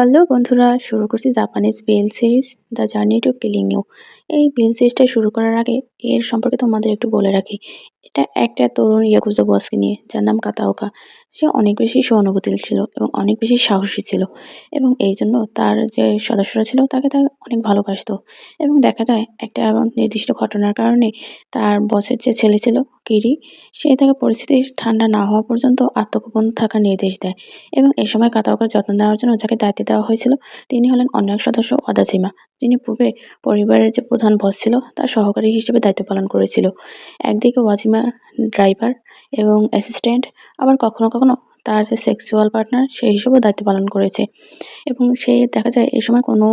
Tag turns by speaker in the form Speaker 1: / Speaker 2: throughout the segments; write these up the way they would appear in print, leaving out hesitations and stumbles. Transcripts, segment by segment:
Speaker 1: Hello বন্ধুরা, শুরু করছি Japanese BL series the journey to killing you. এই বিএল সিরিজটা শুরু করার আগে এর সম্পর্কে তোমাদের একটু বলে রাখি। এটা একটা তরুণ ইয়াকুজা বসকে নিয়ে, যার নাম কাতাওকা। সে অনেক বেশি সহানুভূতিশীল ছিল এবং অনেক বেশি সাহসী ছিল, এবং এই জন্য তার যে সদস্যরা ছিল তাকে অনেক ভালোবাসতো। এবং দেখা যায় একটা নির্দিষ্ট ঘটনার কারণে তার বসের যে ছেলে ছিল, কিরি, সে তাকে পরিস্থিতি ঠান্ডা না হওয়া পর্যন্ত আত্মগোপন থাকার নির্দেশ দেয়। এবং এই সময় কাতাওকার যত্ন নেওয়ার জন্য যাকে দায়িত্ব দেওয়া হয়েছিল তিনি হলেন অন্য এক সদস্য, অদাচিমা, যিনি পূর্বে পরিবারের যে প্রধান বস ছিল তার সহকারী হিসেবে দায়িত্ব পালন করেছিল। একদিকে ওয়াজিমা ড্রাইভার এবং অ্যাসিস্ট্যান্ট, আবার কখনো কখনো তার যে সেক্সুয়াল পার্টনার সেই হিসেবেও দায়িত্ব পালন করেছে। এবং সে দেখা যায় এই সময় কোনো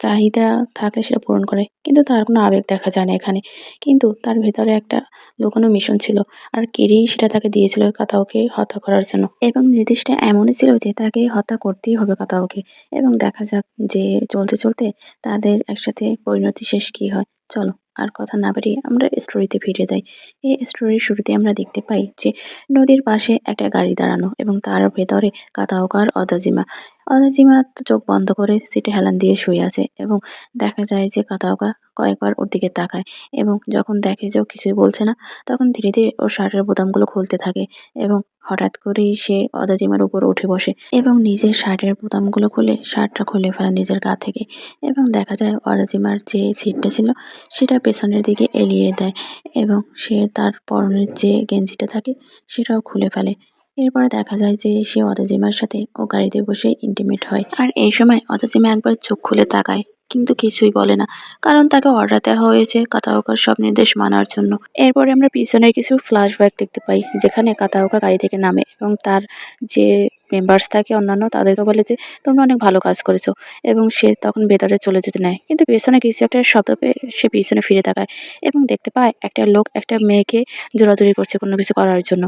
Speaker 1: চাহিদা থাকলে সেটা পূরণ করে, কিন্তু তার কোনো আবেগ দেখা যায় না এখানে। কিন্তু তার ভেতরে একটা লুকানো মিশন ছিল, আর কিরি সেটা তাকে দিয়েছিল কাতাওকে হত্যা করার জন্য। এবং নির্দিষ্ট এমনই ছিল যে তাকে হত্যা করতেই হবে কাতাওকে। এবং দেখা যাক যে চলতে চলতে তাদের একসাথে পরিণতি শেষ কি হয়। চলো আর কথা না বাড়িয়ে আমরা স্টোরিতে ফিরে যাই। এই স্টোরির শুরুতে আমরা দেখতে পাই যে নদীর পাশে একটা গাড়ি দাঁড়ানো, এবং তার ভেতরে কাতাওকা আর অদাজিমা। অদাজিমা চোখ বন্ধ করে সিটে হেলান দিয়ে শুয়ে আছে, এবং দেখা যায় যে কাতাওকা কয়েকবার ওর দিকে তাকায়, এবং যখন দেখে যে ও কিছুই বলছে না, তখন ধীরে ধীরে ওর শার্টের বোতামগুলো খুলতে থাকে। এবং হঠাৎ করেই সে অদাজিমার উপর উঠে বসে এবং নিজের শার্টের বোতামগুলো খুলে শার্টটা খুলে ফেলে নিজের গা থেকে। এবং দেখা যায় অদাজিমার যে সিটটা ছিল সেটা পেছনের দিকে এলিয়ে দেয়, এবং সে তার পরনের যে গেঞ্জিটা থাকে সেটাও খুলে ফেলে। এরপরে দেখা যায় যে সে অদাজিমার সাথে ও গাড়িতে বসে ইন্টিমেট হয়। আর এই সময় অদাজিমা একবার চোখ খুলে তাকায়, কিন্তু কিছুই বলে না, কারণ তাকে অর্ডার দেওয়া হয়েছে কাতাওকার সব নির্দেশ মানার জন্য। এরপরে আমরা পিছনের কিছু ফ্ল্যাশব্যাক দেখতে পাই, যেখানে কাতাওকা গাড়ি থেকে নামে এবং তার যে মেম্বার্স থাকে অন্যান্য তাদেরকে বলে যে তোমরা অনেক ভালো কাজ করেছো, এবং সে তখন ভেতরে চলে যেতে নেয়। কিন্তু পেছনে কিছু একটা শব্দ পেয়ে সে পিছনে ফিরে তাকায় এবং দেখতে পায় একটা লোক একটা মেয়েকে জোরাজুরি করছে কোনো কিছু করার জন্য।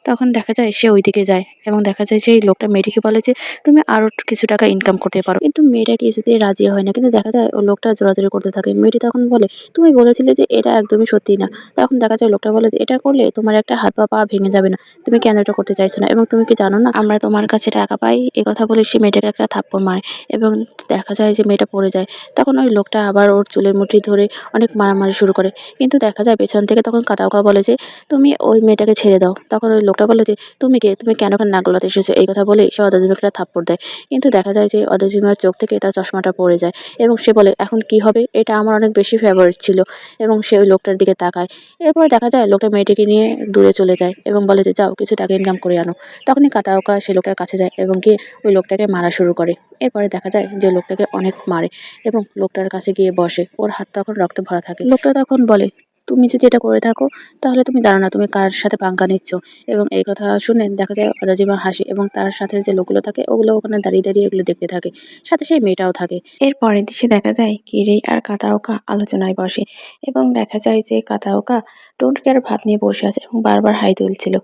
Speaker 1: তখন দেখা যায় সে ওইদিকে যায়, এবং দেখা যায় যে এই লোকটা মেয়েটিকে বলে যে তুমি আরো একটু কিছু টাকা ইনকাম করতে পারো, কিন্তু মেয়েটা কিছুতেই রাজি হয় না। কিন্তু দেখা যায় ও লোকটা জোরাজুরি করতে থাকে। মেয়েটি তখন বলে তুমি বলেছিলে যে এটা একদমই সত্যি না। তখন দেখা যায় লোকটা বলে যে এটা করলে তোমার একটা হাত বা পা ভেঙে যাবে না, তুমি কেন এটা করতে চাইছো না, এবং তুমি কি জানো না আমরা তোমার কাছে টাকা পাই। এ কথা বলে সে মেয়েটাকে একটা থাপ্পড় মারে, এবং দেখা যায় যে মেয়েটা পড়ে যায়। তখন ওই লোকটা আবার ওর চুলের মুঠি ধরে অনেক মারামারি শুরু করে, কিন্তু দেখা যায় পেছন থেকে তখন কাতাওকা বলে যে তুমি ওই মেয়েটাকে ছেড়ে দাও। তখন ওই লোকটা বলে যে তুমি কে, তুমি কেন কেন নাক গলাতে এসেছো, এই কথা বলে সে অদাজিমাকে একটা থাপ্পড় দেয়। কিন্তু দেখা যায় যে অদাজিমার চোখ থেকে তার চশমাটা পড়ে যায়, এবং সে বলে এখন কি হবে, এটা আমার অনেক বেশি ফেভারিট ছিল। এবং সে ওই লোকটার দিকে তাকায়। এরপরে দেখা যায় লোকটা মেয়েটিকে নিয়ে দূরে চলে যায় এবং বলে যে যাও কিছু টাকা ইনকাম করে আনো। তখনই কাতাওকা সেই লোকটার কাছে যায় এবং গিয়ে ওই লোকটাকে মারা শুরু করে। এরপরে দেখা যায় যে লোকটাকে অনেক মারে, এবং লোকটার কাছে গিয়ে বসে, ওর হাত তখন রক্তে ভরা থাকে। লোকটা তখন বলে তুমি যদি এটা করে থাকো তাহলে তুমি জানো না তুমি কার সাথে পাঙ্গা নিচ্ছ। এবং এই কথা শুনে দেখা যায় অদাজিমা হাসে, এবং তার সাথে যে লোকগুলো থাকে ওগুলো ওখানে দাঁড়িয়ে দাঁড়িয়ে এগুলো দেখতে থাকে, সাথে সেই মেয়েটাও থাকে। এরপরের দৃশ্যে দেখা যায় কিরি আর কাতাওকা আলোচনায় বসে, এবং দেখা যায় যে কাতাওকা ডোন্ট কেয়ার ভাব নিয়ে বসে আছে এবং বারবার হাই তুলছিল।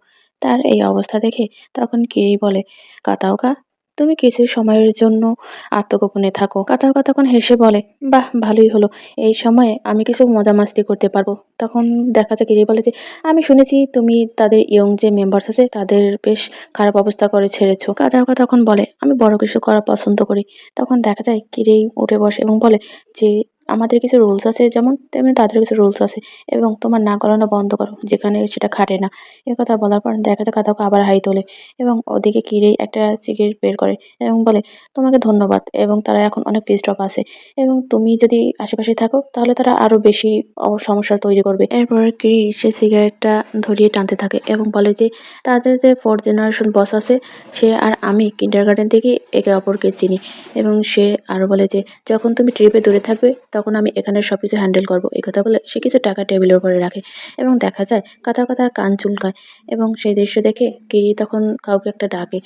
Speaker 1: তার এই অবস্থা দেখে তখন কিরি বলে কাতাওকা তুমি কিছু সময়ের জন্য আত্মগোপনে থাকো। কাতাওকা তখন হেসে বলে বাহ ভালোই হলো, এই সময়ে আমি কিছু মজা মাস্তি করতে পারবো। তখন দেখা যায় কিরি বলে যে আমি শুনেছি তুমি তাদের ইয়ং যে মেম্বার্স আছে তাদের বেশ খারাপ অবস্থা করে ছেড়েছো। কাতাওকা তখন বলে আমি বড় কিছু করা পছন্দ করি। তখন দেখা যায় কিরি উঠে বসে এবং বলে যে আমাদের কিছু রুলস আছে যেমন তেমনি তাদের কিছু রুলস আছে, এবং তোমার নাক গলানো বন্ধ করো যেখানে সেটা খাটে না। এ কথা বলার পর দেখা যায় কাতাওকা আবার হাই তোলে, এবং ওদিকে কিরি একটা সিগারেট বের করে এবং বলে তোমাকে ধন্যবাদ, এবং তারা এখন অনেক পিসড অফ আছে, এবং তুমি যদি আশেপাশে থাকো তাহলে তারা আরো বেশি সমস্যা তৈরি করবে। এরপর কিরি সে সিগারেটটা ধরিয়ে টানতে থাকে এবং বলে যে তাদের যে ফোর্থ জেনারেশন বস আছে সে আর আমি কিন্ডারগার্টেন থেকে একে অপরকে চিনি। এবং সে আরো বলে যে যখন তুমি ট্রিপে দূরে থাকবে তখন আমি এখানে সবকিছু হ্যান্ডেল করবো। এই কথা বলে সে কিছু টাকা টেবিলের উপরে রাখে, এবং দেখা যায় কথা কথা কান চুলকায়। এবং সেই দৃশ্য দেখে কিরি তখন কাউকে একটা ডাকে,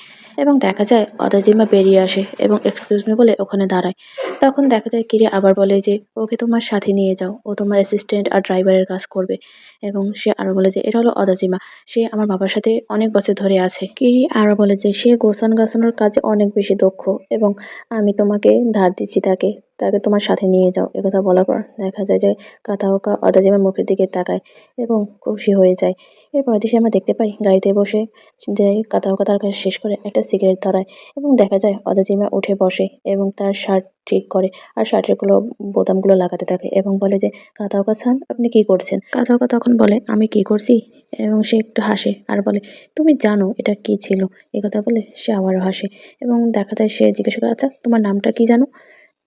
Speaker 1: এবং দেখা যায় অদাজিমা বেরিয়ে আসে এবং এক্সকিউজ মি বলে ওখানে দাঁড়ায়। তখন দেখা যায় কিরি আবার বলে যে ওকে তোমার সাথে নিয়ে যাও, ও তোমার অ্যাসিস্ট্যান্ট আর ড্রাইভারের কাজ করবে। এবং সে আরো বলে যে এটা হলো অদাজিমা, সে আমার বাবার সাথে অনেক বছর ধরে আছে। কিরি আরো বলে যে সে গোছানোর কাজে অনেক বেশি দক্ষ, এবং আমি তোমাকে ধার দিচ্ছি তাকে, তাকে তোমার সাথে নিয়ে যাও। একথা বলার পর দেখা যায় যে কাতাওকা অদাজিমার মুখের দিকে তাকায় এবং খুশি হয়ে যায়। এর পরের দৃশ্যে আমরা দেখতে পাই গাড়িতে বসে যে কাতাওকা তার কাজ শেষ করে একটা সিগারেট ধরায় এবং দেখা যায় অদাজিমা উঠে বসে এবং তার শার্ট ঠিক করে আর শার্টের বোতামগুলো লাগাতে থাকে এবং বলে যে, "কাতাওকা-সান আপনি কি করছেন?" কাতাওকা তখন বলে, "আমি কি করছি?" এবং সে একটু হাসে আর বলে, "তুমি জানো এটা কি ছিল?" একথা বলে সে আবারও হাসে এবং দেখা যায় সে জিজ্ঞাসা করে, "আচ্ছা তোমার নামটা কি জানো?"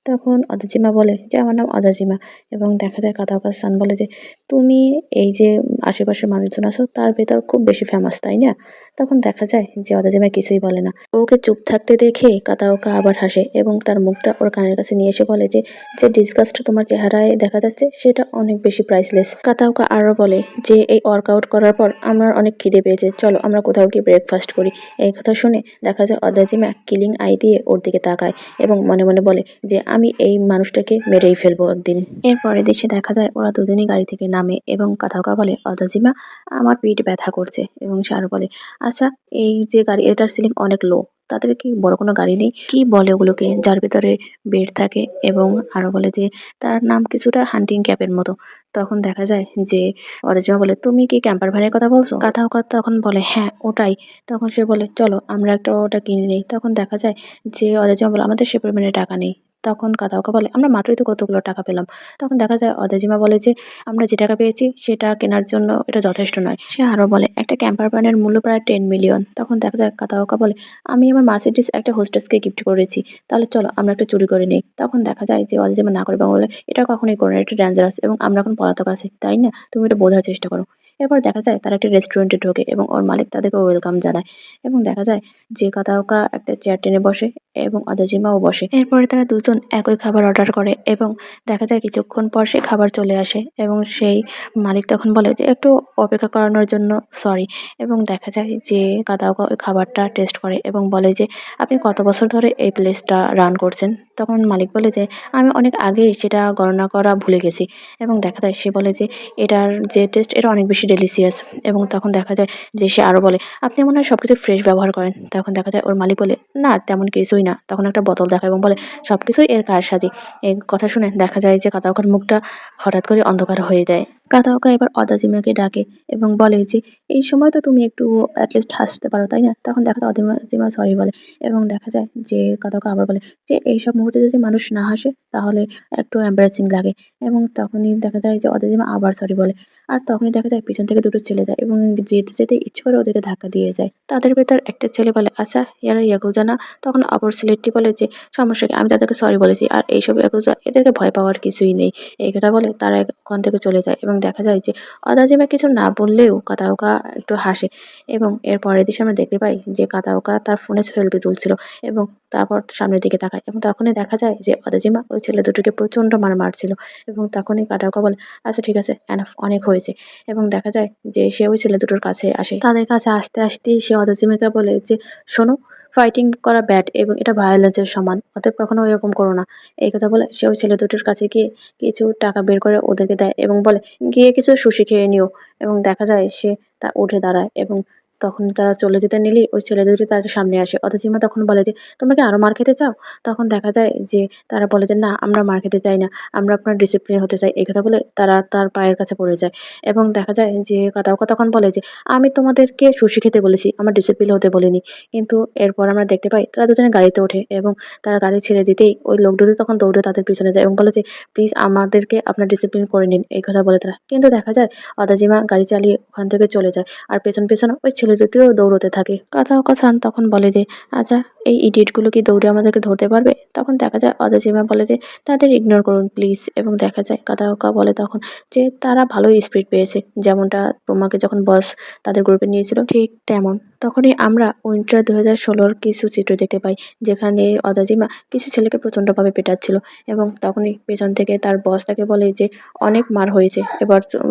Speaker 1: তখন অদাজিমা বলে যে, "আমার নাম অদাজিমা" এবং দেখা যায় কাতাওকা-সান বলে যে, "তুমি এই যে আশেপাশের মানুষজন আছো তার ভেতর খুব বেশি ফেমাস, তাই না?" তখন দেখা যায় যে অদাজিমা কিছুই বলে না। ওকে চুপ থাকতে দেখে কাতাওকা আবার হাসে এবং তার মুখটা ওর কানের কাছে নিয়ে এসে বলে যে, "যে ডিসগাস্ট তোমার চেহারায় দেখা যাচ্ছে সেটা অনেক বেশি প্রাইসলেস।" কাতাওকা আরো বলে যে, "এই ওয়ার্কআউট করার পর আমার অনেক খিদে পেয়েছে। চলো আমরা কোথাও গিয়ে ব্রেকফাস্ট করি।" এই কথা শুনে দেখা যায় অদাজিমা কিলিং আই দিয়ে ওর দিকে তাকায় এবং মনে মনে বলে যে, "আমি এই মানুষটাকে মেরেই ফেলবো একদিন।" এর পরের দৃশ্যে দেখা যায় ওরা দুজনেই গাড়ি থেকে নামে এবং কাতাওকা বলে, "অদাজিমা আমার পিঠ ব্যথা করছে" এবং সে আরো বলে, "আচ্ছা এই যে গাড়ি এটার সিলিং অনেক লো। তাদের কি বড় কোনো গাড়ি নেই? কি বলে ওগুলোকে? যার ভেতরে বেড থাকে?" এবং আরো বলে যে তার নাম কিছুটা হান্টিং ক্যাপের মতো। তখন দেখা যায় যে অরিজিমা বলে, "তুমি কি ক্যাম্পার ভ্যানের কথা বলছো?" কাথাওকা তখন বলে, "হ্যাঁ, ওটাই।" তখন সে বলে, "চলো আমরা একটা ওটা কিনে নেই।" তখন দেখা যায় যে অরিজিমা বলে, "আমাদের সে পরিমাণে টাকা নেই।" তখন কাথাওকা বলে, "আমরা মাত্রই তো কতগুলো টাকা পেলাম।" তখন দেখা যায় অদেজিমা বলে যে, "আমরা যে টাকা পেয়েছি সেটা কেনার জন্য এটা যথেষ্ট নয়।" সে আরো বলে, "একটা ক্যাম্পার ভ্যানের মূল্য প্রায় 10 মিলিয়ন। তখন দেখা যায় কাতাওকা বলে, "আমি আমার মার্সিডিজ একটা হোস্টেসকে গিফট করেছি। তাহলে চলো আমরা একটা চুরি করে নেই।" তখন দেখা যায় যে অদেজিমা না করে এবং বলে, "এটা কখনোই করো না, এটা ডেঞ্জারাস এবং আমরা এখন পলাতক আছি, তাই না? তুমি এটা বোঝার চেষ্টা করো।" এরপর দেখা যায় তারা একটা রেস্টুরেন্টে ঢোকে এবং ওর মালিক তাদেরকে ওয়েলকাম জানায় এবং দেখা যায় যে কাতাওকা একটা চেয়ার টেনে বসে এবং অদেজিমাও বসে। এরপরে তারা দুজন একই খাবার অর্ডার করে এবং দেখা যায় কিছুক্ষণ পর সে খাবার চলে আসে এবং সেই মালিক তখন বলে যে, "একটু অপেক্ষা করানোর জন্য সরি" এবং দেখা যায় যে কাদাওকা ওই খাবারটা টেস্ট করে এবং বলে যে, "আপনি কত বছর ধরে এই প্লেসটা রান করছেন?" তখন মালিক বলে যে, "আমি অনেক আগেই সেটা গণনা করা ভুলে গেছি" এবং দেখা যায় সে বলে যে, "এটার যে টেস্ট এটা অনেক বেশি ডেলিসিয়াস" এবং তখন দেখা যায় যে সে আরো বলে, "আপনি মনে হয় সবকিছু ফ্রেশ ব্যবহার করেন?" তখন দেখা যায় ওর মালিক বলে, "না, তেমন কিছুই না।" তখন একটা বোতল দেখায় এবং বলে, "সবকিছুই এর কারসাজি।" এই কথা শুনে দেখা যায় যে কাতাওকার মুখটা হঠাৎ করে অন্ধকার হয়ে যায়। কাতাওকা এবার অদাজিমাকে ডাকে এবং বলে যে, "এই সময় তো তুমি একটু এটলিস্ট হাসতে পারো, তাই না?" তখন দেখা যায় অদাজিমা সরি বলে এবং দেখা যায় যে কাতাওকা আবার বলে যে, "এইসব মুহূর্তে যদি মানুষ না হাসে তাহলে একটু এম্বারাসিং লাগে" এবং তখনই দেখা যায় যে অদাজিমা আবার সরি বলে। আর তখনই দেখা যায় পিছন থেকে দুটো ছেলে যায় এবং যেতে যেতে ইচ্ছে করে ওদেরকে ধাক্কা দিয়ে যায়। তাদের ভেতর একটা ছেলে বলে, "আচ্ছা এরা ইয়াকুজা না?" তখন অপর ছেলেটি বলে যে, "সমস্যা কি? আমি তাদেরকে সরি বলেছি। আর এইসব ইয়াকুজা এদেরকে ভয় পাওয়ার কিছুই নেই।" এই কথা বলে তারা ওখান থেকে চলে যায় এবং দেখা যায় যে অদাজিমা কিছু না বললেও কাতাওকা একটু হাসে এবং এর পরের দৃশ্যে আমরা দেখতে পাই যে কাতাওকা তার ফোনে সেলফি তুলছিল এবং তারপর সামনের দিকে তাকায় এবং তখনই দেখা যায় যে অদাজিমা ওই ছেলে দুটোকে প্রচণ্ড মারছিল এবং তখনই কাতাওকা বলে, "আচ্ছা ঠিক আছে, এনাফ, অনেক হয়েছে" এবং দেখা যায় যে সে ওই ছেলে দুটোর কাছে আসে। তাদের কাছে আসতে আসতেই সে অদাজিমাকে বলে যে, "শোনো, ফাইটিং করা ব্যাড এবং এটা ভায়োলেন্সের সমান। অতএব কখনো এরকম করো না।" এই কথা বলে সে ওই ছেলে দুটোর কাছে গিয়ে কিছু টাকা বের করে ওদেরকে দেয় এবং বলে, "গিয়ে কিছু সুশি খেয়ে নিও" এবং দেখা যায় সে উঠে দাঁড়ায় এবং তখন তারা চলে যেতে নিলেই ওই ছেলে দুটি তাদের সামনে আসে। অথচিমা তখন বলে যে, "তোমরা কি আরো মার খেতে চাও?" তখন দেখা যায় যে তারা বলে যে, "না, আমরা মার খেতে চাই না। আমরা আপনার ডিসিপ্লিন হতে চাই।" এই কথা বলে তারা তার পায়ের কাছে পড়ে যায় এবং দেখা যায় যে কাদাওকা তখন বলে যে, "আমি তোমাদেরকে সুশি খেতে বলেছি, আমার ডিসিপ্লিন হতে বলিনি।" কিন্তু এরপর আমরা দেখতে পাই তারা দুজনে গাড়িতে ওঠে এবং তারা গাড়ি ছেড়ে দিতেই ওই লোক দুটো তখন দৌড়ে তাদের পিছনে যায় এবং বলে যে, "প্লিজ আমাদেরকে আপনার ডিসিপ্লিন করে নিন।" এই কথা বলে তারা। কিন্তু দেখা যায় অদাজিমা গাড়ি চালিয়ে ওখান থেকে চলে যায়। আর পেছন ওই ছেলে দুটিও দৌড়তে থাকে। কাথাওকা-সান তখন বলে যে, "আচ্ছা এই ইডিয়েট গুলো কি দৌড়ে আমাদেরকে ধরতে পারবে?" তখন দেখা যায় অদাজিমা বলে যে, "তাদের ইগনোর করুন প্লিজ" এবং দেখা যায় কাথাওকা বলে তখন যে, "তারা ভালোই স্পিড পেয়েছে। যেমনটা তোমাকে যখন বস তাদের গ্রুপে নিয়েছিল ঠিক তেমন।" তখনই আমরা উইন্টার 2016 কিছু চিত্র দেখতে পাই যেখানে অদাজিমা কিছু ছেলেকে প্রচণ্ডভাবে পেটাচ্ছিল এবং তখনই পেছন থেকে তার বস তাকে বলে যে, "অনেক মার হয়েছে,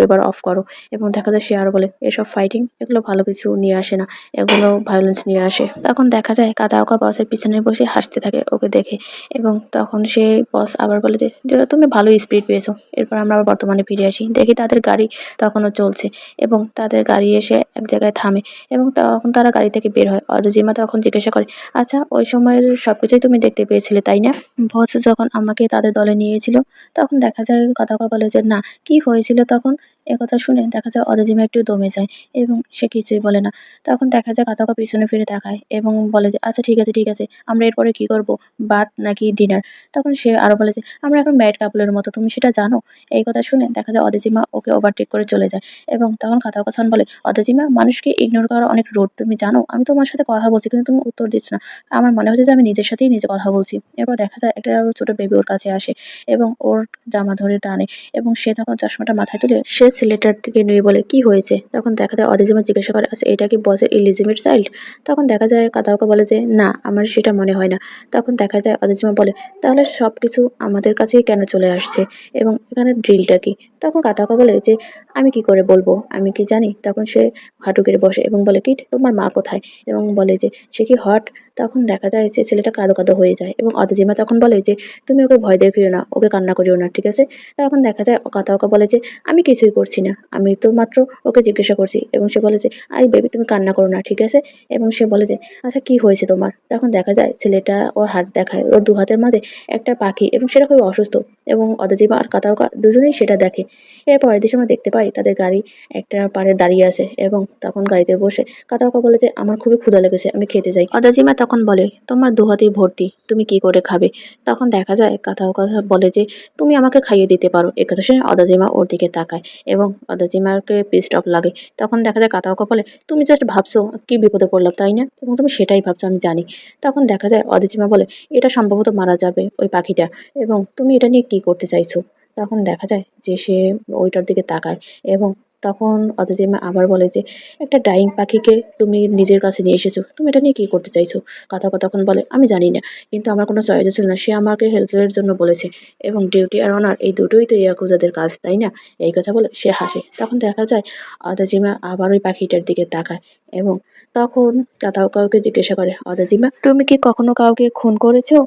Speaker 1: এবার অফ করো" এবং দেখা যায় সে আরো বলে, "এসব ফাইটিং এগুলো ভালো কিছু নিয়ে আসে না, এগুলো ভায়োলেন্স নিয়ে আসে।" তখন দেখা যায় কাদাওকা বসের পিছনে বসে হাসতে থাকে ওকে দেখে। এবং তখন সে বস আবার বলে যে তুমি ভালোই স্পিড পেয়েছো। এরপর আমরা আবার বর্তমানে ফিরে আসি, দেখি তাদের গাড়ি তখনও চলছে এবং তাদের গাড়ি এসে এক জায়গায় থামে এবং তখন তারা গাড়ি থেকে বের হয়। অদজিমা তখন জিজ্ঞাসা করে, আচ্ছা ওই সময়ের সবকিছুই তুমি দেখতে পেয়েছিলে তাই না? বস যখন আমাকে তাদের দলে নিয়েছিল তখন দেখা যায় কাতাকা বলে যে না, কি হয়েছিল তখন? একথা শুনে দেখা যায় অদজিমা একটু দমে যায় এবং সে কিছুই বলে না। তখন দেখা যায় কাতাকা পিছনে ফিরে তাকায় এবং বলে যে আচ্ছা ঠিক আছে ঠিক আছে, আমরা এরপরে কি করব, বাথ নাকি ডিনার? তখন সে আরো বলে যে আমরা এখন ম্যাড কাপলের মতো, তুমি সেটা জানো? এই কথা শুনে দেখা যায় অদজিমা ওকে ওভারটেক করে চলে যায় এবং তখন কাতাওকা সান বলে, অদজিমা মানুষকে ইগনোর করা অনেক রুড, তুমি জানো? আমি তোমার সাথে কথা বলছি কিন্তু তুমি উত্তর দিচ্ছ না। আমার মনে হচ্ছে যে আমি নিজের সাথেই নিজে কথা বলছি। এরপর দেখা যায় একটা ছোট বেবি ওর কাছে আসে এবং ওর জামা ধরে টানে এবং সে তখন চশমাটা মাথায় তুলে সে ছেলেটার দিকে নিয়ে বলে, কি হয়েছে? তখন দেখা যায় অদজিমা জিজ্ঞাসা করে, আচ্ছা এটা কি বসের ইলিজিমেট চাইল্ড? তখন দেখা যায় কাতাওকা বলে যে না, আমার সেটা মনে হয় না। তখন দেখা যায় অদজিমা বলে, তাহলে সবকিছু আমাদের কাছেই কেন চলে আসছে এবং এখানে ড্রিলটা কি? তখন কাতাওকা বলে যে আমি কি করে বলবো, আমি কি জানি? তখন সে হাঁটু গেড়ে বসে এবং বলে, কি তোমার মা কোথায়? এবং বলে যে সে কি হট? তখন দেখা যায় যে ছেলেটা কাঁদো কাঁদো হয়ে যায় এবং অদজিমা তখন বলে যে তুমি ওকে ভয় দেখিও না, ওকে কান্না করিও না, ঠিক আছে? তখন দেখা যায় কাতাওকা বলে যে আমি কিছুই করছি না, আমি তো মাত্র ওকে জিজ্ঞাসা করছি। এবং সে বলে যে আই বেবি তুমি কান্না করো না, ঠিক আছে? এবং সে বলে যে আচ্ছা কি হয়েছে তোমার? তখন দেখা যায় ছেলেটা ওর হাত দেখায়, ওর দু হাতের মাঝে একটা পাখি এবং সেটা খুবই অসুস্থ এবং অদজিমা আর কাতাওকা দুজনেই সেটা দেখে। এর পরের দিন আমরা দেখতে পাই তাদের গাড়ি একটা পাড়ে দাঁড়িয়ে আছে এবং তখন গাড়িতে বসে কাতাওকা বলে যে আমার খুবই ক্ষুধা লেগেছে, আমি খেতে যাই। অদাজিমা তখন বলে তোমার দু হাতেই ভর্তি, তুমি কি করে খাবে? তখন দেখা যায় কাতাওকা বলে যে তুমি আমাকে খাইয়ে দিতে পারো। একথা শুনে অদাজিমা ওর দিকে তাকায় এবং অদাজিমাকে পিস্ট অফ লাগে। তখন দেখা যায় কাতাওকা বলে তুমি জাস্ট ভাবছো কি বিপদে পড়লাম তাই না, এবং তুমি সেটাই ভাবছো আমি জানি। তখন দেখা যায় অদাজিমা বলে এটা সম্ভবত মারা যাবে ওই পাখিটা, এবং তুমি এটা নিয়ে কি করতে চাইছো? তখন দেখা যায় যে সে ওইটার দিকে তাকায় এবং তখন অদজিমা আবার বলে যে একটা ডাইং পাখিকে তুমি নিজের কাছে নিয়ে এসেছো, তুমি এটা নিয়ে কি করতে চাইছো? কাতাওকা তখন বলে আমি জানি না, কিন্তু আমার কোনো চয়েস ছিল না, সে আমাকে হেল্পের জন্য বলেছে এবং ডিউটি আর অনার এই দুটোই তো ইয়াকুজাদের কাজ তাই না? এই কথা বলে সে হাসে। তখন দেখা যায় অদাজিমা আবার ওই পাখিটার দিকে তাকায় এবং তখন কাতাওকাকে জিজ্ঞাসা করে, অদাজিমা তুমি কি কখনো কাউকে খুন করেছো?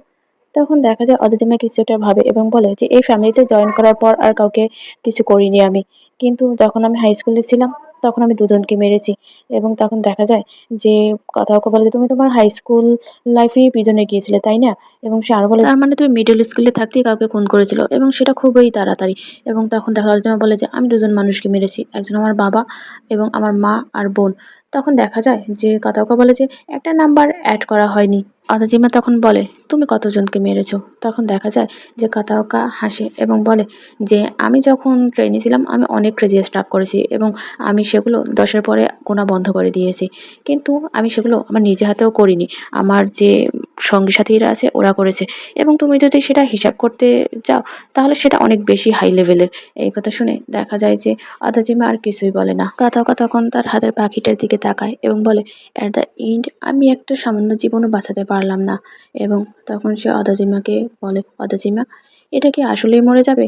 Speaker 1: তখন দেখা যায় অদজিমা কিছু একটা ভাবে এবং বলে যে এই ফ্যামিলিতে জয়েন করার পর আর কাউকে কিছু করিনি আমি, কিন্তু যখন আমি হাই স্কুলে ছিলাম তখন আমি দুজনকে মেরেছি। এবং তখন দেখা যায় যে কথা ওকে বলে যে তুমি তোমার হাই স্কুল লাইফেই পিছনে গিয়েছিলে তাই না? এবং সে আরো বলে তার মানে তুমি মিডল স্কুলে থাকতেই কাউকে খুন করেছিল এবং সেটা খুবই তাড়াতাড়ি। এবং তখন দেখা অদজিমা বলে যে আমি দুজন মানুষকে মেরেছি, একজন আমার বাবা এবং আমার মা আর বোন। তখন দেখা যায় যে কাতাওকা বলে যে একটা নাম্বার অ্যাড করা হয়নি। অদাজিমা তখন বলে তুমি কতজনকে মেরেছো? তখন দেখা যায় যে কাতাওকা হাসে এবং বলে যে আমি যখন ট্রেনে ছিলাম আমি অনেক ক্রেজি স্টাফ করেছি এবং আমি সেগুলো 10-এর পরে গোনা বন্ধ করে দিয়েছি, কিন্তু আমি সেগুলো আমার নিজে হাতেও করিনি, আমার যে সঙ্গী সাথীরা আছে ওরা করেছে। এবং তুমি যদি সেটা হিসাব করতে যাও তাহলে সেটা অনেক বেশি হাই লেভেলের। এই কথা শুনে দেখা যায় যে অদাজিমা আর কিছুই বলে না। কাতাওকা তখন তার হাতের পাখিটার দিকে তাকায় এবং বলে অ্যাট দ্য এন্ড আমি একটা সামান্য জীবনও বাঁচাতে পারলাম না। এবং তখন সে অদাজিমাকে বলে, অদাজিমা এটা কি আসলেই মরে যাবে?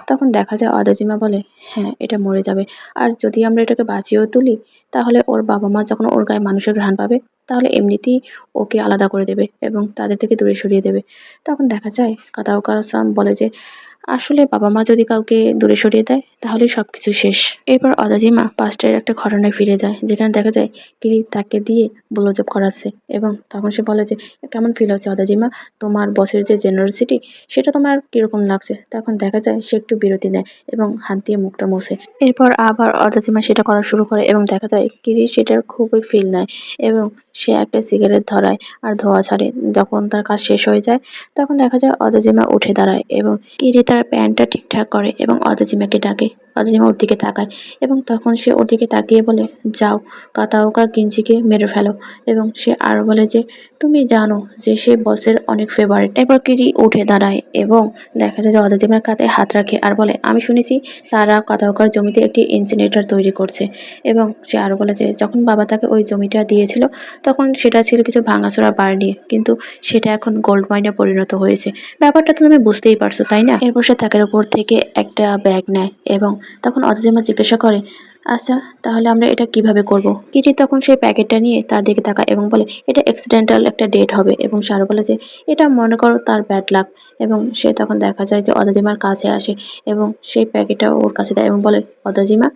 Speaker 1: তখন দেখা যায় অদাজিমা বলে হ্যাঁ এটা মরে যাবে, আর যদি আমরা এটাকে বাঁচিয়েও তুলি তাহলে ওর বাবা মা যখন ওর গায়ে মানুষের ঘ্রাণ পাবে তাহলে এমনিতেই ওকে আলাদা করে দেবে এবং তাদের থেকে দূরে সরিয়ে দেবে। তখন দেখা যায় কাতাওকা সাম বলে যে আসলে বাবা মা যদি কাউকে দূরে সরিয়ে দেয় তাহলে সবকিছু শেষ। এরপর অদাজিমা পাস্টের একটা ঘটনায় ফিরে যায় যেখানে দেখা যায় কিরি তাকে দিয়ে ব্লোজব করাচ্ছে এবং তখন সে বলে যে কেমন ফিল হচ্ছে অদাজিমা, তোমার বসের যে জেনারসিটি সেটা তোমার কিরকম লাগছে? তখন দেখা যায় সে একটু বিরতি নেয় এবং হাত দিয়ে মুখটা মোছে। এরপর আবার অদাজিমা সেটা করা শুরু করে এবং দেখা যায় কিরি সেটার খুবই ফিল নেয় এবং সে একটা সিগারেট ধরায় আর ধোঁয়া ছাড়ে। যখন তার কাজ শেষ হয়ে যায় তখন দেখা যায় অদাজিমা উঠে দাঁড়ায় এবং কিরি তার প্যান্টটা ঠিকঠাক করে এবং অদাজিমাকে ডাকে। অদাজিমা ওর দিকে তাকায় এবং তখন সে ওর দিকে তাকিয়ে বলে যাও কাতাওকা গেঞ্জিকে মেরে ফেলো। এবং সে আরো বলে যে তুমি জানো যে সে বসের অনেক ফেভারিট। এরপর কিরি উঠে দাঁড়ায় এবং দেখা যায় যে অদাজিমার কাঁধে হাত রাখে আর বলে আমি শুনেছি তারা কাতাওকার জমিতে একটি ইনসিনেটর তৈরি করছে। এবং সে আরো বলে যে যখন বাবা তাকে ওই জমিটা দিয়েছিল তখন সেটা ছিল কিছু ভাঙাচোরা বার নিয়ে, কিন্তু সেটা এখন গোল্ড মাইনে পরিণত হয়েছে। ব্যাপারটা তুমি বুঝতেই পারছো তাই না? এরপর সে তাকের উপর থেকে একটা ব্যাগ নেয় এবং তখন অদজিমা জিজ্ঞাসা করে, আচ্ছা তাহলে আমরা এটা কিভাবে করব? কিরি তখন সেই প্যাকেটটা নিয়ে তার দিকে তাকায় এবং বলে, এটা অ্যাক্সিডেন্টাল একটা ডেট হবে। এবং সে আরো বলে যে এটা মনে করো তার ব্যাড লাক। এবং সে তখন দেখা যায় যে অদাজিমার কাছে আসে এবং সেই প্যাকেটটা ওর কাছে দেয় এবং বলে, অদাজিমা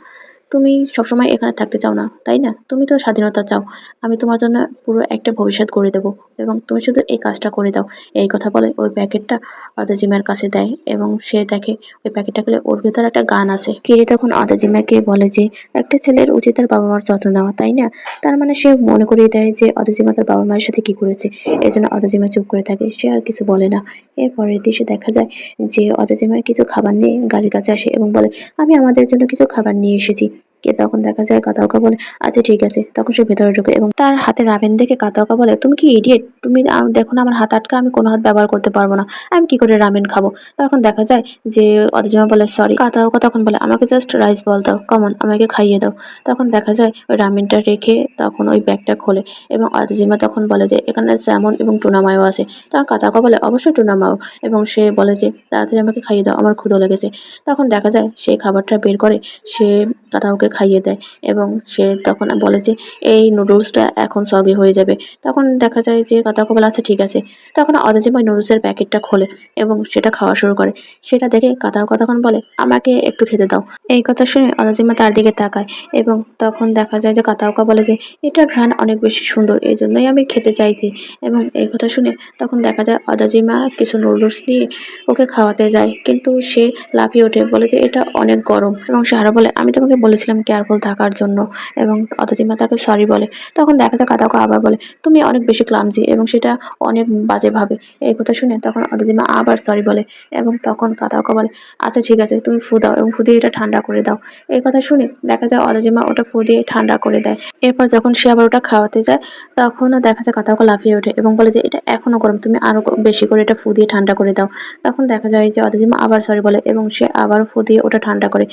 Speaker 1: তুমি সবসময় এখানে থাকতে চাও না, তাই না? তুমি তো স্বাধীনতা চাও। আমি তোমার জন্য পুরো একটা ভবিষ্যৎ গড়ে দেবো এবং তুমি শুধু এই কাজটা করে দাও। এই কথা বলে ওই প্যাকেটটা অদাজিমার কাছে দেয় এবং সে দেখে ওই প্যাকেটটা খুলে ওর ভেতরে একটা গান আছে। কিরি তখন অদাজিমাকে বলে যে একটা ছেলের উচিত তার বাবা মার যত্ন নেওয়া, তাই না? তার মানে সে মনে করিয়ে দেয় যে অদাজিমা তার বাবা মায়ের সাথে কি করেছে। এজন্য অদাজিমা চুপ করে থাকে, সে আর কিছু বলে না। এর পরের দৃশ্যে দেখা যায় যে অদাজিমা কিছু খাবার নিয়ে গাড়ির কাছে আসে এবং বলে, আমি আমাদের জন্য কিছু খাবার নিয়ে এসেছি। কে তখন দেখা যায় কাতাওকা বলে, আচ্ছা ঠিক আছে। তখন সে ভেতরে ঢোকে এবং তার হাতে রামেন দেখে কাতাওকা বলে, তুমি কি ইডিয়েট? তুমি দেখো না আমার হাত আটকা, আমি কোনো হাত ব্যবহার করতে পারবো না, আমি কি করে রামেন খাবো? তখন দেখা যায় যে অদেজিমা বলে সরি। কাতাওকা তখন বলে, আমাকে জাস্ট রাইস বল দাও, কমন আমাকে খাইয়ে দাও। তখন দেখা যায় ওই রামেনটা রেখে তখন ওই ব্যাগটা খোলে এবং অদেজিমা তখন বলে যে এখানে স্যামন এবং টুনা মায়ও আছে। তখন কাতাওকা বলে, অবশ্যই টুনা মায়ও। এবং সে বলে যে তাড়াতাড়ি আমাকে খাইয়ে দাও, আমার ক্ষুধা লেগেছে। তখন দেখা যায় সেই খাবারটা বের করে সে কাতাওকে খাইয়ে দেয় এবং সে তখন বলে যে এই নুডলসটা এখন সগি হয়ে যাবে। তখন দেখা যায় যে কাতাওকা বলে, আচ্ছা ঠিক আছে। তখন অদেজিমা ওই নুডলসের প্যাকেটটা খোলে এবং সেটা খাওয়া শুরু করে। সেটা দেখে কাতাওকা তখন বলে, আমাকে একটু খেতে দাও। এই কথা শুনে অদাজিমা তার দিকে তাকায় এবং তখন দেখা যায় যে কাতাওকা বলে যে এটার ঘ্রাণ অনেক বেশি সুন্দর, এই জন্যই আমি খেতে চাইছি। এবং এই কথা শুনে তখন দেখা যায় অদাজিমা কিছু নুডলস নিয়ে ওকে খাওয়াতে যায়, কিন্তু সে লাফিয়ে ওঠে, বলে যে এটা অনেক গরম। এবং সে আরো বলে, আমি তোমাকে বলেছিলাম কেয়ারফুল থাকার জন্য। এবং অদাজিমা তাকে সরি বলে। তখন দেখা যায় কাতাওকা আবার বলে, তুমি অনেক বেশি ক্লামজি এবং সেটা অনেক বাজে ভাবে। এই কথা শুনে তখন অদাজিমা আবার সরি বলে এবং তখন কাতাওকা বলে, আচ্ছা ঠিক আছে, তুমি ফু দাও এবং ফু দিয়ে এটা ঠান্ডা করে দাও। এই কথা শুনে দেখা যায় অদাজিমা ওটা ফু দিয়ে ঠান্ডা করে দেয়। এরপর যখন সে আবার ওটা খাওয়াতে যায় তখনও দেখা যায় কাতাওকা লাফিয়ে ওঠে এবং বলে যে এটা এখনো গরম, তুমি আরো বেশি করে এটা ফু দিয়ে ঠান্ডা করে দাও। তখন দেখা যায় যে অদাজিমা আবার সরি বলে এবং সে আবার ফু দিয়ে ওটা ঠান্ডা করে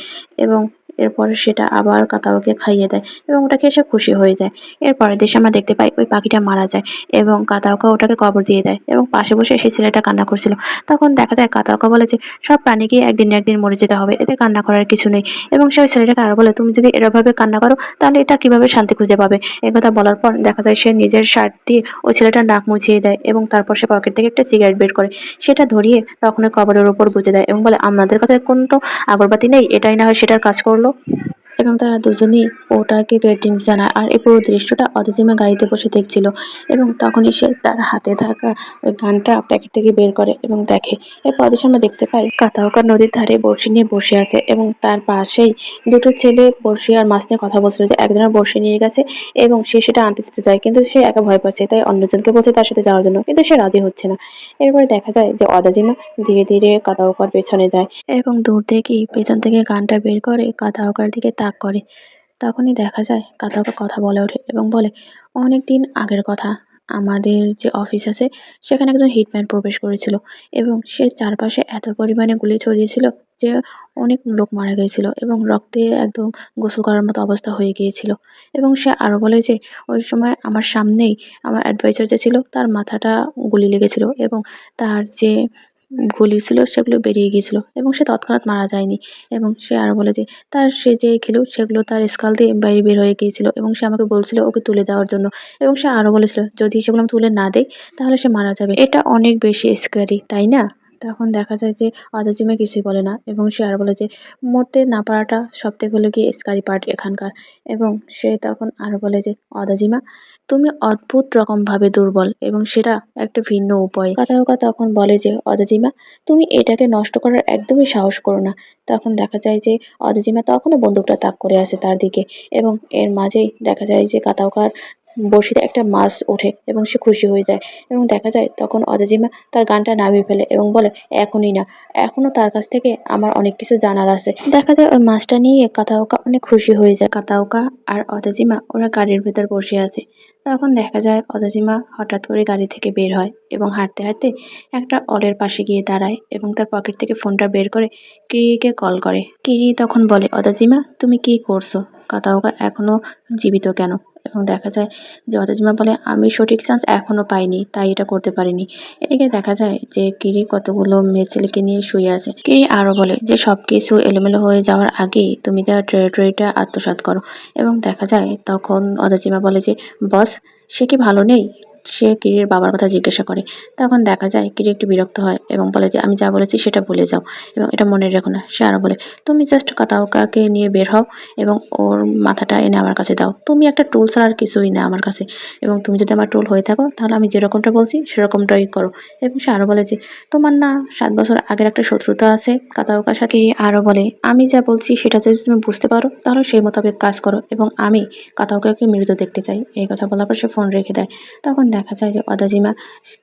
Speaker 1: এবং এরপরে সেটা আবার কাতাওয়াকে খাইয়ে দেয় এবং ওটা খেয়ে সে খুশি হয়ে যায়। এরপরের দৃশ্যে আমরা দেখতে পাই ওই পাখিটা মারা যায় এবং কাতাওকা ওটাকে কবর দিয়ে দেয় এবং পাশে বসে সেই ছেলেটা কান্না করছিল। তখন দেখা যায় কাতাওকা বলে যে সব প্রাণীকে একদিন না একদিন মরে যেতে হবে, এতে কান্না করার কিছু নেই। এবং সে ওই ছেলেটাকে আরো বলে, তুমি যদি এরভাবে কান্না করো তাহলে এটা কিভাবে শান্তি খুঁজে পাবে। একথা বলার পর দেখা যায় সে নিজের শার্ট দিয়ে ওই ছেলেটার নাক মুছিয়ে দেয় এবং তারপর সে পকেট থেকে একটা সিগারেট বের করে সেটা ধরিয়ে তখন ওই কবরের উপর গুঁজে দেয় এবং বলে, আমাদের কাছে কোন তো আগরবাতি নেই, এটাই না হয় সেটার কাজ করলো। এবং তারা দুজনেই ওটাকে গ্রিটিংস জানায়। আর এই পুরো দৃশ্যটা অদেজিমা গাড়িতে বসে দেখছিল এবং তখনই সে তার হাতে থাকা ওই গানটা প্যাকেট থেকে বের করে এবং দেখে। এরপর দৃশ্যে আমরা দেখতে পাই কাতাওকা নদীর ধারে বড়শি নিয়ে বসে আছে এবং তার পাশেই দুটো ছেলে বড়শি আর মাছ নিয়ে কথা বলছিল যে একজনের বড়শি নিয়ে গেছে এবং সে সেটা আনতে যেতে চায়, কিন্তু সে একা ভয় পাচ্ছে, তাই অন্যজনকে বলছে তার সাথে যাওয়ার জন্য, কিন্তু সে রাজি হচ্ছে না। এরপরে দেখা যায় যে অদাজিমা ধীরে ধীরে কাতাওকার পেছনে যায় এবং দূর থেকেই পেছন থেকে গানটা বের করে কাতাওকার দিকে তাক করে। তখনই দেখা যায় কাতাওকা কথা বলে ওঠে এবং বলে, অনেকদিন আগের কথা, আমাদের যে অফিস আছে সেখানে একজন হিটম্যান প্রবেশ করেছিল এবং সে চারপাশে এত পরিমাণে গুলি ছড়িয়েছিল যে অনেক লোক মারা গিয়েছিল এবং রক্তে একদম গোসল করার মতো অবস্থা হয়ে গিয়েছিল। এবং সে আরো বলে যে ওই সময় আমার সামনেই আমার অ্যাডভাইজার যে ছিল তার মাথাটা গুলি লেগেছিল এবং তার যে গুলি ছিল সেগুলো বেরিয়ে গিয়েছিল এবং সে তৎক্ষণাৎ মারা যায়নি। এবং সে আরো বলে যে তার সে যে খেলো সেগুলো তার স্কাল দিয়ে বাইরে বের হয়ে গিয়েছিল এবং সে আমাকে বলছিল ওকে তুলে দেওয়ার জন্য। এবং সে আরো বলেছিল যদি সেগুলো আমি তুলে না দেই তাহলে সে মারা যাবে। এটা অনেক বেশি স্ক্যারি, তাই না? তখন দেখা যায় যে অদাজিমা কিছুই বলে না এবং সে আরো বলে যে মরতে না পারাটা সবথেকে হলো গিয়ে স্ক্যারি পার্ট এখানকার। এবং সে তখন আরো বলে যে অদাজিমা তুমি অদ্ভুত রকম ভাবে দুর্বল এবং সেটা একটা ভিন্ন উপায়। কাতাওকা তখন বলে যে অদাজিমা তুমি এটাকে নষ্ট করার একদমই সাহস করো না। তখন দেখা যায় যে অদেজিমা তখনও বন্দুকটা তাক করে আছে তার দিকে এবং এর মাঝেই দেখা যায় যে কাতাওকার বড়শিতে একটা মাছ ওঠে এবং সে খুশি হয়ে যায়। এবং দেখা যায় তখন অদেজিমা তার গানটা নামিয়ে ফেলে এবং বলে, এখনই না, এখনো তার কাছ থেকে আমার অনেক কিছু জানার আছে। দেখা যায় ওই মাছটা নিয়ে কাতাওকা অনেক খুশি হয়ে যায়। কাতাওকা আর অদেজিমা ওরা গাড়ির ভেতর বসে আছে। তখন দেখা যায় অদেজিমা হঠাৎ করে গাড়ি থেকে বের হয় এবং হাঁটতে হাঁটতে একটা অলের পাশে গিয়ে দাঁড়ায় এবং তার পকেট থেকে ফোনটা বের করে কিরিকে কল করে। কিরি তখন বলে, অদাজিমা তুমি কি করছো? কাতাওকা এখনো জীবিত কেন। এবং দেখা যায় যে অদাজিমা বলে আমি সঠিক চান্স এখনো পাইনি, তাই এটা করতে পারিনি। এদিকে দেখা যায় যে কিরি কতগুলো মেয়ে ছেলেকে নিয়ে শুয়ে আছে। কিরি আরো বলে যে সবকিছু এলোমেলো হয়ে যাওয়ার আগেই তুমি তার টেরিটরিটা আত্মসাৎ করো। এবং দেখা যায় তখন অদাজিমা বলে যে বস, সে কি ভালো নেই? সে কিরির বাবার কথা জিজ্ঞাসা করে। তখন দেখা যায় কিরি একটু বিরক্ত হয় এবং বলে যে আমি যা বলেছি সেটা ভুলে যাও এবং এটা মনে রেখো না। সে আরো বলে তুমি জাস্ট কাতাওকাকে নিয়ে বের হও এবং ওর মাথাটা এনে আমার কাছে দাও। তুমি একটা টুল ছাড়া আর কিছুই না আমার কাছে, এবং তুমি যদি আমার টুল হয়ে থাকো তাহলে আমি যেরকমটা বলছি সেরকমটাই করো। এবং সে আরো বলে যে তোমার না 7 বছর আগের একটা শত্রুতা আছে কাতাওকার সাথে। আরো বলে আমি যা বলছি সেটা যদি তুমি বুঝতে পারো তাহলে সেই মোতাবেক কাজ করো, এবং আমি কাতাওকাকে মৃত দেখতে চাই। এই কথা বলার পর সে ফোন রেখে দেয়। তখন দেখা যায় যে অদাজিমা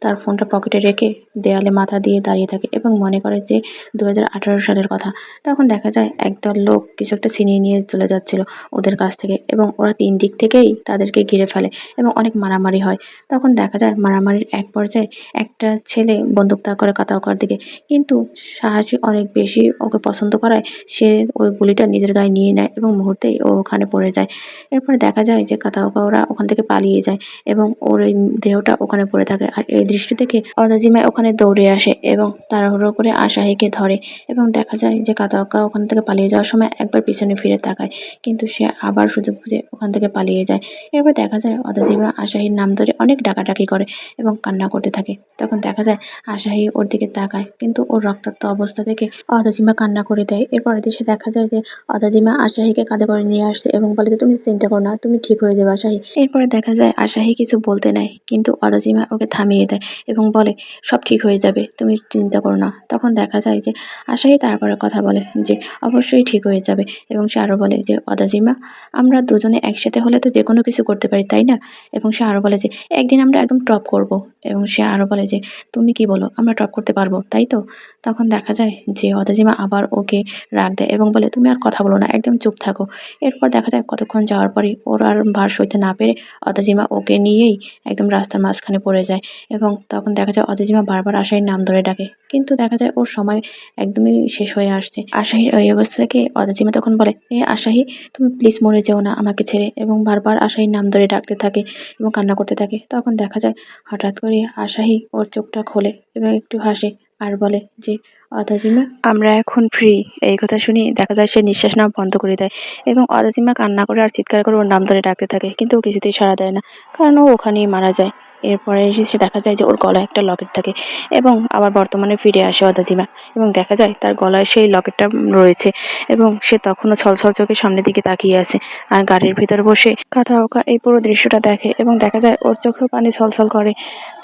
Speaker 1: তার ফোনটা পকেটে রেখে দেয়ালে মাথা দিয়ে দাঁড়িয়ে থাকে এবং মনে করে যে 2018 সালের কথা। তখন দেখা যায় একদল লোক কিছু একটা ছিনিয়ে নিয়ে চলে যাচ্ছিল ওদের কাছ থেকে, এবং ওরা 3 দিক থেকেই তাদেরকে ঘিরে ফেলে এবং অনেক মারামারি হয়। তখন দেখা যায় মারামারির এক পর্যায়ে একটা ছেলে বন্দুক তাক করে কাতাওকার দিকে, কিন্তু সাহসী অনেক বেশি ওকে পছন্দ করায় সে ওই গুলিটা নিজের গায়ে নিয়ে নেয় এবং মুহূর্তেই ও ওখানে পড়ে যায়। এরপরে দেখা যায় যে কাতাওকা ওরা ওখান থেকে পালিয়ে যায় এবং ওর এই দেহটা ওখানে পড়ে থাকে। আর এই দৃশ্য দেখে অদাজিমা ওখানে দৌড়ে আসে এবং তাড়াহুড়ো করে আশাহিকে ধরে, এবং দেখা যায় যে কাতাওকা ওখান থেকে পালিয়ে যাওয়ার সময় একবার পিছনে ফিরে তাকায়, কিন্তু সে আবার সুযোগ বুঝে ওখান থেকে পালিয়ে যায়। এরপর দেখা যায় অদাজিমা আশাহির নাম ধরে অনেক ডাকাডাকি করে এবং কান্না করতে থাকে। তখন দেখা যায় আশাহি ওর দিকে তাকায়, কিন্তু ওর রক্তাক্ত অবস্থা দেখে অদাজিমা কান্না করে দেয়। এরপর এদেশে দেখা যায় যে অদাজিমা আশাহিকে কাঁধে করে নিয়ে আসছে এবং বলে যে তুমি চিন্তা করো না, তুমি ঠিক হয়ে যাবে আশাহি। এরপরে দেখা যায় আশাহি কিছু বলতে নেয়, কিন্তু অদাজিমা ওকে থামিয়ে দেয় এবং বলে সব ঠিক হয়ে যাবে, তুমি চিন্তা করো না। তখন দেখা যায় যে আশাহি তারপরে কথা বলে যে অবশ্যই ঠিক হয়ে যাবে, এবং সে আরো বলে যে অদাজিমা আমরা দুজনে একসাথে হলে তো যে কোনো কিছু করতে পারি, তাই না? এবং সে আরো বলে যে একদিন আমরা একদম টপ করব। এবং সে আরো বলে যে তুমি কি বলো, আমরা টপ করতে পারবো, তাই তো? তখন দেখা যায় যে অদাজিমা আবার ওকে রাগ দেয় এবং বলে তুমি আর কথা বলো না, একদম চুপ থাকো। এরপর দেখা যায় কতক্ষণ যাওয়ার পরে ওর আর ভার সইতে না পেরে অদাজিমা ওকে নিয়েই একদম রাস্তার মাঝখানে পড়ে যায়, এবং তখন দেখা যায় অদাজিমা বারবার আশাহির নাম ধরে ডাকে, কিন্তু দেখা যায় ওর সময় একদমই শেষ হয়ে আসছে। আশাহির ওই অবস্থা থেকে অদাজিমা তখন বলে এ আশাহি, তুমি প্লিজ মরে যেও না আমাকে ছেড়ে, এবং বারবার আশাহির নাম ধরে ডাকতে থাকে এবং কান্না করতে থাকে। তখন দেখা যায় হঠাৎ করে আশাহি ওর চোখটা খোলে এবং একটু হাসে আর বলে যে অদাজিমা আমরা এখন ফ্রি। এই কথা শুনি দেখা যায় সে নিঃশ্বাস নেওয়া বন্ধ করে দেয়, এবং অদাজিমা কান্না করে আর চিৎকার করে ওর নাম ধরে ডাকতে থাকে, কিন্তু ও কিছুতেই সাড়া দেয় না, কারণ ও ওখানেই মারা যায়। এরপরে সে দেখা যায় যে ওর গলায় একটা লকেট থাকে, এবং আবার বর্তমানে ফিরে আসে অদাজিমা, এবং দেখা যায় তার গলায় সেই লকেটটা রয়েছে, এবং সে তখনও ছলছল চোখে সামনের দিকে তাকিয়ে আছে আর গাড়ির ভিতর বসে কাতাওকা এই পুরো দৃশ্যটা দেখে, এবং দেখা যায় ওর চোখেও পানি ছলছল করে।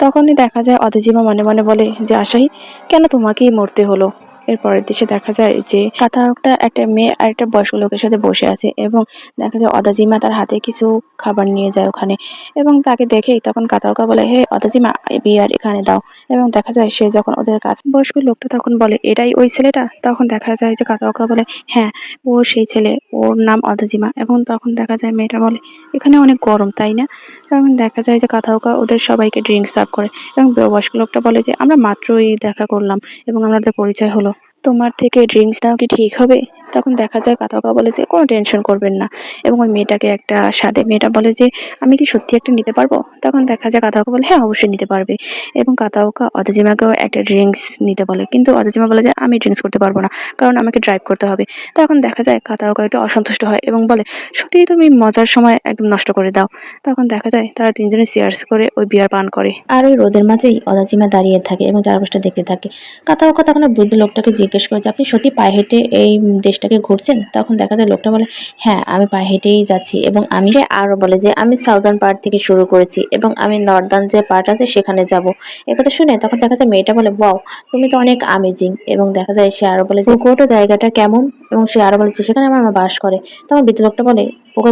Speaker 1: তখনই দেখা যায় অদাজিমা মনে মনে বলে যে আশাহি, কেন তোমাকেই মরতে হলো? এর পরের দৃশ্যে দেখা যায় যে কাতাওয়াটা একটা মেয়ে আর একটা বয়স্ক লোকের সাথে বসে আছে, এবং দেখা যায় অদাজিমা তার হাতে কিছু খাবার নিয়ে যায় ওখানে, এবং তাকে দেখেই তখন কাতাওকা বলে হে অদাজিমা বিয়ার এখানে দাও। এবং দেখা যায় সে যখন ওদের কাছে বয়স্ক লোকটা তখন বলে এটাই ওই ছেলেটা। তখন দেখা যায় যে কাতাওকা বলে হ্যাঁ ও সেই ছেলে, ওর নাম অদাজিমা। এবং তখন দেখা যায় মেয়েটা বলে এখানে অনেক গরম তাই না? তখন দেখা যায় যে কাতাওকা ওদের সবাইকে ড্রিঙ্কস সার্ভ করে, এবং বয়স্ক লোকটা বলে যে আমরা মাত্রই দেখা করলাম এবং আমাদের পরিচয় হলো, তোমার থেকে ড্রিঙ্কস নাও কি ঠিক হবে? তখন দেখা যায় কাতাওকা বলে যে কোনো টেনশন করবেন না, এবং ওই মেয়েটাকে একটা সাথে মেয়েটা বলে যে আমি কি সত্যি একটা নিতে পারবো? তখন দেখা যায় কাতাওকা বলে হ্যাঁ অবশ্যই নিতে পারবে, এবং কাতাওকা অদাজিমাকেও একটা ড্রিঙ্কস নিতে বলে, কিন্তু অদাজিমা বলে যে আমি ড্রিঙ্কস করতে পারবো না, কারণ আমাকে ড্রাইভ করতে হবে। তখন দেখা যায় কাতাওকা একটু অসন্তুষ্ট হয় এবং বলে সত্যি তুমি মজার সময় একদম নষ্ট করে দাও। তখন দেখা যায় তারা তিনজনে শেয়ার্স করে ওই বিয়ার পান করে, আর ওই রোদের মাঝেই অদাজিমা দাঁড়িয়ে থাকে এবং চারপাশটা দেখতে থাকে। কাতাওকা তখন ওই বৃদ্ধ লোকটাকে জিজ্ঞেস করে যে আপনি সত্যি পায়ে হেঁটে এই দেশটাকে ঘুরছেন? তখন দেখা যায় লোকটা বলে হ্যাঁ আমি পায়ে হেঁটেই যাচ্ছি, এবং আমি আরো বলে যে আমি সাউদার্ন পার্ট থেকে শুরু করেছি এবং আমি নর্দার্ন যে পার্ট আছে সেখানে যাব। একথা শুনে তখন দেখা যায় মেয়েটা বলে ওয়াও তুমি তো অনেক আমেজিং। এবং দেখা যায় সে আরো বলে যে পুকুরটা জায়গাটা কেমন, এবং সে আরো বলে যে সেখানে আমার মা বাস করে। তখন বৃদ্ধ লোকটা বলে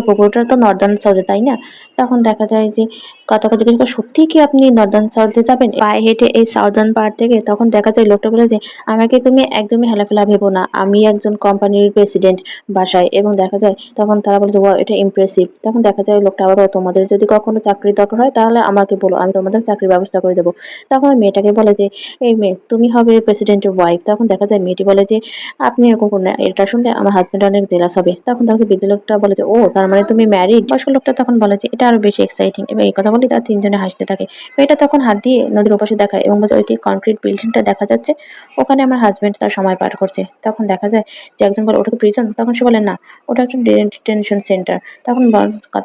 Speaker 1: পুকুরটা তো নর্দার্ন সাউথে তাই না? তখন দেখা যায় যে কাতাওকা জিজ্ঞেস করে সত্যি কি আপনি নর্দার্ন সাউথে যাবেন পায়ে হেঁটে এই সাউদার্ন পার্ট থেকে? তখন দেখা যায় লোকটা বলে যে আমাকে তুমি একদম একদমই হেলাফেলা ভেবো না, আমি একজন কোম্পানির প্রেসিডেন্ট বাসায়। এবং দেখা যায় তখন তারা বলে যে ওয়াও এটা ইমপ্রেসিভ। তখন দেখা যায় লোকটা আবার বলে তোমাদের যদি কখনো চাকরির দরকার হয় তাহলে আমাকে বলো, আমি তোমাদের চাকরির ব্যবস্থা করে দেবো। তখন মেয়েটাকে বলে যে এই মেয়ে তুমি হবে প্রেসিডেন্টের ওয়াইফ। তখন দেখা যায় মেয়েটি বলে যে আপনি এরকম করুন না, এটা শুনলে আমার হাজবেন্ড অনেক জেলাস হবে। তখন দেখা যায় বৃদ্ধ লোকটা বলে যে ও তার মানে তুমি ম্যারিড। বয়স্ক লোকটা তখন বলে যে এটা আরো বেশি এক্সাইটিং। এবং এই কথা বলে তারা তিনজনে হাসতে থাকে। মেয়েটা তখন হাত দিয়ে নদীর ওপাশে দেখায় এবং বলে ওই যে কংক্রিট বিল্ডিংটা দেখা যাচ্ছে ওখানে আমার হাজবেন্ড তার সময় পার করছে। তখন দেখা যায় যে একজন বলে ওটা কি প্রিজন? তখন সে বলে না, ওটা একটা ডিটেনশন সেন্টার। তখন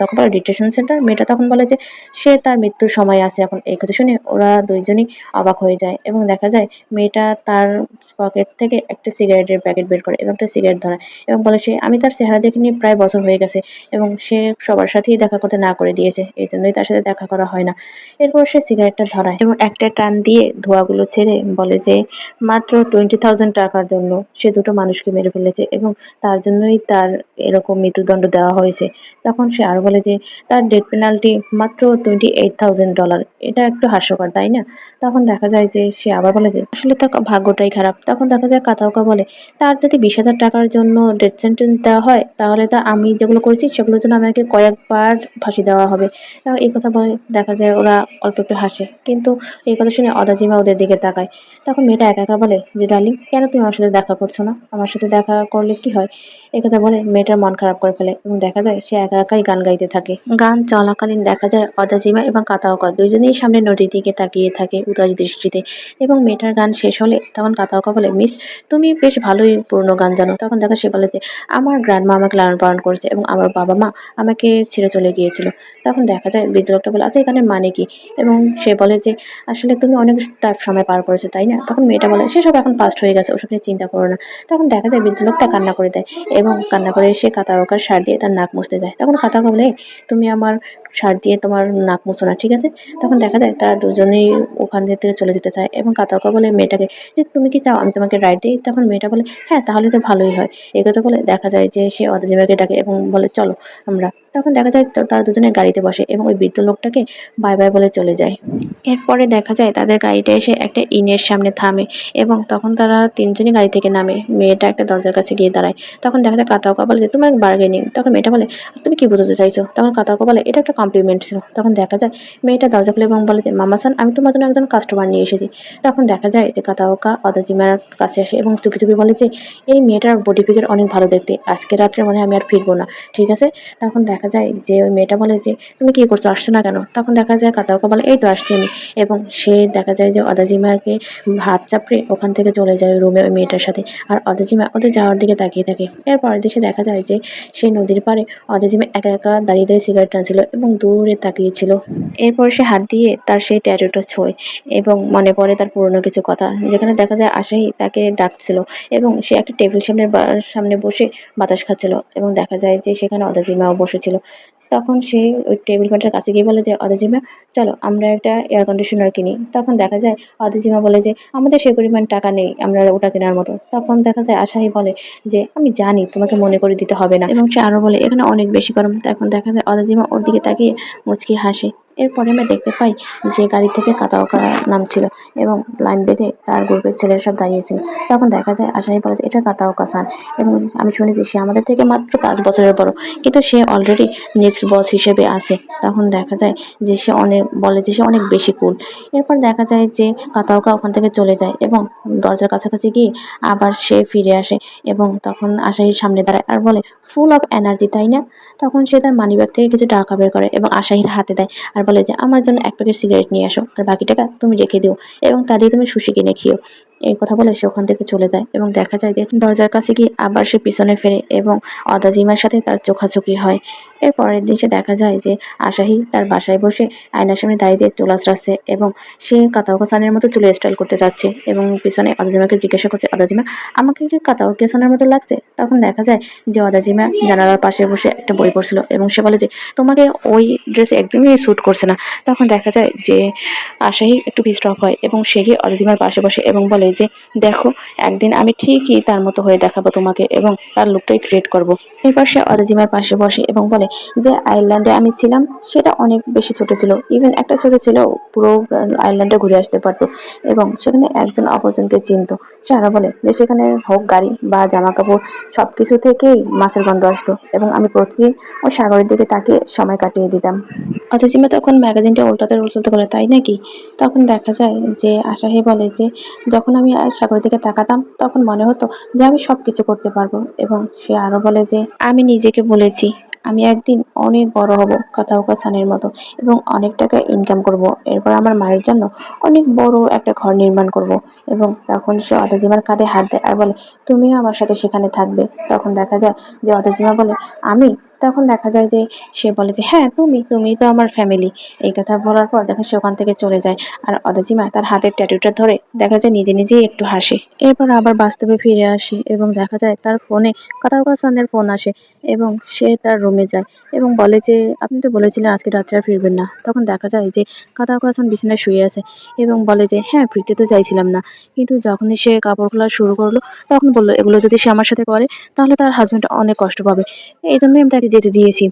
Speaker 1: তখন বলে ডিটেনশন সেন্টার। মেয়েটা তখন বলে যে সে তার মৃত্যুর সময় আছে এখন। এই কথা শুনে ওরা দুইজনই অবাক হয়ে যায় এবং দেখা যায় মেয়েটা তার পকেট থেকে একটা সিগারেটের প্যাকেট বের করে এবং একটা সিগারেট ধরায় এবং বলে সে আমি তার চেহারা দেখিনি প্রায় বছর হয়ে গেছে এবং সে সবার সাথেই দেখা করতে না করে দিয়েছে, এই জন্যই তার সাথে দেখা করা হয় না। এরপর সে সিগারেটটা ধরায় এবং একটা টান দিয়ে ধোঁয়াগুলো ছেড়ে বলে যে মাত্র 20,000 টাকার জন্য সে দুটো মানুষকে মেরে ফেলেছে এবং তার জন্যই তার এরকম মৃত্যুদণ্ড দেওয়া হয়েছে। তখন সে আরো বলে যে তার ডেথ পেনাল্টি মাত্র $28,000। এটা একটু হাস্যকর তাই না? তখন দেখা যায় যে সে আবার বলে যে আসলে তার ভাগ্যটাই খারাপ। তখন দেখা যায় কাতাওকা বলে তার যদি 20,000 টাকার জন্য ডেথ সেন্টেন্স দেওয়া হয় তাহলে তা আমি যেগুলো করেছি সেগুলোর জন্য আমাকে কয়েকবার ফাঁসি দেওয়া হবে। এই কথা বলে দেখা যায় ওরা অল্প একটু হাসে, কিন্তু এই কথা শুনে অদাজিমা ওদের দিকে তাকায়। তখন মেয়েটা একা একা বলে যে ডার্লিং কেন তুমি আমার সাথে দেখা করছো না? আমার সাথে দেখা করলে কি হয়? এই কথা বলে মেয়েটার মন খারাপ করে ফেলে এবং দেখা যায় সে একা একাই গান গাইতে থাকে। গান চলাকালীন দেখা যায় অদাজিমা এবং কাতাওকা দুইজনেই সামনে নদীর দিকে তাকিয়ে থাকে উদাস দৃষ্টিতে। এবং মেয়েটার গান শেষ হলে তখন কাতাওকা বলে মিস তুমি বেশ ভালোই পুরনো গান জানো। তখন দেখা সে বলে যে আমার গ্র্যান্ডমা আমাকে লালন পালন করেছে এবং আমার বাবা মা আমাকে ছেড়ে চলে গিয়েছিল। তখন দেখা যায় বৃদ্ধ লোকটা বলে আচ্ছা এখানে মানে কি? এবং সে বলে যে আসলে তুমি অনেক টাফ সময় পার করেছো তাই না? তখন মেয়েটা বলে সেসব এখন পাস্ট হয়ে গেছে, ওসব নিয়ে চিন্তা করো না। তখন দেখা যায় বৃদ্ধ লোকটা কান্না করে দেয় এবং কান্না করে সে কাতাওয়াকার শার্ট দিয়ে তার নাক মুছতে যায়। তখন কাতাওয়াকা বলে তুমি আমার শার্ট দিয়ে তোমার নাক মুছো না, ঠিক আছে? তখন দেখা যায় তারা দুজনেই ওখান থেকে চলে যেতে চায় এবং কাতাওয়াকা বলে মেয়েটাকে যে তুমি কি চাও আমি তোমাকে রাইড দিই? তখন মেয়েটা বলে হ্যাঁ তাহলে তো ভালোই হয়। এই কথা বলে দেখা যায় যে সে অদাজিমাকে ডাকে এবং বলে চলো আমরা। তখন দেখা যায় তারা দুজনে গাড়িতে বসে এবং ওই বৃদ্ধ লোকটাকে বাই বাই বলে চলে যায়। এরপরে দেখা যায় তাদের গাড়িটা এসে একটা ইনের সামনে থামে এবং তখন তারা তিনজনই গাড়ি থেকে নামে। মেয়েটা একটা দরজার কাছে গিয়ে দাঁড়ায়। তখন দেখা যায় কাতাওকা বলে যে তোমার বার্গেনিং। তখন মেয়েটা বলে তুমি কি বোঝাতে চাইছো? তখন কাতাওকা বলে এটা একটা কমপ্লিমেন্ট ছিল। তখন দেখা যায় মেয়েটা দরজা খুলে এবং বলে যে মামা-সান আমি তোমার জন্য একজন কাস্টমার নিয়ে এসেছি। তখন দেখা যায় যে কাতাওকা অদাজিমার কাছে আসে এবং চুপি চুপি বলে যে এই মেয়েটার বডি ফিগার অনেক ভালো দেখতে, আজকে রাত্রে মনে হয় আমি আর ফিরবো না, ঠিক আছে? তখন দেখা যায় যে ওই মেয়েটা বলে যে তুমি কি করছো, আসছো না কেন? তখন দেখা যায় কাতাওকা বলে এই তো আসছি আমি। এবং সে দেখা যায় যে অদাজিমাকে হাত চাপড়ে ওখান থেকে চলে যায় রুমে ওই মেয়েটার সাথে। আর অদাজিমা ওদের যাওয়ার দিকে তাকিয়ে থাকে। এরপরের দৃশ্যে দেখা যায় যে সে নদীর পাড়ে অদাজিমা একা একা দাঁড়িয়ে দাঁড়িয়ে সিগারেট টানছিল এবং দূরে তাকিয়েছিল। এরপর সে হাত দিয়ে তার সেই ট্যাটুটা ছোঁয় এবং মনে পড়ে তার পুরনো কিছু কথা, যেখানে দেখা যায় আশাই তাকে ডাকছিল এবং সে একটা টেবিল সামনে বসে বাতাস খাচ্ছিল এবং দেখা যায় যে সেখানে অদাজিমাও বসেছিল। তখন সে ওই টেবিল ফ্যানটার কাছে গিয়ে বলে যে অদাজিমা চলো আমরা একটা এয়ার কন্ডিশনার কিনি। তখন দেখা যায় অদিতিমা বলে যে আমাদের সে পরিমাণ টাকা নেই আমরা ওটা কেনার মতো। তখন দেখা যায় আশাই বলে যে আমি জানি তোমাকে মনে করে দিতে হবে না এবং সে আরো বলে এখানে অনেক বেশি গরম। তখন দেখা যায় অদিতিমা ওর দিকে তাকিয়ে মুচকি হাসে। এরপরে আমরা দেখতে পাই যে গাড়ি থেকে কাতাওকা নামছিল এবং লাইন বেঁধে তার গ্রুপের ছেলেরা সব দাঁড়িয়েছিল। তখন দেখা যায় আশাই বলে যে এটা কাতাওকা সান এবং আমি শুনেছি সে আমাদের থেকে মাত্র 5 বছরের বড়, কিন্তু সে অলরেডি নেক্সট বস হিসেবে আছে। তখন দেখা যায় যে সে অনেক বলে যে সে অনেক বেশি কুল। এরপর দেখা যায় যে কাতাওকা ওখান থেকে চলে যায় এবং দরজার কাছাকাছি গিয়ে আবার সে ফিরে আসে এবং তখন আশাহির সামনে দাঁড়ায় আর বলে ফুল অফ এনার্জি তাই না? তখন সে তার মানিব্যাগ থেকে কিছু টাকা বের করে এবং আশাহির হাতে দেয় আর বলে যে আমার জন্য 1 প্যাকেট সিগারেট নিয়ে আসো আর বাকি টাকা তুমি রেখে দিও এবং তা দিয়ে তুমি সুশি কিনে খেও। এই কথা বলে সে ওখান থেকে চলে যায় এবং দেখা যায় যে দরজার কাছে গিয়ে আবার সে পিছনে ফেরে এবং অদাজিমার সাথে তার চোখাচোখি হয়। এর পরের দিন দেখা যায় যে আশাহি তার বাসায় বসে আয়নার সামনে দাঁড়িয়ে চুল আঁচড়াচ্ছে এবং সে কাতাওকা সানের মতো চুলের স্টাইল করতে যাচ্ছে এবং পিছনে অদাজিমাকে জিজ্ঞাসা করছে অদাজিমা আমাকে কি কাতাওকা সানের মতো লাগছে? তখন দেখা যায় যে অদাজিমা জানালার পাশে বসে একটা বই পড়ছিল এবং সে বলে যে তোমাকে ওই ড্রেস একদমই স্যুট করছে না। তখন দেখা যায় যে আশাহি একটু পিস্ট অফ হয় এবং সে গিয়ে অদাজিমার পাশে বসে এবং বলে বলে যে, দেখো একদিন আমি ঠিকই তার মতো হয়ে দেখাবো তোমাকে এবং তার লুকটাই ক্রিয়েট করব। এরপর সে অরিজিমার পাশে বসে এবং বলে যে আয়ারল্যান্ডে আমি ছিলাম সেটা অনেক বেশি ছোট ছিল, ইভেন একটা ছোট ছিল পুরো আয়ারল্যান্ডে ঘুরে আসতে পারতো এবং সেখানে একজন অপরজনকে চিনতো। সে আরো বলে যে সেখানে হোক গাড়ি বা জামা কাপড় সবকিছু থেকেই মাছের গন্ধ আসতো এবং আমি প্রতিদিন ওই সাগরের দিকে তাকিয়ে সময় কাটিয়ে দিতাম। অথচিমা তখন ম্যাগাজিনটা উল্টাতে বলে, তাই নাকি? তখন দেখা যায় যে আশাহি বলে যে যখন আমি সাগরের দিকে তাকাতাম তখন মনে হতো যে আমি সবকিছু করতে পারবো এবং সে আরো বলে যে আমি নিজেকে বলেছি আমি একদিন অনেক বড় হব কাতাওকা সানের মতো এবং অনেক টাকা ইনকাম করব। এরপর আমার মায়ের জন্য অনেক বড় একটা ঘর নির্মাণ করব। এবং তখন সে অতজিমার কাঁধে হাত দেয় আর বলে তুমিও আমার সাথে সেখানে থাকবে। তখন দেখা যায় যে অতজিমা বলে আমি। তখন দেখা যায় যে সে বলে যে হ্যাঁ তুমি তো আমার ফ্যামিলি। এই কথা বলার পর দেখা সে ওখান থেকে চলে যায়। আর অদাজিমা তার হাতের ট্যাটুটা ধরে দেখা যায় নিজেই একটু হাসে। এরপর আবার বাস্তবে ফিরে আসে এবং দেখা যায় তার ফোনে কাতাওকা সানের ফোন আসে এবং সে তার রুমে যায় এবং বলে যে আপনি তো বলেছিলেন আজকে রাত্রে আর ফিরবেন না। তখন দেখা যায় যে কাতাওকা সান বিছানায় শুয়ে আছে এবং বলে যে হ্যাঁ ফিরতে তো চাইছিলাম না, কিন্তু যখনই সে কাপড় খোলা শুরু করলো তখন বললো এগুলো যদি সে আমার সাথে করে তাহলে তার হাজবেন্ড অনেক কষ্ট পাবে, এই জন্যই আমি তাকে যেতে দিয়েছি।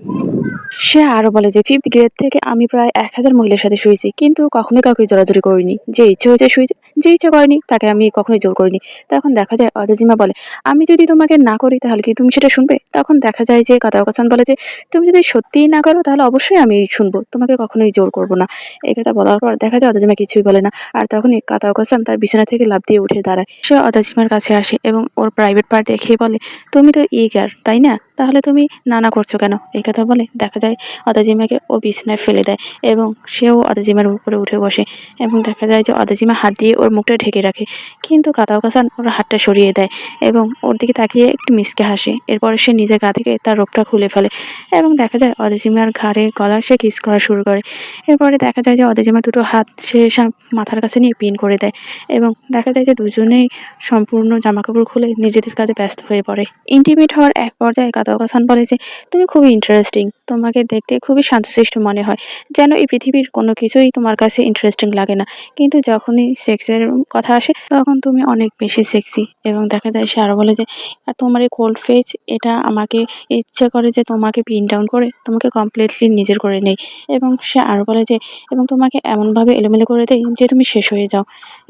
Speaker 1: সে আরো বলে যে 5th গ্রেড থেকে আমি প্রায় 1000 মহিলার সাথে শুয়েছি, কিন্তু কখনোই কাউকে জোরাজুরি করিনি। যে ইচ্ছে হয়েছে শুয়েছে, যে ইচ্ছে করেনি তাকে আমি কখনোই জোর করিনি। তখন দেখা যায় অদেজিমা বলে আমি যদি তোমাকে না করি তাহলে কি তুমি সেটা শুনবে? তখন দেখা যায় যে কাতাওয়াকাসান বলে যে তুমি যদি সত্যিই না করো তাহলে অবশ্যই আমি শুনবো, তোমাকে কখনোই জোর করব না। এই কথা বলার পর দেখা যায় অদেজিমা কিছুই বলে না। আর তখনই কাতাওয়াকাসান তার বিছানা থেকে লাফ দিয়ে উঠে দাঁড়ায়। সে অদেজিমার কাছে আসে এবং ওর প্রাইভেট পার্ট দেখিয়ে বলে তুমি তো ইগার তাই না, তাহলে তুমি নানা করছো কেন? এই কথা বলে দেখা যায় অদাজিমাকে ও বিছানায় ফেলে দেয় এবং সেও অদাজিমার উপরে উঠে বসে এবং দেখা যায় যে অদাজিমা হাত দিয়ে ওর মুখটা ঢেকে রাখে, কিন্তু কাতাওকাসান ওর হাতটা সরিয়ে দেয় এবং ওর দিকে তাকিয়ে একটু মিসকে হাসে। এরপরে সে নিজের গা থেকে তার রোগটা খুলে ফেলে এবং দেখা যায় অদাজিমার ঘাড়ে গলায় সে কিস করা শুরু করে। এরপরে দেখা যায় যে অদাজিমার দুটো হাত সে মাথার কাছে নিয়ে পিন করে দেয় এবং দেখা যায় যে দুজনেই সম্পূর্ণ জামাকাপড় খুলে নিজেদের কাজে ব্যস্ত হয়ে পড়ে। ইন্টিমেট হওয়ার এক পর্যায়ে কাতাওকাসান বলে যে তুমি খুবই ইন্টারেস্টিং, তোমাকে দেখতে খুবই শান্তশিষ্ট মনে হয়, যেন এই পৃথিবীর কোনো কিছুই তোমার কাছে ইন্টারেস্টিং লাগে না, কিন্তু যখনই সেক্সের কথা আসে তখন তুমি অনেক বেশি সেক্সি। এবং দেখা যায় সে আরো বলে যে আর তোমার এই কোল্ড ফেস এটা আমাকে ইচ্ছে করে যে তোমাকে পিন ডাউন করে তোমাকে কমপ্লিটলি নিজের করে নেই। এবং সে আরো বলে যে এবং তোমাকে এমনভাবে এলোমেলো করে দেয় যে তুমি শেষ হয়ে যাও।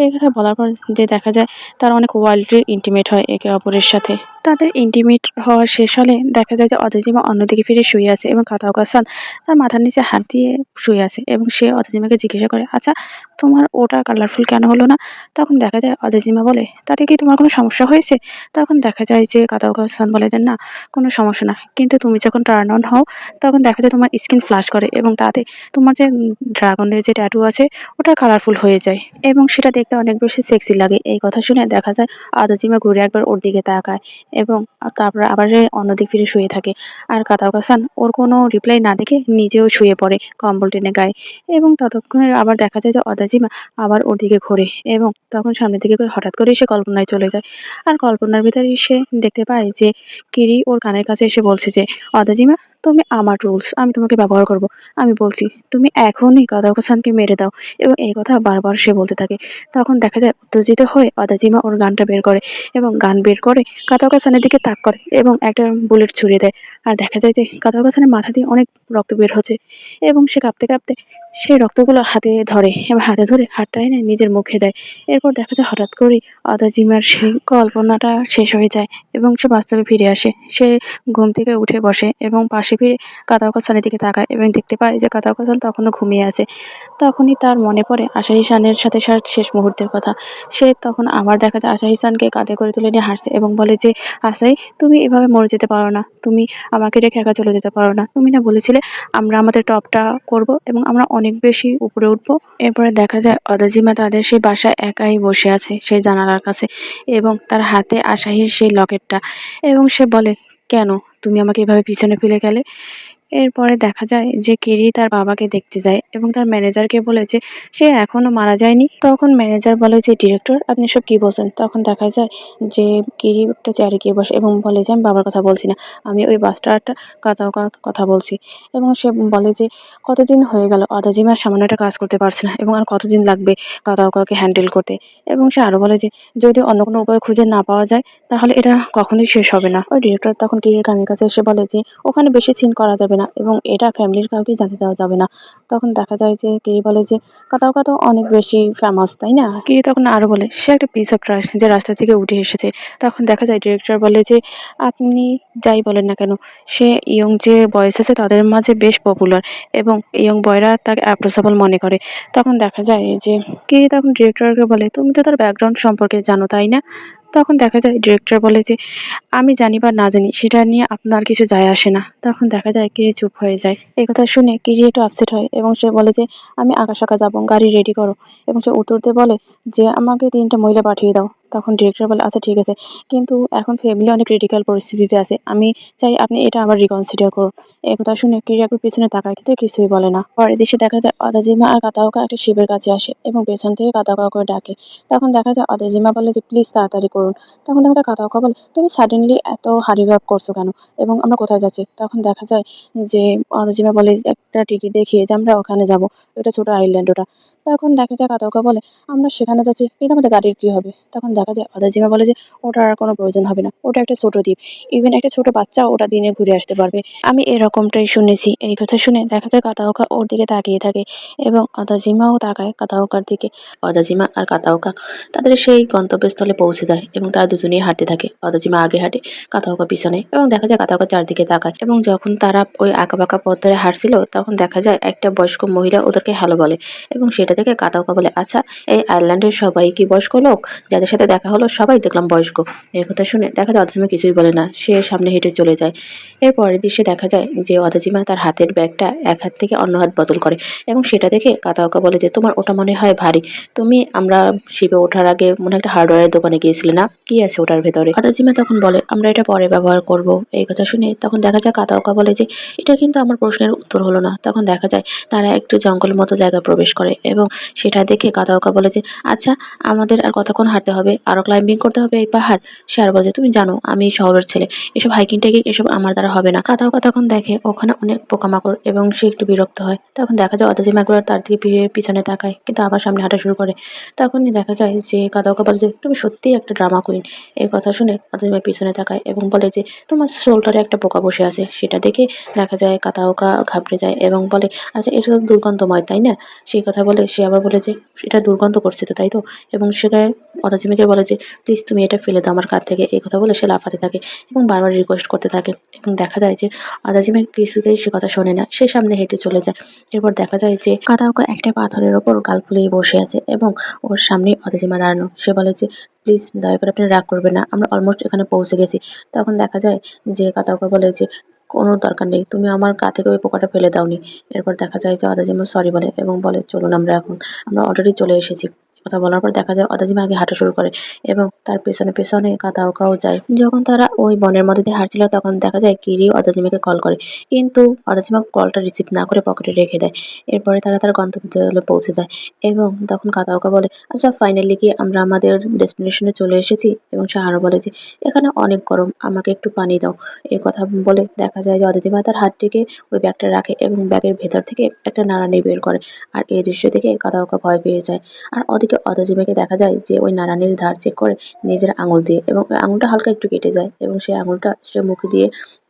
Speaker 1: এই কথা বলার পর যে দেখা যায় তারা অনেক ওয়াইল্ডলি ইন্টিমেট হয় একে অপরের সাথে। তাদের ইন্টিমেট হওয়া শেষ হলে দেখা যায় যে অদেজিমা অন্যদিকে ফিরে শুয়ে আছে এবং কাতাওকাসান তার মাথার নিচে হাত দিয়ে শুয়ে আছে এবং সে অদেজিমাকে জিজ্ঞাসা করে আচ্ছা তোমার ওটা কালারফুল কেন হলো না? তখন দেখা যায় অদেজিমা বলে তাতে কি তোমার কোনো সমস্যা হয়েছে? তখন দেখা যায় যে কাতাওকাসান বলে যে না কোনো সমস্যা না, কিন্তু তুমি যখন টার্ন অন হও তখন দেখা যায় তোমার স্কিন ফ্লাশ করে এবং তাতে তোমার যে ড্রাগনের যে ট্যাটু আছে ওটা কালারফুল হয়ে যায় এবং সেটা দেখতে অনেক বেশি সেক্সি লাগে। এই কথা শুনে দেখা যায় অদেজিমা ঘুরে একবার ওর দিকে তাকায় এবং তারপর আবার সে অন্যদিক ফিরে শুয়ে থাকে। আর কাতাওকাসান ওর কোনো রিপ্লাই না দেখে নিজেও শুয়ে পড়ে কম্বল টেনে গায়ে। এবং ততক্ষণে আবার দেখা যায় যে অদাজিমা আবার ওর দিকে ঘোরে এবং তখন সামনের দিকে করে হঠাৎ করেই সে কল্পনায় চলে যায়। আর কল্পনার ভিতরে সে দেখতে পায় যে কিরি ওর কানের কাছে এসে বলছে যে অদাজিমা তুমি আমার রুলস আমি তোমাকে ব্যবহার করব, আমি বলছি তুমি এখনই কাতাওকাসানকে মেরে দাও। এবং এই কথা বারবার সে বলতে থাকে। তখন দেখা যায় উত্তেজিত হয়ে অদাজিমা ওর গানটা বের করে এবং গান বের করে কাতাওকাসানের দিকে তাক করে এবং একটা বুলেট ছুড়ে দেয়। আর দেখা যায় যে কাতাওকাসানের মাথা দিয়ে অনেক রক্ত বের হচ্ছে এবং সে কাঁপতে কাঁপতে সেই রক্তগুলো হাতে ধরে এবং হাতে ধরে হাতটা এনে নিজের মুখে দেয়। এরপর দেখা যায় হঠাৎ করেই অদাজিমার সেই কল্পনাটা শেষ হয়ে যায় এবং সে বাস্তবে ফিরে আসে। সে ঘুম থেকে উঠে বসে এবং পাশে ফিরে কাতাওকাসানের দিকে তাকায় এবং দেখতে পায় যে কাতাওকাসান তখনও ঘুমিয়ে আছে। তখনই তার মনে পড়ে আশাহি সানের সাথে শেষ মুহূর্তের কথা। সে তখন আবার দেখা যায় আশাহি সানকে কাঁধে করে তুলে নিয়ে হাসছে এবং বলে যে আসাই তুমি এভাবে মরে যেতে পারো না, তুমি আমাকে রেখে একা চলে যেতে পারো না, তুমি না বলেছিলে আমরা আমাদের টপটা করব এবং আমরা অনেক বেশি উপরে উঠবো। এরপরে দেখা যায় অদাজিমা তাদের সেই বাসায় একাই বসে আছে সেই জানালার কাছে এবং তার হাতে আশাহির সেই লকেটটা এবং সে বলে কেন তুমি আমাকে এভাবে পিছনে ফেলে গেলে? এরপরে দেখা যায় যে কিরি তার বাবাকে দেখতে যায় এবং তার ম্যানেজারকে বলে যে সে এখনো মারা যায়নি। তখন ম্যানেজার বলে যে ডিরেক্টর আপনি সব কি বলছেন? তখন দেখা যায় যে কিরি একটা চেয়ারে গিয়ে বসে এবং বলে যে আমি বাবার কথা বলছি না, আমি ওই বাস্টারটা কথা বলছি। এবং সে বলে যে কতদিন হয়ে গেল অদাজিমা সামান্য একটা কাজ করতে পারছে না এবং আর কতদিন লাগবে কাতাওকাকে হ্যান্ডেল করতে। এবং সে আরো বলে যে যদি অন্য কোনো উপায় খুঁজে না পাওয়া যায় তাহলে এটা কখনোই শেষ হবে না। ওই ডিরেক্টর তখন কিরির কানের কাছে এসে বলে যে ওখানে বেশি সিন করা যাবে না এবং এটা ফ্যামিলির কাউকে জানতে দেওয়া যাবে না। তখন দেখা যায় যে কিরি বলে যে কাতাওকা তো অনেক বেশি ফেমাস তাই না? কিরি তখন আরো বলে সে একটা পিস অফ ট্রাশ যে রাস্তা থেকে উঠে এসেছে। তখন দেখা যায় ডিরেক্টর বলে যে আপনি যাই বলেন না কেন সে ইয়ং যে বয়েজ আছে তাদের মাঝে বেশ পপুলার এবং ইয়ং বয়রা তাকে অ্যাপ্রোচেবল মনে করে। তখন দেখা যায় যে কিরি তখন ডিরেক্টরকে বলে তুমি তো তার ব্যাকগ্রাউন্ড সম্পর্কে জানো তাই না? তখন দেখা যায় ডিরেক্টর বলে যে আমি জানি বা না জানি সেটা নিয়ে আপনার কিছু যায় আসে না। তখন দেখা যায় কিরি চুপ হয়ে যায়। এই কথা শুনে কিরি একটু আপসেট হয় এবং সে বলে যে আমি আঁকাশাঁকা যাবো, গাড়ি রেডি করো। এবং সে উত্তর দিয়ে বলে যে আমাকে ৩টা মহিলা পাঠিয়ে দাও। তখন ডিরেক্টর বলে আচ্ছা ঠিক আছে, কিন্তু এখন ফ্যামিলি অনেক ক্রিটিক্যাল পরিস্থিতিতে আছে, আমি চাই আপনি এটা আবার রিকনসিডার করুন। এই কথা শুনে কিরি একটু পিছনে তাকায় কিন্তু কিছুই বলে না। পরের দৃশ্যে দেখা যায় অদাজিমা আর কাতাওকা একটা শিবের কাছে আসে এবং পেছন থেকে কাতাওকা করে ডাকে। তখন দেখা যায় অদাজিমা বলে যে প্লিজ তাড়াতাড়ি করুন। তখন দেখা যায় কাতাওকা বলে তুমি সাডেনলি এত হারি আপ করছো কেন এবং আমরা কোথায় যাচ্ছি? তখন দেখা যায় যে অনাজিমা বলে যে একটা টিকিট দেখিয়ে যে আমরা ওখানে যাব, ওটা ছোট আইল্যান্ড ওটা। তখন দেখা যায় কাতাওকা বলে আমরা সেখানে যাচ্ছি কিন্তু আমাদের গাড়ির কি হবে? তখন দেখা যায় অদাজিমা বলে যে ওটার আর কোনো প্রয়োজন হবে না, ওটা একটা ছোট দ্বীপ, ইভেন একটা ছোট বাচ্চাও ওটা দিনে ঘুরে আসতে পারবে। আমি এরকমটাই শুনেছি। এই কথা শুনে দেখা যায় কাতাওকা ওর দিকে তাকিয়ে থাকে এবং অদাজিমাও তাকায় কাতাওকার দিকে। অদাজিমা আর কাতাওকা তাদের সেই গন্তব্যস্থলে পৌঁছে যায় এবং তারা দুজনেই হাঁটতে থাকে। অদাজিমা আগে হাঁটে, কাতাওকা পিছনে, এবং দেখা যায় কাতাওকা চারদিকে তাকায়। এবং যখন তারা ওই আঁকাবাঁকা পথ ধরে হাঁটছিল তখন দেখা যায় একটা বয়স্ক মহিলা ওদেরকে হ্যালো বলে এবং সেটা দেখে কাতাওকা বলে আচ্ছা এই আয়ারল্যান্ডের সবাই কি বয়স্ক লোক? যাদের সাথে দেখা হলো সবাই দেখলাম বয়স্ক। এই কথা শুনে দেখা যায় অদাজিমা কিছুই বলে না, সে সামনে হেঁটে চলে যায়। এর পরের দৃশ্যে দেখা যায় যে অদাজিমা তার হাতের ব্যাগটা এক হাত থেকে অন্য হাত বদল করে এবং সেটা দেখে কাতাওকা বলে যে তোমার ওটা মনে হয় ভারী, তুমি আমরা শিপে ওঠার আগে মনে হয় একটা হার্ডওয়্যারের দোকানে গিয়েছিলে না, কি আছে ওটার ভেতরে? অদাজিমা তখন বলে আমরা এটা পরে ব্যবহার করব। এই কথা শুনে তখন দেখা যায় কাতাওকা বলে যে এটা কিন্তু আমার প্রশ্নের উত্তর হলো না। তখন দেখা যায় তারা একটু জঙ্গলের মতো জায়গায় প্রবেশ করে এবং সেটা দেখে কাতাওকা বলে যে আচ্ছা আমাদের আর কতক্ষণ হাঁটতে হবে, আরো ক্লাইম্বিং করতে হবে এই পাহাড়? সে আর বলে যে তুমি জানো আমি শহরের ছেলে, এসব হাইকিং টাইকিং এসব আমার দ্বারা হবে না। কাতাওকা তখন দেখে ওখানে অনেক পোকামাকড় এবং সে একটু বিরক্ত হয়। তখন দেখা যায় অদাজিমা একবার তার দিকে পিছনে তাকায় কিন্তু আবার সামনে হাঁটা শুরু করে। তখনই দেখা যায় যে কাদাওকা বলে যে তুমি সত্যিই একটা ড্রামা কুইন। এই কথা শুনে অদাজিমা পিছনে তাকায় এবং বলে যে তোমার শোল্ডারে একটা পোকা বসে আছে। সেটা দেখে দেখা যায় কাদাওকা ঘাবড়ে যায় এবং বলে আচ্ছা এটা তো দুর্গন্ধময় তাই না? সেই কথা বলে সে আবার বলে যে এটা দুর্গন্ধ করছে তো তাই তো? এবং সেখানে অদাজিমাকে বলে যে প্লিজ তুমি এটা ফেলে দাও আমার কাঁধ থেকে। এই কথা বলে সে লাফাতে থাকে এবং বারবার রিকোয়েস্ট করতে থাকে এবং দেখা যায় যে অদাজিমা কিছুতেই সে কথা শোনে না, সে সামনে হেঁটে চলে যায়। এরপর দেখা যায় যে কাদাওকা একটা পাথরের ওপর গাল ফুলিয়ে বসে আছে এবং ওর সামনেই অদেজিমা দাঁড়ানো। সে বলে যে প্লিজ দয়া করে আপনি রাগ করবেন না, আমরা অলমোস্ট এখানে পৌঁছে গেছি। তখন দেখা যায় যে কাতাওকা বলে যে কোনো দরকার নেই, তুমি আমার গা থেকে ওই পোকাটা ফেলে দাওনি। এরপর দেখা যায় যে অদাজিমা সরি বলে এবং বলে চলুন আমরা অলরেডি চলে এসেছি। কথা বলার পর দেখা যায় অদাজিমা আগে হাঁটা শুরু করে এবং তার পেছনে পেছনে কাতাওকাও যায়। যখন তারা ওই বনের মধ্যে দিয়ে হাঁটছিল তখন দেখা যায় কিরি অদাজিমাকে কল করে কিন্তু অদাজিমা কলটা রিসিভ না করে পকেটে রেখে দেয়। এরপরে তারা তার গন্তব্যস্থলে পৌঁছে যায় এবং তখন কাতাওকা বলে আচ্ছা ফাইনালি কি আমরা আমাদের ডেস্টিনেশনে চলে এসেছি? এবং সে আরো বলে যে এখানে অনেক গরম, আমাকে একটু পানি দাও। এই কথা বলে দেখা যায় যে অদিতিমা তার হাতটিকে ওই ব্যাগটা রাখে এবং ব্যাগের ভেতর থেকে একটা নাড়ানি বের করে। আর এই দৃশ্য দেখে কাদাওকা ভয় পেয়ে যায়। আর ওদিকে অদাজিমাকে দেখা যায় যে ওই নাড়ানির ধার চেক করে নিজের আঙুল দিয়ে এবং ওই আঙুলটা হালকা একটু কেটে যায় এবং সেই আঙুলটা সে মুখে দিয়ে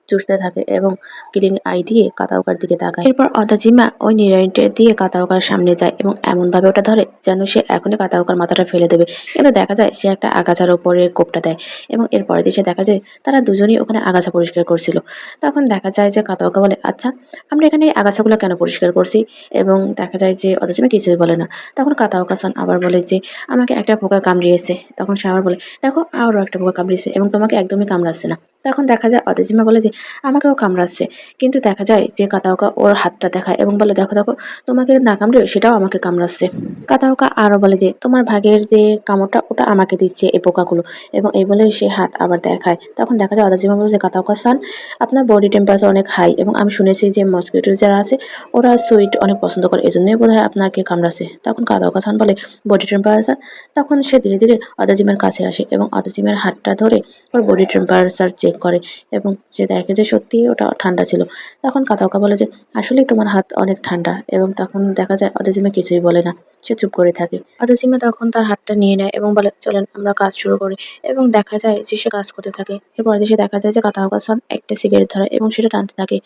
Speaker 1: চুষতে থাকে এবং কিলিং আই দিয়ে কাতাওকার দিকে তাকায়। এরপর অদাজিমা ওই নিড়ানিটা দিয়ে কাতাওকার সামনে যায় এবং এমনভাবে ওটা ধরে যেন সে এখনই কাতাওকার মাথাটা ফেলে দেবে। কিন্তু দেখা যায় সে একটা আগাছার উপরে কোপটা দেয় এবং এর পরের দৃশ্যে দেখা যায় তারা দুজনেই ওখানে আগাছা পরিষ্কার করছিল। তখন দেখা যায় যে কাতাওকা বলে আচ্ছা আমরা এখানে এই আগাছাগুলো কেন পরিষ্কার করছি? এবং দেখা যায় যে অদাজিমা কিছুই বলে না। তখন কাতাওকা সান আবার বলে যে আমাকে একটা পোকা কামড়িয়েছে। তখন সে আবার বলে দেখো আরও একটা পোকা কামড়িয়েছে এবং তোমাকে একদমই কামড়াচ্ছে না। তখন দেখা যায় অদাজিমা বলে যে আমাকেও কামড়াচ্ছে। কিন্তু দেখা যায় যে কাতাওকা ওর হাতটা দেখায় এবং বলে, দেখো দেখো, তোমাকে না কামড়ে সেটাও আমাকে কামড়াচ্ছে। কাতাওকা আরো বলে যে তোমার ভাগের যে কামড়টা ওটা আমাকে দিচ্ছে এই পোকাগুলো, এবং এই বলে সে হাত আবার দেখায়। তখন দেখা যায় অদাজিমা বলে যে কাতাওকা সান, আপনার বডি টেম্পারেচার অনেক হাই এবং আমি শুনেছি যে মসকিটো যারা আছে ওরা সুইট অনেক পছন্দ করে, এজন্যই বোধহয় আপনাকে কামড়াচ্ছে। তখন কাতাওকা সান বলে বডি টেম্পারেচার। তখন সে ধীরে ধীরে অদাজিমের কাছে আসে এবং অদাজিমের হাতটা ধরে ওর বডি টেম্পারেচার চেক করে এবং সে দেখে যে সত্যি ওটা ঠান্ডা ছিল। তখন কাতাওকা বলে যে আসলেই তোমার হাত অনেক ঠান্ডা, এবং তখন দেখা যায় অদাজিমা কিছুই বলে না, সে চুপ করে থাকে। অদাজিমা তখন তার হাতটা নিয়ে নেয় এবং বলে চলেন আমরা কাজ শুরু করি, এবং দেখা যায় যে সে কাজ করতে থাকে। এরপরে সে দেখা যায় যে কাতাওকা সান একটা সিগারেট ধরে এবং সেটা টানতে থাকে।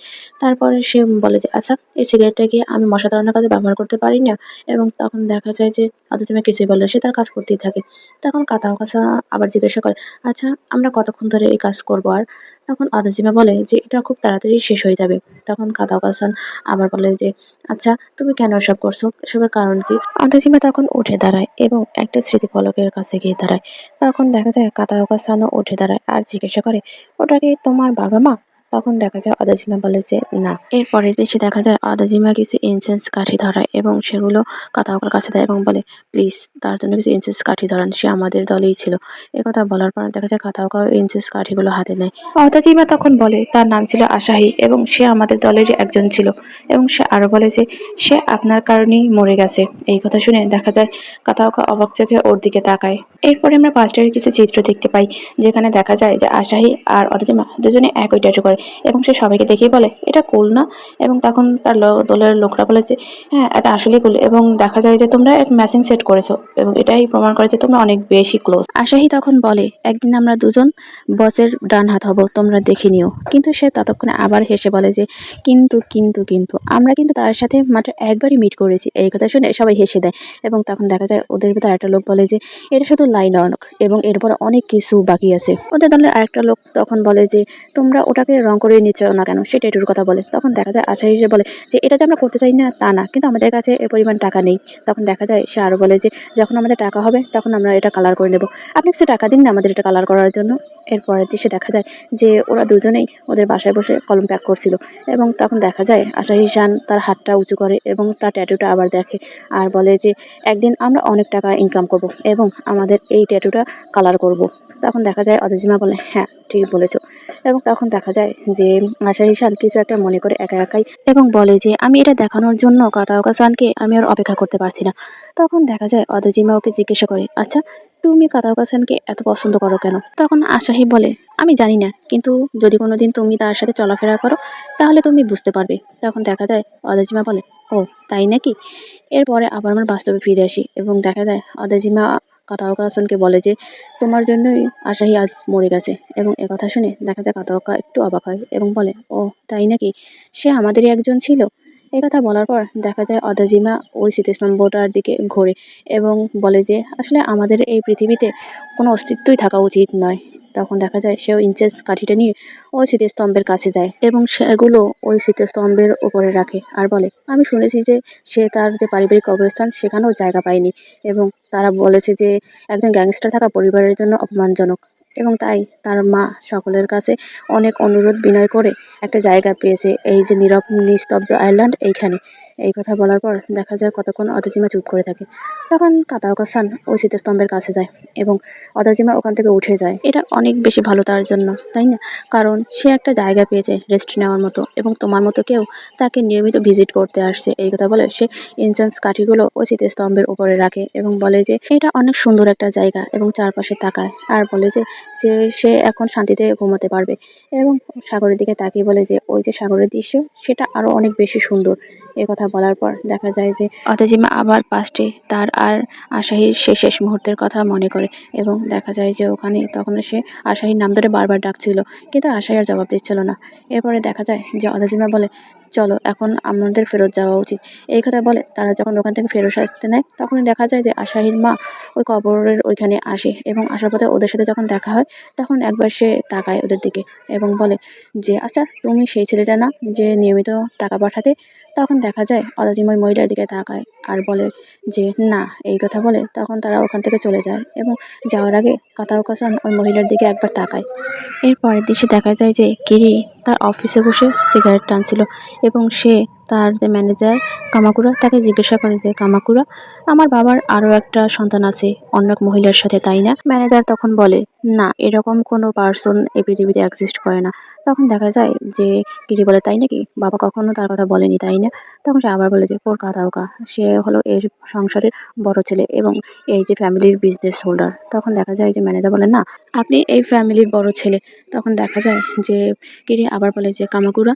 Speaker 1: তারপরে সে বলে যে আচ্ছা, এই সিগারেটটা কি আমি মশা তাড়ানোর কাজে ব্যবহার করতে পারি না? এবং তখন দেখা যায় যে অদাজিমা কিছুই বলে না, সে তার কাজ করতেই থাকে। তখন কাতাওকা সান আবার জিজ্ঞাসা করে, আচ্ছা আমরা কতক্ষণ ধরে এই কাজ করবো আর? তখন অদাজিমা বলে যে এটা খুব তাড়াতাড়ি শেষ হয়ে যাবে। তখন কাতাওকা সান আবার বলে যে আচ্ছা, তুমি কেন এসব করছো, এসবের কারণ কি? অদাজিমা তখন উঠে দাঁড়ায় এবং একটা স্মৃতিফলকের কাছে গিয়ে দাঁড়ায়। তখন দেখা যায় কাতাওকা সানও উঠে দাঁড়ায় আর জিজ্ঞাসা করে, ওটা কি তোমার বাবা মা? তখন দেখা যায় অদাজিমা বলে যে না। এরপরে সে দেখা যায় অদাজিমা কিছু ইনসেন্স কাঠি ধরায় এবং সেগুলো কাতাওকার কাছে দেয় এবং বলে প্লিজ তার জন্য কিছু ইনসেন্স কাঠি ধরান, সে আমাদের দলেই ছিল। একথা বলার পর দেখা যায় কাতাওকা ইনসেন্স কাঠিগুলো হাতে নেয়। অদাজিমা তখন বলে তার নাম ছিল আশাহি এবং সে আমাদের দলেরই একজন ছিল, এবং সে আরো বলে যে সে আপনার কারণেই মরে গেছে। এই কথা শুনে দেখা যায় কাতাওকা অবাক চোখে ওর দিকে তাকায়। এরপরে আমরা পাস্টের কিছু চিত্র দেখতে পাই, যেখানে দেখা যায় যে আশাহি আর অদাজিমা দুজনে একই ট্যাটু করে এবং সে সবাইকে দেখিয়ে বলে এটা কুল না? এবং তখন তার দলের লোকরা বলে যে হ্যাঁ এটা আসলেই কুল, এবং দেখা যায় যে তোমরা এক ম্যাচিং সেট করেছো এবং এটাই প্রমাণ করে যে তোমরা অনেক বেশি ক্লোজ। আশাহি তখন বলে একদিন আমরা দুজন বসের ডান হাত হব, তোমরা দেখে নিও। কিন্তু সে ততক্ষণে আবার হেসে বলে যে কিন্তু আমরা কিন্তু তার সাথে মাত্র একবারই মিট করেছি। এই কথা শুনে সবাই হেসে দেয় এবং তখন দেখা যায় ওদের ভিতর একটা লোক বলে যে এটা শুধু লাইন এবং এরপর অনেক কিছু বাকি আছে। ওদের দলের আরেকটা লোক তখন বলে যে তোমরা ওটাকে রং করে নিচ্ছ না কেন, সে ট্যাটুর কথা বলে। তখন দেখা যায় আশা হিসেবে বলে যে এটা যে আমরা করতে চাই না তা না, কিন্তু আমাদের কাছে এ পরিমাণ টাকা নেই। তখন দেখা যায় সে আরো বলে যে যখন আমাদের টাকা হবে তখন আমরা এটা কালার করে নেব, আপনি কিছু টাকা দিন না আমাদের এটা কালার করার জন্য। এরপরের দৃশ্যে দেখা যায় যে ওরা দুজনেই ওদের বাসায় বসে কলম প্যাক করছিল, এবং তখন দেখা যায় আশাহি শান তার হাতটা উঁচু করে এবং তার ট্যাটুটা আবার দেখে আর বলে যে একদিন আমরা অনেক টাকা ইনকাম করব এবং আমাদের এই ট্যাটুটা কালার করব। তখন দেখা যায় অদাজিমা বলে হ্যাঁ ঠিক বলেছো, এবং তখন দেখা যায় যে আশাহি শান কিছু একটা মনে করে একা একাই এবং বলে যে আমি এটা দেখানোর জন্য কাতাওকা সানকে আমি আর অপেক্ষা করতে পারছি না। তখন দেখা যায় অদাজিমা ওকে জিজ্ঞাসা করে আচ্ছা তুমি কাতাওকা সানকে এত পছন্দ করো কেন? তখন আশাহি বলে আমি জানি না, কিন্তু যদি কোনোদিন তুমি তার সাথে চলাফেরা করো তাহলে তুমি বুঝতে পারবে। তখন দেখা যায় অদাজিমা বলে ও তাই নাকি? এরপরে আবার আমরা বাস্তবে ফিরে আসি এবং দেখা যায় অদাজিমা কাতাওকা হাসানকে বলে যে তোমার জন্যই আশাহি আজ মরে গেছে, এবং একথা শুনে দেখা যায় কাতাওকা একটু অবাক হয় এবং বলে ও তাই নাকি, সে আমাদেরই একজন ছিল। এই কথা বলার পর দেখা যায় অদাজিমা ওই স্মৃতিস্তম্ভটার দিকে ঘোরে এবং বলে যে আসলে আমাদের এই পৃথিবীতে কোনো অস্তিত্বই থাকা উচিত নয়। তখন দেখা যায় সেও ইনচেস কাঠিটা নিয়ে ওই স্মৃতিস্তম্ভের কাছে যায় এবং সেগুলো ওই স্মৃতিস্তম্ভের উপরে রাখে আর বলে আমি শুনেছি যে সে তার যে পারিবারিক কবরস্থান সেখানেও জায়গা পায়নি, এবং তারা বলেছে যে একজন গ্যাংস্টার থাকা পরিবারের জন্য অপমানজনক, এবং তাই তার মা সকলের কাছে অনেক অনুরোধ বিনয় করে একটা জায়গা পেয়েছে এই যে নীরব নিস্তব্ধ আইল্যান্ড এইখানে। এই কথা বলার পর দেখা যায় কতক্ষণ অদাজিমা চুপ করে থাকে। তখন কাতাওকা সান ওই স্মৃতিস্তম্ভের কাছে যায় এবং অদাজিমা ওখান থেকে উঠে যায়। এটা অনেক বেশি ভালো তার জন্য, তাই না? কারণ সে একটা জায়গা পেয়েছে রেস্ট নেওয়ার মতো, এবং তোমার মতো কেউ তাকে নিয়মিত ভিজিট করতে আসছে। এই কথা বলে সে ইনসেন্স কাঠিগুলো ওই স্মৃতিস্তম্ভের উপরে রাখে এবং বলে যে এটা অনেক সুন্দর একটা জায়গা, এবং চারপাশে তাকায় আর বলে যে যে সে এখন শান্তিতে ঘুমাতে পারবে, এবং সাগরের দিকে তাকিয়ে বলে যে ওই যে সাগরের দৃশ্য সেটা আরো অনেক বেশি সুন্দর। এ কথা বলার পর দেখা যায় যে অতাজিমা আবার পাস্টে তার আর আশাহির সে শেষ মুহূর্তের কথা মনে করে, এবং দেখা যায় যে ওখানে তখন সে আশাহির নাম ধরে বারবার ডাকছিল, কিন্তু আশাহি আর জবাব দিচ্ছিল না। এরপরে দেখা যায় যে অতাজিমা বলে চলো এখন আমাদের ফেরত যাওয়া উচিত। এই কথা বলে তারা যখন ওখান থেকে ফেরত আসতে নেয় তখনই দেখা যায় যে আশাহির মা ওই কবরের ওইখানে আসে, এবং আসার পথে ওদের সাথে যখন দেখা হয় তখন একবার সে তাকায় ওদের দিকে এবং বলে যে আচ্ছা তুমি সেই ছেলেটা না যে নিয়মিত টাকা পাঠাতে? তখন দেখা যায় যায় অদাজিমা ওই মহিলার দিকে তাকায় আর বলে যে না, এই কথা বলে তখন তারা ওখান থেকে চলে যায় এবং যাওয়ার আগে কাতাওকা-সান ওই মহিলার দিকে একবার তাকায়। এর পরের দৃশ্যে দেখা যায় যে কিরি তার অফিসে বসে সিগারেট টানছিল এবং সে তার যে ম্যানেজার কামাকুরা তাকে জিজ্ঞাসা করে যে কামাকুরা, আমার বাবার আরও একটা সন্তান আছে অন্য এক মহিলার সাথে, তাই না? ম্যানেজার তখন বলে না, এরকম কোনো পার্সন এই পৃথিবীতে এক্সিস্ট করে না। তখন দেখা যায় যে কিরি বলে তাই নাকি, বাবা কখনো তার কথা বলেনি, তাই না? তখন সে আবার বলে যে ওর কাতাওকা, সে হলো এই সংসারের বড় ছেলে এবং এই যে ফ্যামিলির বিজনেস হোল্ডার। তখন দেখা যায় যে ম্যানেজার বলে না, আপনি এই ফ্যামিলির বড় ছেলে। তখন দেখা যায় যে কিরি আবার বলে যে কামাকুরা,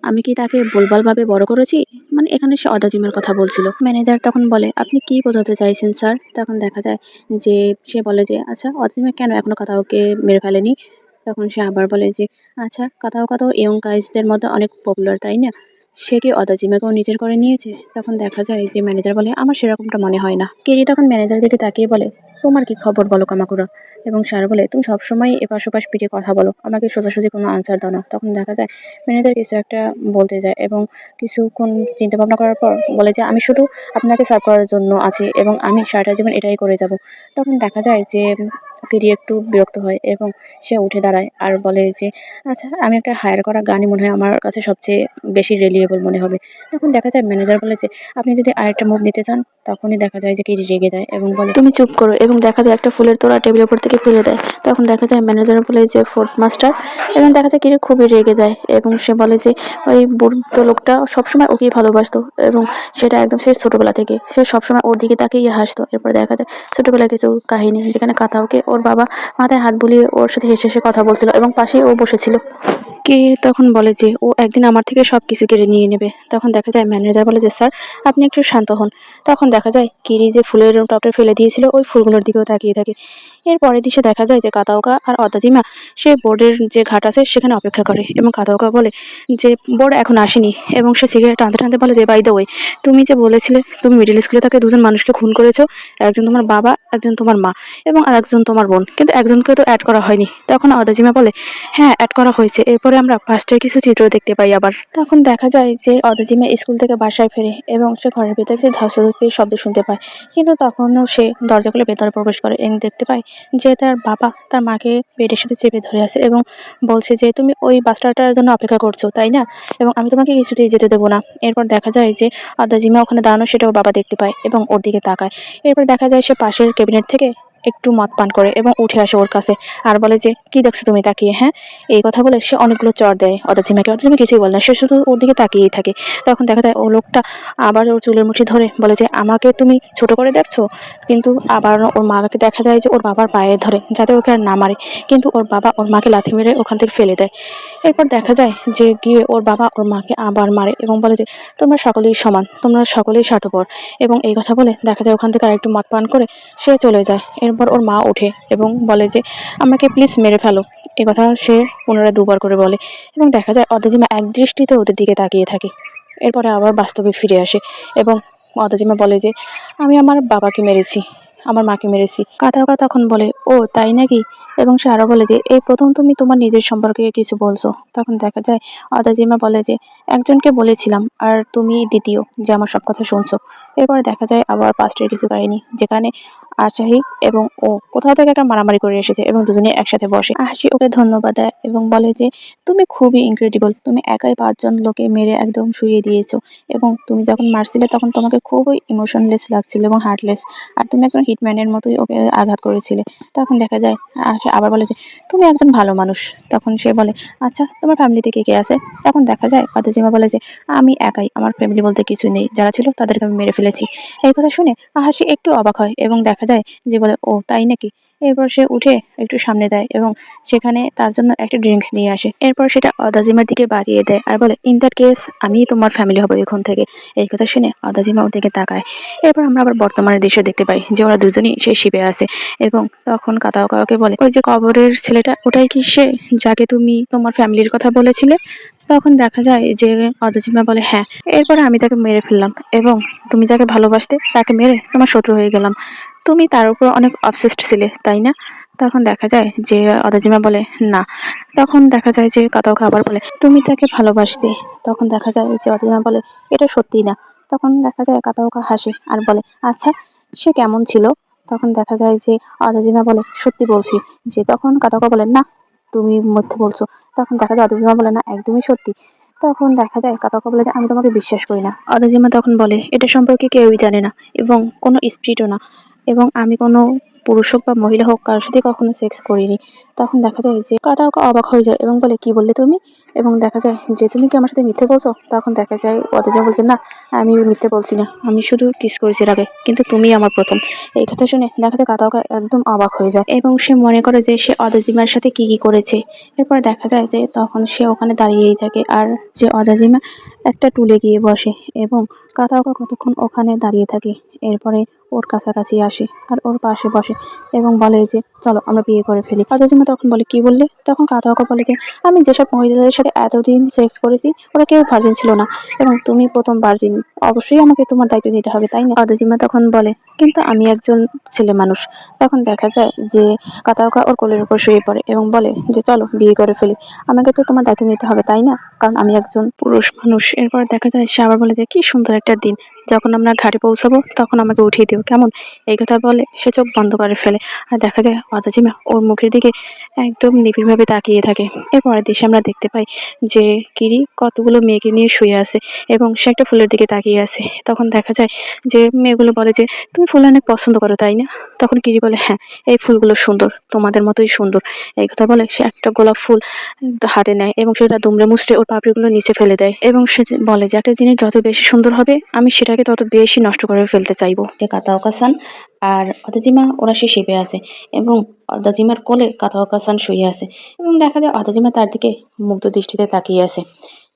Speaker 1: আমি কি তাকে ভুলভালভাবে বড় করেছি? মানে এখানে সে অদাজিমের কথা বলছিল। ম্যানেজার তখন বলে আপনি কি বোঝাতে চাইছেন স্যার? তখন দেখা যায় যে সে বলে যে আচ্ছা, অদাজিমে কেন এখনো কাতাওকে মেরে ফেলেনি? তখন সে আবার বলে যে আচ্ছা, কাতাওকা তো ইয়ং গাইজদের মধ্যে অনেক পপুলার, তাই না? সে কি অদাজিমাকেও নিজের করে নিয়েছে? তখন দেখা যায় যে ম্যানেজার বলে আমার সেরকমটা মনে হয় না। কেরি তখন ম্যানেজার দিকে তাকিয়ে বলে তোমার কি খবর বলো কামাকুরা? এবং স্যার বলে তুমি সবসময় এপাশ ওপাশ পিটিয়ে কথা বলো, আমাকে সোজাসুজি কোনো আনসার দাও না। তখন দেখা যায় ম্যানেজার কিছু একটা বলতে যায় এবং কিছুক্ষণ চিন্তা ভাবনা করার পর বলে যে আমি শুধু আপনাকে সার্ভ করার জন্য আছি এবং আমি সারাটা জীবন এটাই করে যাব। তখন দেখা যায় যে কিরি একটু বিরক্ত হয় এবং সে উঠে দাঁড়ায় আর বলে যে আচ্ছা, আমি একটা হায়ার করা গানই মনে হয় আমার কাছে সবচেয়ে বেশি রিলিয়েবল মনে হবে। তখন দেখা যায় ম্যানেজার বলে যে আপনি যদি আরেকটা মুভ নিতে চান। তখনই দেখা যায় যে কিরি রেগে যায় এবং বলে তুমি চুপ করো, এবং দেখা যায় একটা ফুলের তোড়া টেবিলের উপর থেকে ফেলে দেয়। তখন দেখা যায় ম্যানেজার বলে যে ফোর্ট মাস্টার, এবং দেখা যায় কিরি খুবই রেগে যায় এবং সে বলে যে ওই বুড়ো লোকটা সবসময় ওকেই ভালোবাসতো এবং সেটা একদম সে ছোটবেলা থেকে সে সবসময় ওর দিকে তাকিয়ে হাসতো। এরপর দেখা যায় ছোটবেলার কিছু কাহিনী, যেখানে কাতাওকে ওর বাবা মাথায় হাত বুলিয়ে ওর সাথে হেসে হেসে কথা বলছিল এবং পাশেই ও বসেছিল। কে তখন বলে যে ও একদিন আমার থেকে সবকিছু কেড়ে নিয়ে নেবে। তখন দেখা যায় ম্যানেজার বলে যে স্যার, আপনি একটু শান্ত হন। তখন দেখা যায় কিরি যে ফুলের টপটা ফেলে দিয়েছিল ওই ফুলগুলোর দিকেও তাকিয়ে থাকে। এর পরের দৃশ্যে দেখা যায় যে কাতাওকা আর অদাজিমা সে বোর্ডের যে ঘাট আছে সেখানে অপেক্ষা করে এবং কাতাওকা বলে যে বোর্ড এখন আসেনি এবং সে সিগারেট টানতে টানতে বলে যে বাই দ্য ওয়ে, তুমি যে বলেছিলে তুমি মিডল স্কুলে তাকে দুজন মানুষকে খুন করেছো, একজন তোমার বাবা, একজন তোমার মা এবং আর একজন তোমার বোন, কিন্তু একজনকে তো অ্যাড করা হয়নি। তখন অদাজিমা বলে হ্যাঁ, অ্যাড করা হয়েছে। এরপরে আমরা পাস্টের কিছু চিত্র দেখতে পাই আবার। তখন দেখা যায় যে অদাজিমা স্কুল থেকে বাসায় ফেরে এবং সে ঘরের ভিতরে কিছু ধস্তাধস্তির শব্দ শুনতে পায়। কিন্তু তখনও সে দরজা খুলে ভেতরে প্রবেশ করে এবং দেখতে পায় যে তার বাবা তার মাকে বেডের সাথে চেপে ধরে আছে এবং বলছে যে তুমি ওই বাসটার জন্য অপেক্ষা করছো, তাই না? এবং আমি তোমাকে কিছুতেই যেতে দেবো না। এরপর দেখা যায় যে অদাজিমা ওখানে দাঁড়ানো সেটা ওর বাবা দেখতে পায় এবং ওর দিকে তাকায়। এরপর দেখা যায় সে পাশের ক্যাবিনেট থেকে একটু মদ পান করে এবং উঠে আসে ওর কাছে আর বলে যে কি দেখছো তুমি তাকিয়ে, হ্যাঁ? এই কথা বলে সে অনেকগুলো চড় দেয় অদাজিমাকে। অদাজিমা কিছুই বলে না, সে শুধু ওর দিকে তাকিয়েই থাকে। তখন দেখা যায় ও লোকটা আবার ওর চুলের মুঠি ধরে বলে যে আমাকে তুমি ছোট করে দেখছো। কিন্তু আবার ওর মাকে দেখা যায় যে ওর বাবার পায়ে ধরে যাতে ওকে আর না মারে, কিন্তু ওর বাবা ওর মাকে লাথি মেরে ওখান থেকে ফেলে দেয়। এরপর দেখা যায় যে গিয়ে ওর বাবা ওর মাকে আবার মারে এবং বলে যে তোমরা সকলেই সমান, তোমরা সকলেই স্বার্থপর, এবং এই কথা বলে দেখা যায় ওখান থেকে আরেকটু মদ পান করে সে চলে যায়। এরপর ওর মা ওঠে এবং বলে যে আমাকে প্লিজ মেরে ফেলো। এ কথা সে পুনরায় দুবার করে বলে এবং দেখা যায় অদাজিমা একদৃষ্টিতে ওদের দিকে তাকিয়ে থাকে। এরপরে আবার বাস্তবে ফিরে আসে এবং অদাজিমা বলে যে আমি আমার বাবাকে মেরেছি, আমার মাকে মেরেছি। কাতাওকা তখন বলে ও তাই নাকি, এবং সে আরো বলে যে এই প্রথম তুমি তোমার নিজের সম্পর্কে কিছু বলছো। তখন দেখা যায় অদাজিমা বলে যে একজনকে বলেছিলাম আর তুমি দ্বিতীয় যে আমার সব কথা শুনছো। এরপরে দেখা যায় আবার পাস্টের কিছু কাহিনী, যেখানে আশাহি এবং ও কোথাও থেকে একটা মারামারি করে এসেছে এবং দুজনে একসাথে বসে। আশি ওকে ধন্যবাদ দেয় এবং বলে যে তুমি খুবই ইনক্রেডিবল, তুমি একাই 5 জন লোকে মেরে একদম শুইয়ে দিয়েছো, এবং তুমি যখন মারছিলে তখন তোমাকে খুবই ইমোশনলেস লাগছিল এবং হার্টলেস, আর তুমি একজন হিটম্যানের মতোই ওকে আঘাত করেছিলে। তখন দেখা যায় সে আবার বলে যে তুমি একজন ভালো মানুষ। তখন সে বলে আচ্ছা, তোমার ফ্যামিলিতে কে কে আছে? তখন দেখা যায় অদাজিমা বলে যে আমি একাই, আমার ফ্যামিলি বলতে কিছুই নেই, যারা ছিল তাদেরকে আমি মেরে ফেলেছি। এই কথা শুনে আহাসি একটু অবাক হয় এবং দেখা যায় যে বলে ও তাই নাকি। এরপর সে উঠে একটু সামনে যায় এবং সেখানে তার জন্য একটা ড্রিঙ্কস নিয়ে আসে। এরপর সেটা অদাজিমার দিকে বাড়িয়ে দেয় আর বলে ইন দ্যাট কেস আমি তোমার ফ্যামিলি হবো এখন থেকে। এই কথা শুনে অদাজিমা ওর দিকে তাকায়। এরপর আমরা আবার বর্তমানের দৃশ্য দেখতে পাই যে ওরা দুজনই সেই শিপে আছে এবং তখন কাওকে বলে ওই যে কবরের ছেলেটা ওটাই কি সে যাকে তুমি তোমার ফ্যামিলির কথা বলেছিলে? তখন দেখা যায় যে অদাজিমা বলে হ্যাঁ। এরপরে আমি তাকে মেরে ফেললাম এবং তুমি যাকে ভালোবাসতে তাকে মেরে তোমার শত্রু হয়ে গেলাম। তুমি তার উপর অনেক অবসেসড ছিলে, তাই না? তখন দেখা যায় যে অদাজিমা বলে না। তখন দেখা যায় যে কাতাওকা আবার বলে তুমি তাকে ভালোবাসতে। তখন দেখা যায় যে অদাজিমা বলে এটা সত্যি না, তখন দেখা যায় কাতাওকা হাসে আর বলে, আচ্ছা সে কেমন ছিল? তখন দেখা যায় যে অদাজিমা বলে, সত্যি বলছি। যে তখন কাতাওকা বলে, না তুমি মিথ্যে বলছো। তখন দেখা যায় অদাজিমা বলে, না একদমই সত্যি। তখন দেখা যায় কাতাওকা বলে যে আমি তোমাকে বিশ্বাস করি না। অদাজিমা তখন বলে, এটা সম্পর্কে কেউই জানে না এবং কোনো স্পিরিটও না, এবং আমি কোনো পুরুষ হোক বা মহিলা হোক কারোর সাথে কখনো সেক্স করিনি। তখন দেখা যায় যে কাতাওকা অবাক হয়ে যায় এবং বলে, কি বললে তুমি? এবং দেখা যায় যে তুমি কি আমার সাথে মিথ্যে বলছো? তখন দেখা যায় অদাজিমা বলছে, না আমি মিথ্যে বলছি না, আমি শুধু কিস করেছি এর আগে, কিন্তু তুমি আমার প্রথম। এই কথা শুনে দেখা যায় কাতাওকা একদম অবাক হয়ে যায় এবং সে মনে করে যে সে অদাজিমার সাথে কি কি করেছে। এরপর দেখা যায় যে তখন সে ওখানে দাঁড়িয়েই থাকে আর যে অদাজিমা একটা টুলে গিয়ে বসে এবং কাতাওকা কতক্ষণ ওখানে দাঁড়িয়ে থাকে। এরপরে ওর কাছাকাছি আসে আর ওর পাশে বসে এবং বলে যে চলো আমরা বিয়ে করে ফেলি। অদাজিমা তখন বলে, কি বললে? তখন কাতাওকা বলে যে আমি যেসব মহিলাদের সাথে এতদিন সেক্স করেছি ওরা কেউ ভার্জিন ছিল না এবং তুমি প্রথম ভার্জিন, অবশ্যই আমাকে তোমার দায়িত্ব নিতে হবে, তাই না? অদাজিমা তখন বলে, কিন্তু আমি একজন ছেলে মানুষ। তখন দেখা যায় যে কাতাওকা ওর কোলের উপর শুয়ে পড়ে এবং বলে যে চলো বিয়ে করে ফেলি, আমাকে তো তোমার দায়িত্ব নিতে হবে, তাই না? কারণ আমি একজন পুরুষ মানুষ। এরপর দেখা যায় সে আবার বলে যে কি সুন্দর একটা দিন, যখন আমরা ঘাটে পৌঁছাবো তখন আমাকে উঠিয়ে দিও, কেমন? এই কথা বলে সে চোখ বন্ধ করে ফেলে আর দেখা যায় অদাজিমা ওর মুখের দিকে একদম নিবিড়ভাবে তাকিয়ে থাকে। এরপরের দৃশ্যে আমরা দেখতে পাই যে কিরি কতগুলো মেয়েকে নিয়ে শুয়ে আছে এবং সে একটা ফুলের দিকে তাকিয়ে আছে। তখন দেখা যায় যে মেয়েগুলো বলে যে তুমি ফুল অনেক পছন্দ করো, তাই না? তখন কিরি বলে, হ্যাঁ এই ফুলগুলো সুন্দর, তোমাদের মতোই সুন্দর। এই কথা বলে সে একটা গোলাপ ফুল হাতে নেয় এবং সেটা দুমড়ে মুচড়ে ওর পাপড়িগুলো নিচে ফেলে দেয় এবং সে বলে যে একটা জিনিস যত বেশি সুন্দর হবে আমি সেটাকে তত বেশি নষ্ট করে ফেলতে চাইবো। যে কাতাওকা-সান আর অদাজিমা ওরা সে শিপে আছে এবং অদাজিমার কোলে কাতাওকা-সান শুয়ে আছে এবং দেখা যায় অদাজিমা তার দিকে মুগ্ধ দৃষ্টিতে তাকিয়ে আছে।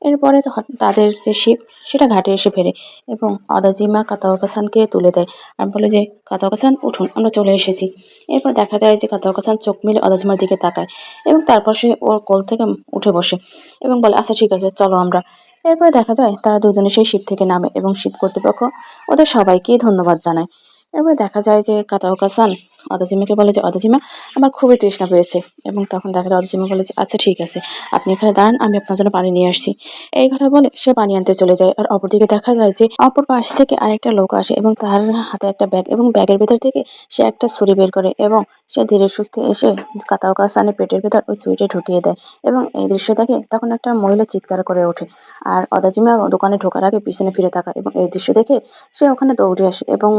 Speaker 1: এরপরে তাদের যে শিপ সেটা ঘাটে এসে ফেরে এবং অদাজিমা কাতাওকা-সানকে তুলে দেয় আর বলে যে কাতাওকা-সান উঠুন, আমরা চলে এসেছি। এরপর দেখা যায় যে কাতাওকা-সান চোখ মেলে অদাজিমার দিকে তাকায় এবং তারপর সে ওর কোল থেকে উঠে বসে এবং বলে, আচ্ছা ঠিক আছে চলো আমরা। এরপরে দেখা যায় তারা দুজনে সেই শিপ থেকে নামে এবং শিপ কর্তৃপক্ষ ওদের সবাইকে ধন্যবাদ জানায়। এরপরে দেখা যায় যে কাতাওকা-সান অদাজিমাকে বলে যে অদাজিমা আমার খুবই তৃষ্ণা পেয়েছে এবং তখন দেখা যায় অদাজিমা বলে যে আচ্ছা ঠিক আছে, আপনি এখানে দাঁড়ান, আমি আপনার জন্য পানি নিয়ে আসছি। এই কথা বলে সে পানি আনতে চলে যায় আর অপরদিকে দেখা যায় যে অপর পাশ থেকে আরেকটা লোক আসে এবং তার হাতে একটা ব্যাগ এবং ব্যাগের ভেতর থেকে সে একটা ছুরি বের করে এবং সে ধীরে সুস্থে এসে কাতাওকা-সানের পেটের ভেতর ওই ছুরিটা ঢুকিয়ে দেয় এবং এই দৃশ্য দেখে তখন একটা মহিলা চিৎকার করে ওঠে আর অদাজিমা দোকানে ঢোকার আগে পিছনে ফিরে তাকায় এবং এই দৃশ্য দেখে সে ওখানে দৌড়ে আসে এবং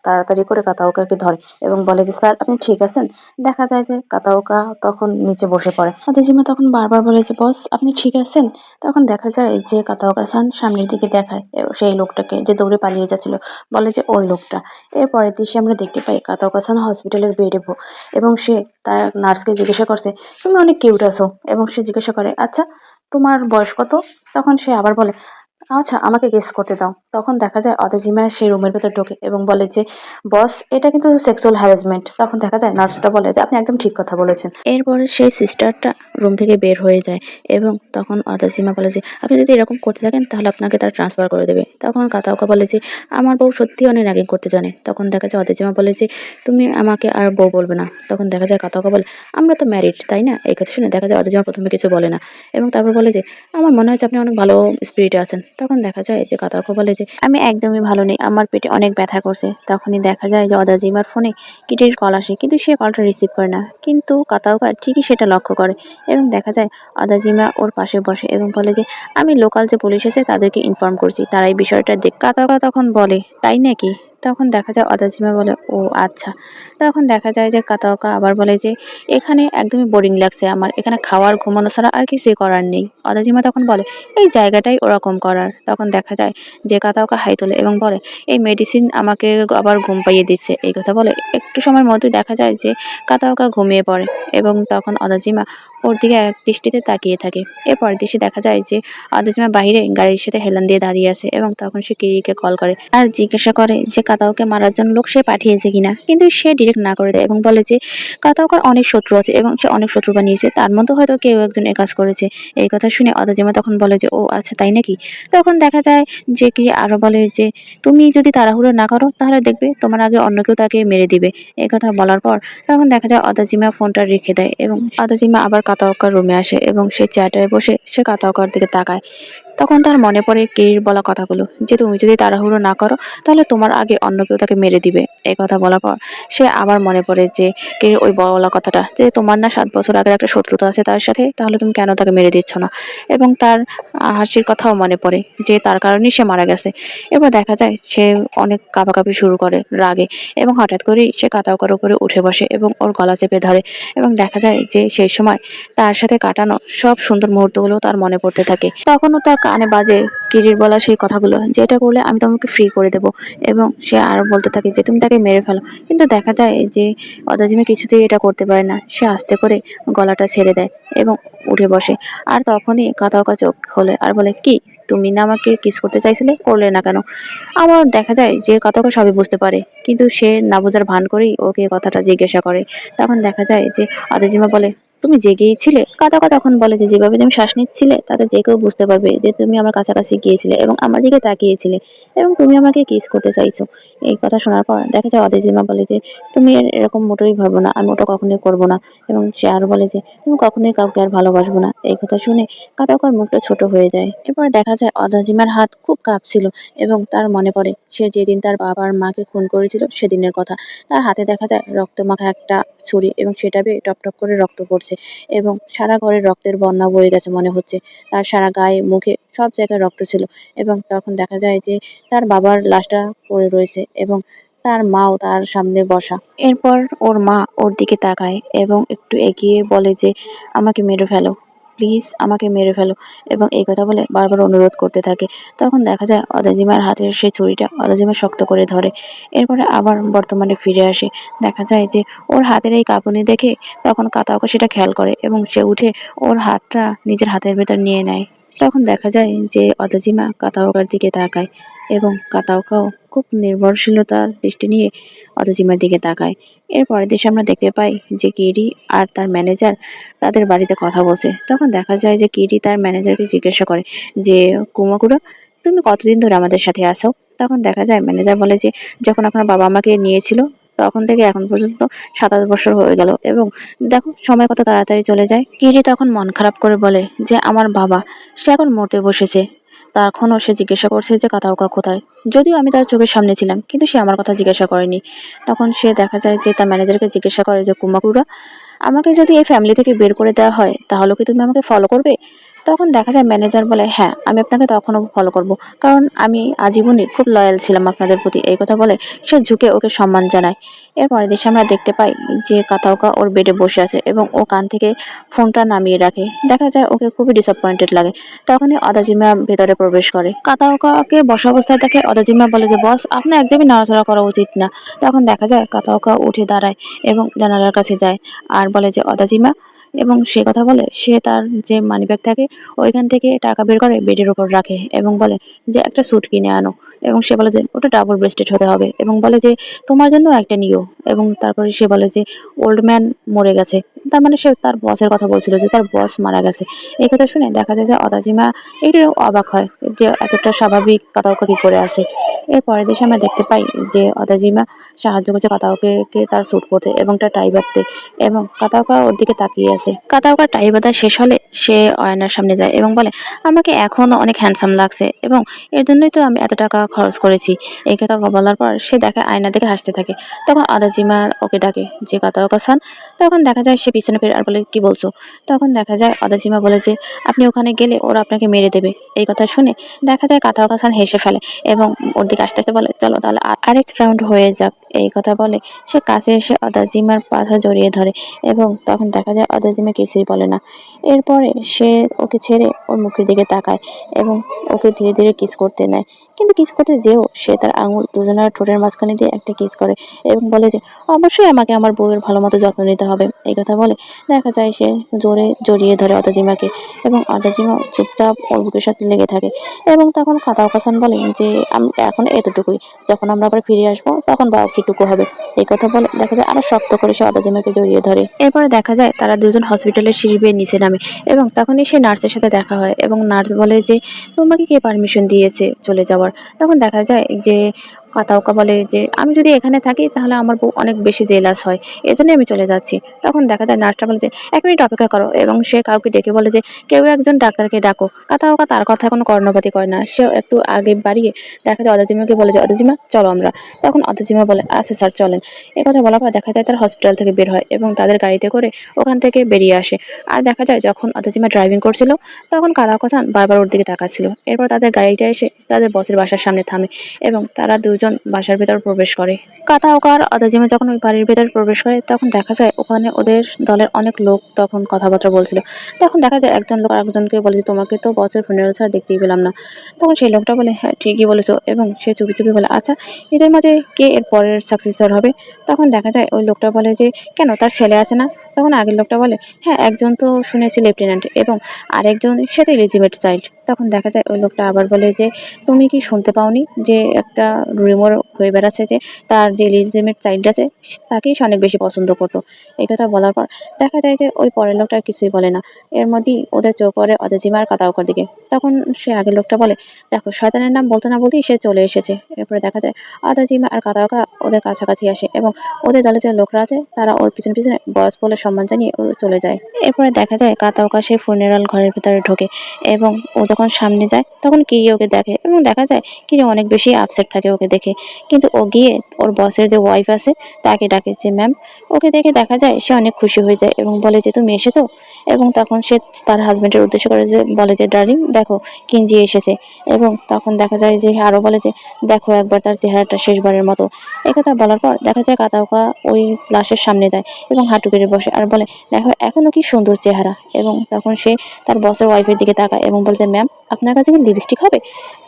Speaker 1: তাড়াতাড়ি করে কাতাওকাকে ধরে এবং বলে যে স্যার আপনি ঠিক আছেন? দেখা যায় যে কাতাওকা তখন নিচে বসে পড়ে। অদাজিমা তখন বারবার বলে যে বস আপনি ঠিক আছেন? তখন দেখা যায় যে কাতাওকা-সান সামনের দিকে দেখায় সেই লোকটাকে যে দৌড়ে পালিয়ে যাচ্ছিল, বলে যে ওই লোকটা। এর পরের দৃশ্যে আমরা দেখতে পাই কাতাওকা-সান হসপিটালের বেডে এবং সে তার নার্সকে জিজ্ঞাসা করছে, তুমি অনেক কিউট আছো, এবং সে জিজ্ঞাসা করে আচ্ছা তোমার বয়স কত? তখন সে আবার বলে, আচ্ছা আমাকে গেস করতে দাও। তখন দেখা যায় অদাজিমা সেই রুমের ভেতর ঢোকে এবং বলে যে বস এটা কিন্তু সেক্সুয়াল হ্যারাসমেন্ট। তখন দেখা যায় নার্সটা বলে যে আপনি একদম ঠিক কথা বলেছেন। এরপরে সেই সিস্টারটা রুম থেকে বের হয়ে যায় এবং তখন অদাজিমা বলে যে আপনি যদি এরকম করতে থাকেন তাহলে আপনাকে তারা ট্রান্সফার করে দেবে। তখন কাতাওকা বলে যে আমার বউ সত্যি অনেক র্যাগিং করতে জানে। তখন দেখা যায় অদাজিমা বলে যে তুমি আমাকে আর বউ বলবে না। তখন দেখা যায় কাতাওকা বলে আমরা তো ম্যারিড, তাই না? এই কথা শুনে দেখা যায় অদাজিমা প্রথমে কিছু বলে না এবং তারপর বলে যে আমার মনে হচ্ছে আপনি অনেক ভালো স্পিরিটে আছেন। তখন দেখা যায় যে কাতাওকা বলে যে আমি একদমই ভালো নেই, আমার পেটে অনেক ব্যথা করছে। তখনই দেখা যায় যে অদাজিমার ফোনে কিটির কল আসে কিন্তু সে কলটা রিসিভ করে না, কিন্তু কাতাওকা ঠিকই সেটা লক্ষ্য করে এবং দেখা যায় অদাজিমা ওর পাশে বসে এবং বলে যে আমি লোকাল যে পুলিশ আছে তাদেরকে ইনফর্ম করছি, তারা এই বিষয়টা দেখ। কাতাওকা তখন বলে তাই নাকি? তখন দেখা যায় অদাজিমা বলে ও আচ্ছা। তখন দেখা যায় যে কাতাওকা আবার বলে যে এখানে একদমই বোরিং লাগছে আমার, এখানে খাওয়ার ঘুমানো ছাড়া আর কিছুই করার নেই। অদাজিমা তখন বলে এই জায়গাটাই ওরকম করার। তখন দেখা যায় যে কাতাওকা হাই তোলে এবং বলে এই মেডিসিন আমাকে আবার ঘুম পাইয়ে দিচ্ছে। এই কথা বলে একটু সময়ের মধ্যেই দেখা যায় যে কাতাওকা ঘুমিয়ে পড়ে এবং তখন অদাজিমা ওর দিকে এক দৃষ্টিতে তাকিয়ে থাকে। এরপরের দৃশ্যে দেখা যায় যে অদাজিমা বাইরে গাড়ির সাথে হেলান দিয়ে দাঁড়িয়ে আছে এবং তখন সে কিরিকে কল করে আর জিজ্ঞাসা করে যে কাতাওকে মারার জন্য লোক সে পাঠিয়েছে কিনা, কিন্তু সে ডিরেক্ট না করে দেয় এবং বলে যে কাতাওকার অনেক শত্রু আছে এবং সে অনেক শত্রু বানিয়েছে, তার মধ্যে হয়তো কেউ একজন এ কাজ করেছে। এই কথা শুনে অদাজিমা তখন বলে যে ও আচ্ছা তাই নাকি? তখন দেখা যায় যে কি আরো বলে যে তুমি যদি তাড়াহুড়ো না করো তাহলে দেখবে তোমার আগে অন্য কেউ তাকে মেরে দিবে। এই কথা বলার পর তখন দেখা যায় অদাজিমা ফোনটা রেখে দেয় এবং অদাজিমা আবার কাতাওকার রুমে আসে এবং সে চেয়ারটায় বসে সে কাতাওকার দিকে তাকায়। তখন তার মনে পড়ে কিরির বলা কথাগুলো যে তুমি যদি তাড়াহুড়ো না করো তাহলে তোমার আগে অন্য কেউ তাকে মেরে দিবে। এই কথা বলার পর সে আবার মনে পড়ে যে কিরির ওই বলা কথাটা যে তোমার না 7 বছর আগের একটা শত্রুতা আছে তার সাথে, তাহলে তুমি কেন তাকে মেরে দিচ্ছ না। এবং তার হাসির কথাও মনে পড়ে যে তার কারণেই সে মারা গেছে। এবার দেখা যায় সে অনেক কাঁপাকাঁপি শুরু করে রাগে, এবং হঠাৎ করেই সে কাতাওকার উপরে উঠে বসে এবং ওর গলা চেপে ধরে। এবং দেখা যায় যে সেই সময় তার সাথে কাটানো সব সুন্দর মুহূর্তগুলো তার মনে পড়তে থাকে। তখনও তার কানে বাজে কিরির বলা সেই কথাগুলো যে এটা করলে আমি তোমাকে ফ্রি করে দেবো। এবং সে আরো বলতে থাকে যে তুমি তাকে মেরে ফেলো। কিন্তু দেখা যায় যে অদাজিমে কিছুতেই এটা করতে পারে না। সে আস্তে করে গলাটা ছেড়ে দেয় এবং উঠে বসে। আর তখনই কাতাওকা চোখ খোলে আর বলে, কি তুমি না আমাকে কিস করতে চাইছিলে, করলে না কেন? আবার দেখা যায় যে কাতাওকা সবই বুঝতে পারে, কিন্তু সে না বোঝার ভান করেই ওকে কথাটা জিজ্ঞাসা করে। তখন দেখা যায় যে অদেজিমা বলে, তুমি জেগেই ছিলে? কাতাওকা তখন বলে যে যেভাবে তুমি শ্বাস নিচ্ছিলে তাতে যে কেউ বুঝতে পারবে যে তুমি আমার কাছাকাছি গিয়েছিলে এবং আমার দিকে তাকিয়েছিলে এবং তুমি আমাকে কিস করতে চাইছো। এই কথা শোনার পর দেখা যায় অদেজিমা বলে যে তুমি এরকম মোটেই ভাবো না, আমি ওটা কখনোই করবো না। এবং সে আরো বলে যে তুমি কখনোই কাউকে আর ভালোবাসবো না। এই কথা শুনে কাতাওকার মুখটা ছোট হয়ে যায়। এরপর দেখা যায় অদাজিমার হাত খুব কাঁপছিল এবং তার মনে পড়ে সে যেদিন তার বাবা আর মাকে খুন করেছিল সেদিনের কথা। তার হাতে দেখা যায় রক্তমাখা একটা ছুরি এবং সেটা বেয়ে টপ টপ করে রক্ত পড়ছে এবং সারা ঘরে রক্তের বন্যা বয়ে গেছে মনে হচ্ছে। তার সারা গায়ে, মুখে সব জায়গায় রক্ত ছিল। এবং তখন দেখা যায় যে তার বাবার লাশটা পড়ে রয়েছে এবং তার মাও তার সামনে বসা। এরপর ওর মা ওর দিকে তাকায় এবং একটু এগিয়ে বলে যে আমাকে মেরে ফেলো, প্লিজ আমাকে মেরে ফেলো। এবং এই কথা বলে বারবার অনুরোধ করতে থাকে। তখন দেখা যায় অদাজিমার হাতের সেই ছুরিটা অদাজিমা শক্ত করে ধরে। এরপরে আবার বর্তমানে ফিরে আসে। দেখা যায় যে ওর হাতের এই কাঁপুনি দেখে তখন কাতাওকা সেটা খেয়াল করে এবং সে উঠে ওর হাতটা নিজের হাতের ভেতর নিয়ে নেয়। তখন দেখা যায় যে অদাজিমা কাতাওকার দিকে তাকায় এবং কাতাওকাও খুব নির্ভরশীলতার দৃষ্টি নিয়ে অদাজিমার দিকে তাকায়। এর পরের দৃশ্যে আমরা দেখতে পাই যে কিরি আর তার ম্যানেজার তাদের বাড়িতে কথা বলছে। তখন দেখা যায় যে কিরি তার ম্যানেজারকে জিজ্ঞাসা করে যে কুমাকুরা, তুমি কতদিন ধরে আমাদের সাথে আছো? তখন দেখা যায় ম্যানেজার বলে যে যখন আপনার বাবা আমাকে নিয়েছিল তখন থেকে এখন পর্যন্ত 27 বছর হয়ে গেল এবং দেখো সময় কত তাড়াতাড়ি চলে যায়। কিরি তখন মন খারাপ করে বলে যে আমার বাবা, সে এখন মরতে বসেছে। তখনও সে জিজ্ঞাসা করছে যে কাতাওকা কোথায়। যদিও আমি তার চোখের সামনে ছিলাম কিন্তু সে আমার কথা জিজ্ঞাসা করেনি। তখন সে দেখা যায় যে তার ম্যানেজারকে জিজ্ঞাসা করে যে কুমাকুরা, আমাকে যদি এই ফ্যামিলি থেকে বের করে দেওয়া হয় তাহলে কি তুমি আমাকে ফলো করবে? তখন দেখা যায় ম্যানেজার বলে, হ্যাঁ আমি আপনাকে তখনও ফলো করব, কারণ আমি আজীবনই খুব লয়াল ছিলাম আপনাদের প্রতি। এই কথা বলে সে ঝুঁকে ওকে সম্মান জানায়। এরপরের দৃশ্যে আমরা দেখতে পাই যে কাতাওকা ওর বেডে বসে আছে এবং ও কান থেকে ফোনটা নামিয়ে রাখে। দেখা যায় ওকে খুবই ডিসঅ্যাপয়েন্টেড লাগে। তখনই অদাজিমা ভেতরে প্রবেশ করে। কাতাওকাকে বসা অবস্থায় দেখে অদাজিমা বলে যে বস, আপনার একদমই নড়াচড়া করা উচিত না। তখন দেখা যায় কাতাওকা উঠে দাঁড়ায় এবং জানালার কাছে যায় আর বলে যে অদাজিমা, এবং সে কথা বলে সে তার যে মানিব্যাগ থাকে ওইখান থেকে টাকা বের করে বেডের উপর রাখে এবং বলে যে একটা স্যুট কিনে আনো। এবং সে বলে যে ওটা ডাবল ব্রেস্টেড হতে হবে এবং বলে যে তোমার জন্য একটা নিও। এবং তারপরে সে বলে যে ওল্ড ম্যান মরে গেছে। তার মানে সে তার বসের কথা বলছিল যে তার বস মারা গেছে। এই কথা শুনে দেখা যায় যে অদাজিমা একটু অবাক হয় যে এতটা স্বাভাবিক কাতাওকা কি করে আছে। এর পরের দেশে আমরা দেখতে পাই যে অদাজিমা সাহায্য করছে কাতাওকে তার স্যুট পরতে এবং তার টাই বাঁধতে, এবং কাতাওকা ওর দিকে তাকিয়ে আছে। কাতাওকা টাই বাঁধা শেষ হলে সে আয়নার সামনে যায় এবং বলে আমাকে এখনো অনেক হ্যান্ডসাম লাগছে এবং এর জন্যই তো আমি এত টাকা খরচ করেছি। এই কথা বলার পর সে দেখে আয়না দেখে হাসতে থাকে। তখন অদাজিমা ওকে ডাকে যে কাতাওকা সান। তখন দেখা যায় সে পিছনে ফিরে আর বলে কি বলছো? তখন দেখা যায় অদাজিমা বলে যে আপনি ওখানে গেলে ওরা আপনাকে মেরে দেবে। এই কথা শুনে দেখা যায় কাতাওকা সান হেসে ফেলে এবং ওর দিকে আস্তে আস্তে বলে চলো তাহলে আরেক রাউন্ড হয়ে যাক। এই কথা বলে সে কাছে এসে অদাজিমার পাছা জড়িয়ে ধরে এবং তখন দেখা যায় অদাজিমা কিছুই বলে না। এরপরে সে ওকে ছেড়ে ওর মুখের দিকে তাকায় এবং ওকে ধীরে ধীরে কিস করতে নেয়। কিন্তু কিস করতে যেও সে তার আঙুল দুজনের ঠোঁটের মাঝখানে দিয়ে একটা কিস করে এবং বলে যে অবশ্যই আমাকে আমার বউয়ের ভালো মতো যত্ন নিতে হবে। এই কথা বলে দেখা যায় সে জোরে জড়িয়ে ধরে অদাজিমাকে এবং অদাজিমা চুপচাপ ওর বুকের সাথে লেগে থাকে। এবং তখন কাতাওকা সান বলে যে আমি এখন এতটুকুই, যখন আমরা আবার ফিরে আসবো তখন বাকিটুকু হবে। এই কথা বলে দেখা যায় আরো শক্ত করে সে অদাজিমাকে জড়িয়ে ধরে। এরপরে দেখা যায় তারা দুজন হসপিটালের সিঁড়ি বেয়ে নিচে নামে এবং তখনই সে নার্সের সাথে দেখা হয় এবং নার্স বলে যে তোমাকে কে পারমিশন দিয়েছে চলে যাওয়ার? তখন দেখা যায় যে কাতাওকা বলে যে, "আমি যদি এখানে থাকি তাহলে আমার বউ অনেক বেশি জেলাস হয়। এজন্যই আমি চলে যাচ্ছি।" তখন দেখা যায় নার্সটা বলে যে, "১ মিনিট অপেক্ষা করো" এবং সে কাউকে ডেকে বলে যে, "কেউ একজন ডাক্তারকে ডাকো।" কাতাওকা তার কথা কোনো কর্ণপাতই করে না। সে একটু আগে বাড়িয়ে দেখা যায় অদাজিমাকে বলে যে, "অদাজিমা চলো আমরা।" তখন অদাজিমা বলে, "আচ্ছা স্যার চলেন।" একথা বলার পর দেখা যায় তারা হসপিটাল থেকে বের হয় এবং তাদের গাড়িতে করে ওখান থেকে বেরিয়ে আসে। আর দেখা যায় যখন অদাজিমা ড্রাইভিং করছিল তখন কাতাওকা-সান বারবার ওর দিকে তাকাচ্ছিল। এরপর তাদের গাড়িটা এসে তাদের বসের বাসার সামনে থামে। এবং তারা দুজন বাসার ভেতর প্রবেশ করে। কাতাওকা আর অদাজিমা যখন ওই বাড়ির ভেতর প্রবেশ করে তখন দেখা যায় ওখানে ওদের দলের অনেক লোক তখন কথাবার্তা বলছিল। তখন দেখা যায় একজন লোক আরেকজনকে বলে যে, "তোমাকে তো বসের ফুনেরাল ছাড়া দেখতেই পেলাম না।" তখন সেই লোকটা বলে, "হ্যাঁ, ঠিকই বলেছো" এবং সে চুপি, চুপি বলে, "আচ্ছা এদের মাঝে কে এর পরের সাকসেসর হবে?" তখন দেখা যায় ওই লোকটা বলে যে, "কেন তার ছেলে আছে না?" তখন আগের লোকটা বলে, "হ্যাঁ, একজন তো শুনেছি লেফটেন্যান্ট এবং আরেকজন সে তো ইলিজিমেট চাইল্ড।" তখন দেখা যায় ওই লোকটা আবার বলে যে, "তুমি কি শুনতে পাওনি যে একটা রুমর হয়ে বেড়াচ্ছে যে তার যে ইলিজিমেট চাইল্ড আছে তাকেই সে অনেক বেশি পছন্দ করতো।" এই কথা বলার পর দেখা যায় যে ওই পরের লোকটা আর কিছুই বলে না। এর মধ্যেই ওদের চোখ পড়ে অদেজিমা আর কাতাওকার দিকে। তখন সে আগের লোকটা বলে, "দেখো শয়তানের নাম বলতে না বলতেই সে চলে এসেছে।" এরপরে দেখা যায় অদেজিমা আর কাতাওকা ওদের কাছাকাছি আসে এবং ওদের দলে যে লোকরা আছে তারা ওর পিছনে, পিছনে বস বলে সম্মান জানিয়ে ও চলে যায়। এরপরে দেখা যায় কাতাওকা সেই ফুনেরাল ঘরের ভেতরে ঢোকে এবং ও যখন সামনে যায় তখন কিরি ওকে দেখে এবং দেখা যায় কিরি অনেক বেশি আপসেট থাকে ওকে দেখে। কিন্তু ও গিয়ে ওর বসের যে ওয়াইফ আছে তাকে ডাকে যে, "ম্যাম।" ওকে দেখে দেখা যায় সে অনেক খুশি হয়ে যায় এবং বলে যে, "তুমি এসেছো?" এবং তখন সে তার হাসব্যান্ডের উদ্দেশ্য করে যে বলে যে, "ডার্লিং দেখো কিনজি এসেছে।" এবং তখন দেখা যায় যে আরো বলে যে, "দেখো একবার তার চেহারাটা শেষবারের মতো।" একথা বলার পর দেখা যায় কাতাওকা ওই লাশের সামনে যায় এবং হাঁটু গেড়ে বসে আর বলে, "দেখো এখনো কি সুন্দর চেহারা।" এবং তখন সে তার বসের ওয়াইফের দিকে তাকায় এবং বলে যে, "ম্যাম আপনার কাছে কি লিপস্টিক হবে?"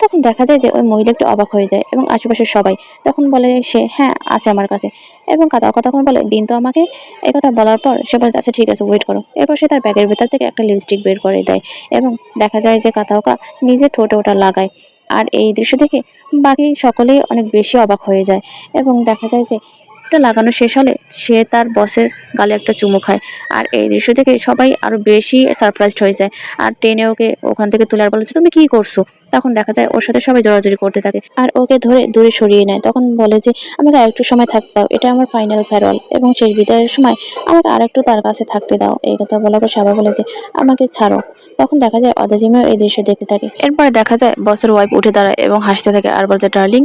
Speaker 1: তখন দেখা যায় যে ওই মহিলা একটু অবাক হয়ে যায় এবং আশেপাশের সবাই তখন বলে সে, "হ্যাঁ আছে আমার কাছে।" এবং কাতাওকা তখন বলে, "দিন তো আমাকে।" একথা বলার পর সে বলে, "আচ্ছা ঠিক আছে ওয়েট করো।" এরপর সে তার ব্যাগের ভেতর থেকে একটা লিপস্টিক বের করে দেয় এবং দেখা যায় যে কাতাওকা নিজের ঠোঁটে ওটা লাগায়। আর এই দৃশ্য দেখে বাকি সকলেই অনেক বেশি অবাক হয়ে যায় এবং দেখা যায় যে ওটা লাগানো শেষ হলে সে তার বসের গালে একটা চুমু খায়। আর এই দৃশ্য দেখে সবাই আরো বেশি সারপ্রাইজড হয়ে যায়। আর টেনে ওকে ওখান থেকে তুলে আর বলে যে, "তুমি কি করছো?" তখন দেখা যায় ওর সাথে সবাই জোরাজুরি করতে থাকে। আর ওকে ধরে দূরে সরিয়ে নেয়। তখন বলে যে, "আমাকে আরেকটু সময় থাকতে দাও। এটা আমার ফাইনাল ফেয়ারওয়েল এবং শেষ বিদায়ের সময় আমাকে আরেকটু তার কাছে থাকতে দাও।" এই কথা বলার পর সে আবার বলে যে, "আমাকে ছাড়ো।" তখন দেখা যায় অদাজিমাও এই দৃশ্য দেখতে থাকে। এরপরে দেখা যায় বসের ওয়াইফ উঠে দাঁড়ায় এবং হাসতে থাকে আর বলে যে, "ডার্লিং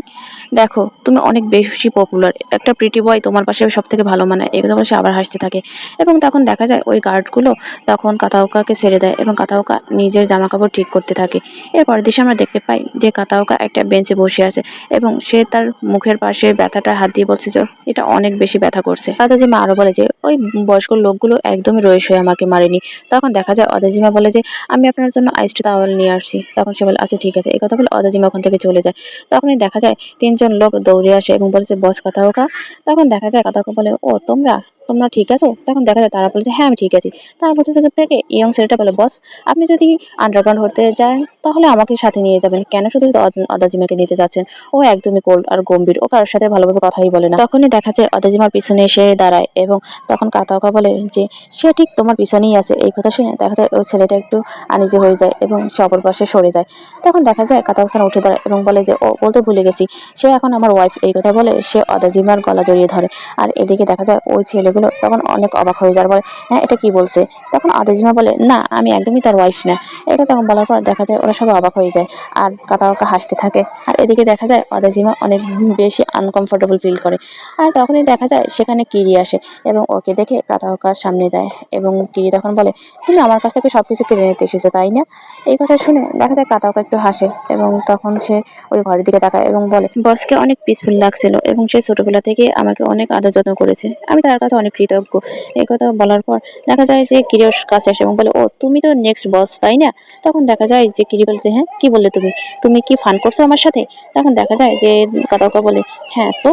Speaker 1: দেখো তুমি অনেক বেশি পপুলার। একটা প্রিটি বয় তোমার পাশে সবথেকে ভালো মানায়।" এই কথা বলে সে আবার হাসতে থাকে এবং তখন দেখা যায় ওই গার্ডগুলো তখন কাতাওকাকে ছেড়ে দেয় এবং কাতাওকা নিজের জামাকাপড় ঠিক করতে থাকে। এর পরের দৃশ্যে আমরা দেখতে পাই যে কাতাওকা একটা বেঞ্চে বসে আছে এবং সে তার মুখের পাশে ব্যথাটা হাত দিয়ে বলছে যে এটা অনেক বেশি ব্যথা করছে। অদাজিমা আরো বলে যে ওই বয়স্ক লোকগুলো একদমই রয়েস হয়ে আমাকে মারেনি। তখন দেখা যায় অদাজিমা বলে যে, "আমি আপনার জন্য আইসড টাওয়েল নিয়ে আসছি।" তখন সে বলে, "আচ্ছা ঠিক আছে।" এই কথা বলে অদাজিমা ওখান থেকে চলে যায়। তখনই দেখা যায় ৩ জন লোক দৌড়ে আসে এবং বলে যে, "বস কাতাওকা।" তখন দেখা যায় কাতাওকা বলে, "ও তোমরা? তোমরা ঠিক আছো?" তখন দেখা যায় তারা বলে যে, "হ্যাঁ আমি ঠিক আছি।" তার মধ্যে থেকে ইয়ং ছেলেটা বলে, "বস আপনি যদি আন্ডারগ্রাউন্ড হতে যান তাহলে আমাকে সাথে নিয়ে যাবেন। কেন শুধু অদাজিমাকে নিতে যাচ্ছেন? ও একদমই কোল্ড আর গম্ভীর। ও কারোর সাথে ভালোভাবে কথাই বলে না।" তখনই দেখা যায় অদাজিমার পিছনে এসে দাঁড়ায় এবং তখন কাতাওকা বলে যে, "সে ঠিক তোমার পিছনেই আছে।" এই কথা শুনে দেখা যায় ওই ছেলেটা একটু আনইজি হয়ে যায় এবং সে অপর পাশে সরে যায়। তখন দেখা যায় কাতাওয়া-সান উঠে দাঁড়ায় এবং বলে যে, "ও বলতে ভুলে গেছি। সে এখন আমার ওয়াইফ।" এই কথা বলে সে অদাজিমার গলা জড়িয়ে ধরে। আর এদিকে দেখা যায় ওই ছেলেগুলো তখন অনেক অবাক হয়ে যায় আর বলে, "হ্যাঁ এটা কি বলছে?" তখন অদাজিমা বলে, "না আমি একদমই তার ওয়াইফ না।" এই কথা বলার পর দেখা যায় ওরা সবাই অবাক হয়ে যায় আর কাতাওয়াকা হাসতে থাকে। আর এদিকে দেখা যায় অদাজিমা অনেক বেশি আনকমফোর্টেবল ফিল করে। আর তখনই দেখা যায় সেখানে কিরি আসে এবং ওকে দেখে কাতাওয়াকার সামনে যায় এবং কিরি তখন বলে, "তুমি আমার কাছ থেকে সবকিছু কেড়ে নিতে এসেছো তাই না?" এই কথা শুনে দেখা যায় কাতাওয়াকা একটু হাসে এবং তখন সে ওই ঘরের দিকে তাকায় এবং বলে, "বসকে অনেক পিসফুল লাগছিল এবং সে ছোটবেলা থেকে আমাকে অনেক আদর যত্ন করেছে। আমি তার কাছে অনেক কৃতজ্ঞ।" এই কথা বলার পর দেখা যায় যে কিরি ওর কাছে আসে এবং বলে, "ও তুমি তো নেক্সট বস তাই না?" তখন দেখা যায় যে কিরি বলে যে, "হ্যাঁ কি বললে তুমি? তুমি কি ফান করছো আমার সাথে?" তখন দেখা যায় যে কাতাওয়াকা বলে, "হ্যাঁ তো?"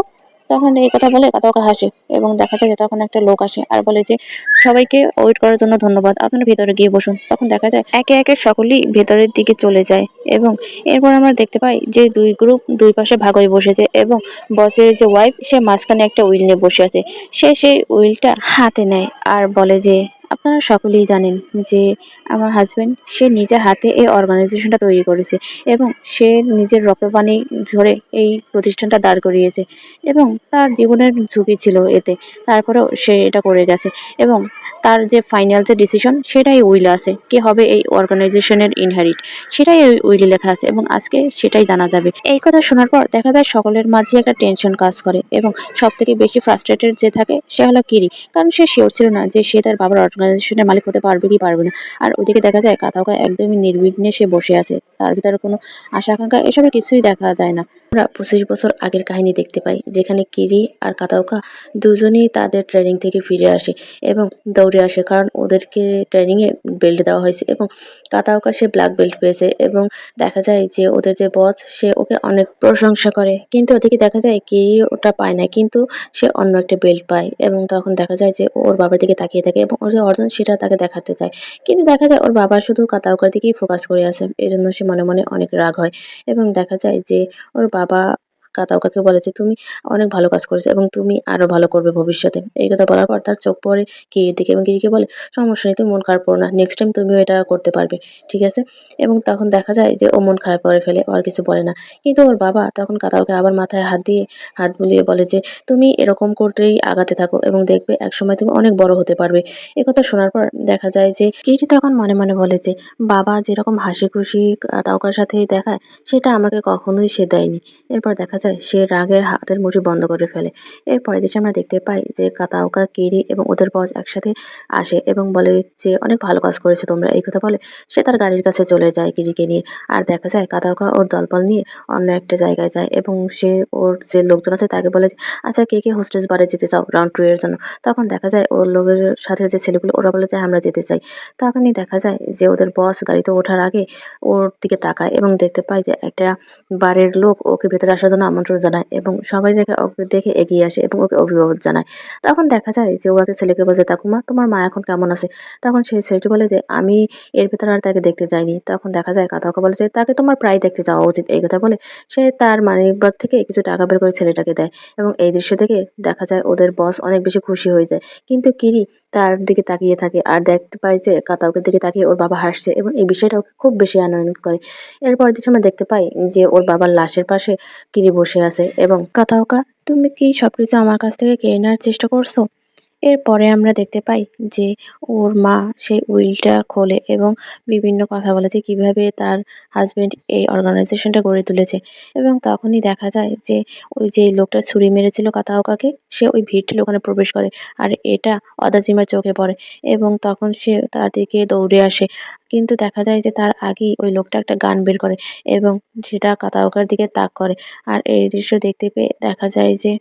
Speaker 1: তখন এই কথা বলে কাতাওয়াকা হাসে এবং দেখা যায় যে তখন একটা লোক আসে আর বলে যে, "সবাইকে ওয়েট করার জন্য ধন্যবাদ। আপনারা ভেতরে গিয়ে বসুন।" তখন দেখা যায় একে, একে সকলেই ভেতরের দিকে চলে যায় এবং এরপর আমরা দেখতে পাই যে ২ গ্রুপ ২ পাশে ভাগ হয়ে বসেছে এবং বসের যে ওয়াইফ সে মাঝখানে একটা উইল নিয়ে বসে আছে। সে সেই উইলটা হাতে নেয় আর বলে যে, "আপনারা আপনারা সকলেই জানেন যে আমার হাসব্যান্ড সে নিজের হাতে এই অর্গানাইজেশনটা তৈরি করেছে এবং সে নিজের রক্তপানি ঝরে এই প্রতিষ্ঠানটা দাঁড় করিয়েছে এবং তার জীবনের ঝুঁকি ছিল এতে। তারপরেও সে এটা করে গেছে এবং তার যে ফাইনাল যে ডিসিশন সেটাই উইলে আছে। কে হবে এই অর্গানাইজেশনের ইনহেরিট সেটাই ওই উইলে লেখা আছে এবং আজকে সেটাই জানা যাবে। এই কথা শোনার পর দেখা যায় সকলের মাঝে একটা টেনশন কাজ করে এবং সবথেকে বেশি ফ্রাস্ট্রেটেড যে থাকে সে হলো কিরি। কারণ সে শিওর ছিল না যে সে তার বাবার অর্গানাইজেশনের মালিক হতে পারবে কি পারবে না। আর ওইদিকে দেখা যায় কাতাওকা একদমই নির্বিঘ্নে সে বসে আছে। তার ভিতরে কোনো আশা আকাঙ্ক্ষা এসবের কিছুই দেখা যায় না। আমরা 25 বছর আগের কাহিনী দেখতে পাই যেখানে কিরি আর কাতাওকা দুজনেই তাদের ট্রেনিং থেকে ফিরে আসে এবং দৌড়ে আসে কারণ ওদেরকে ট্রেনিংয়ে বেল্ট দেওয়া হয়েছে এবং কাতাওকা সে ব্ল্যাক বেল্ট পেয়েছে এবং দেখা যায় যে ওদের যে বস সে ওকে অনেক প্রশংসা করে। কিন্তু ওদিকে দেখা যায় কিরি ওটা পায় না কিন্তু সে অন্য একটা বেল্ট পায় এবং তখন দেখা যায় যে ওর বাবার দিকে তাকিয়ে থাকে এবং ওর যে অর্জন সেটা তাকে দেখাতে চায়। কিন্তু দেখা যায় ওর বাবা শুধু কাতাওকার দিকেই ফোকাস করে আছে। এজন্য সে মনে, মনে অনেক রাগ হয় এবং দেখা যায় যে ওর বাবা কাতাওকাকে বলে যে, "তুমি অনেক ভালো কাজ করেছো এবং তুমি আরো ভালো করবে ভবিষ্যতে।" এই কথা বলার পর তার চোখ পড়ে কিরির দিকে এবং কিরিকে বলে, "সমস্যা নেই, তুমি মন খারাপ করো না। নেক্সট টাইম তুমিও এটা করতে পারবে। ঠিক আছে?" এবং তখন দেখা যায় যে ও মন খারাপ করে ফেলে। ও আর কিছু বলে না। কিন্তু ওর বাবা তখন কাতাওকে আবার মাথায় হাত দিয়ে হাত বুলিয়ে বলে যে, "তুমি এরকম করেই আগাতে থাকো এবং দেখবে একসময় তুমি অনেক বড় হতে পারবে।" একথা শোনার পর দেখা যায় যে কিরি তখন মনে, মনে বলে যে, "বাবা যেরকম হাসিখুশি কাতাওকার সাথে দেখায় সেটা আমাকে কখনোই সে দেয়নি।" এরপর দেখা যায় সে রাগে হাতের মুঠি বন্ধ করে ফেলে। এর পরের দৃশ্যে আমরা দেখতে পাই যে কাতাওকা, কিরি এবং ওদের বস একসাথে আসে এবং বলে যে, "অনেক ভালো কাজ করেছো তোমরা।" এই কথা বলে সে তার গাড়ির কাছে চলে যায় কিরিকে নিয়ে। আর দেখা যায় কাতাওকা ওর দলবল নিয়ে অন্য একটা জায়গায় যায় এবং সে ওর যে লোকজন আছে তাকে বলে যে, "আচ্ছা কে, কে হোস্টেস বারে যেতে চাও রাউন্ড 2 এর জন্য?" তখন দেখা যায় ওর লোকের সাথে যে ছেলেগুলো ওরা বলে যে, "হ্যাঁ, আমরা যেতে চাই।" তখনই দেখা যায় যে ওদের বস গাড়িতে ওঠার আগে ওর দিকে তাকায় এবং দেখতে পায় যে একটা বারের লোক ওকে ভেতরে আসার জন্য আমন্ত্রণ জানায় এবং সবাই ওকে দেখে এগিয়ে আসে এবং ওকে অভিবাদন জানায়। তখন দেখা যায় যে ও একটা ছেলেকে বলে যে, "তাকুমা, তোমার মা এখন কেমন আছে?" তখন সেই ছেলেটি বলে যে, "আমি এর ভেতরে আর তাকে দেখতে যাইনি।" তখন দেখা যায় কাতাওকা বলে যে, "তাকে তোমার প্রায় দেখতে যাওয়া উচিত।" এই কথা বলে সে তার মানিব্যাগ থেকে কিছু টাকা বের করে ছেলেটাকে দেয় এবং এই দৃশ্য দেখে দেখা যায় ওদের বস অনেক বেশি খুশি হয়ে যায়। কিন্তু কিরি তার দিকে তাকিয়ে থাকে আর দেখতে পায় যে কাতাওকের দিকে তাকিয়ে ওর বাবা হাসছে এবং এই বিষয়টা ওকে খুব বেশি আনয়ন করে। এরপরের দৃশ্যে আমরা দেখতে পাই যে ওর বাবার লাশের পাশে কিরি বসে আছে এবং "কাতাওকা, তুমি কি সবকিছু আমার কাছ থেকে কেড়ে নেওয়ার চেষ্টা করছো?" এরপরে আমরা দেখতে পাই যে ওর মা সেই উইলটা খোলে এবং বিভিন্ন কথা বলে যে কিভাবে তার হাসব্যান্ড এই অর্গানাইজেশনটা গড়ে তুলেছে এবং তখনই দেখা যায় যে ওই যে লোকটা ছুরি মেরেছিল কাতাওকাকে সে ওই ভিড় ঠেলে ওখানে প্রবেশ করে আর এটা অদাজিমার চোখে পড়ে এবং তখন সে তার দিকে দৌড়ে আসে কিন্তু দেখা যায় যে তার আগেই ওই লোকটা একটা গান বের করে এবং সেটা কাতাওকার দিকে তাক করে আর এই দৃশ্য দেখতে পেয়ে দেখা যায় যে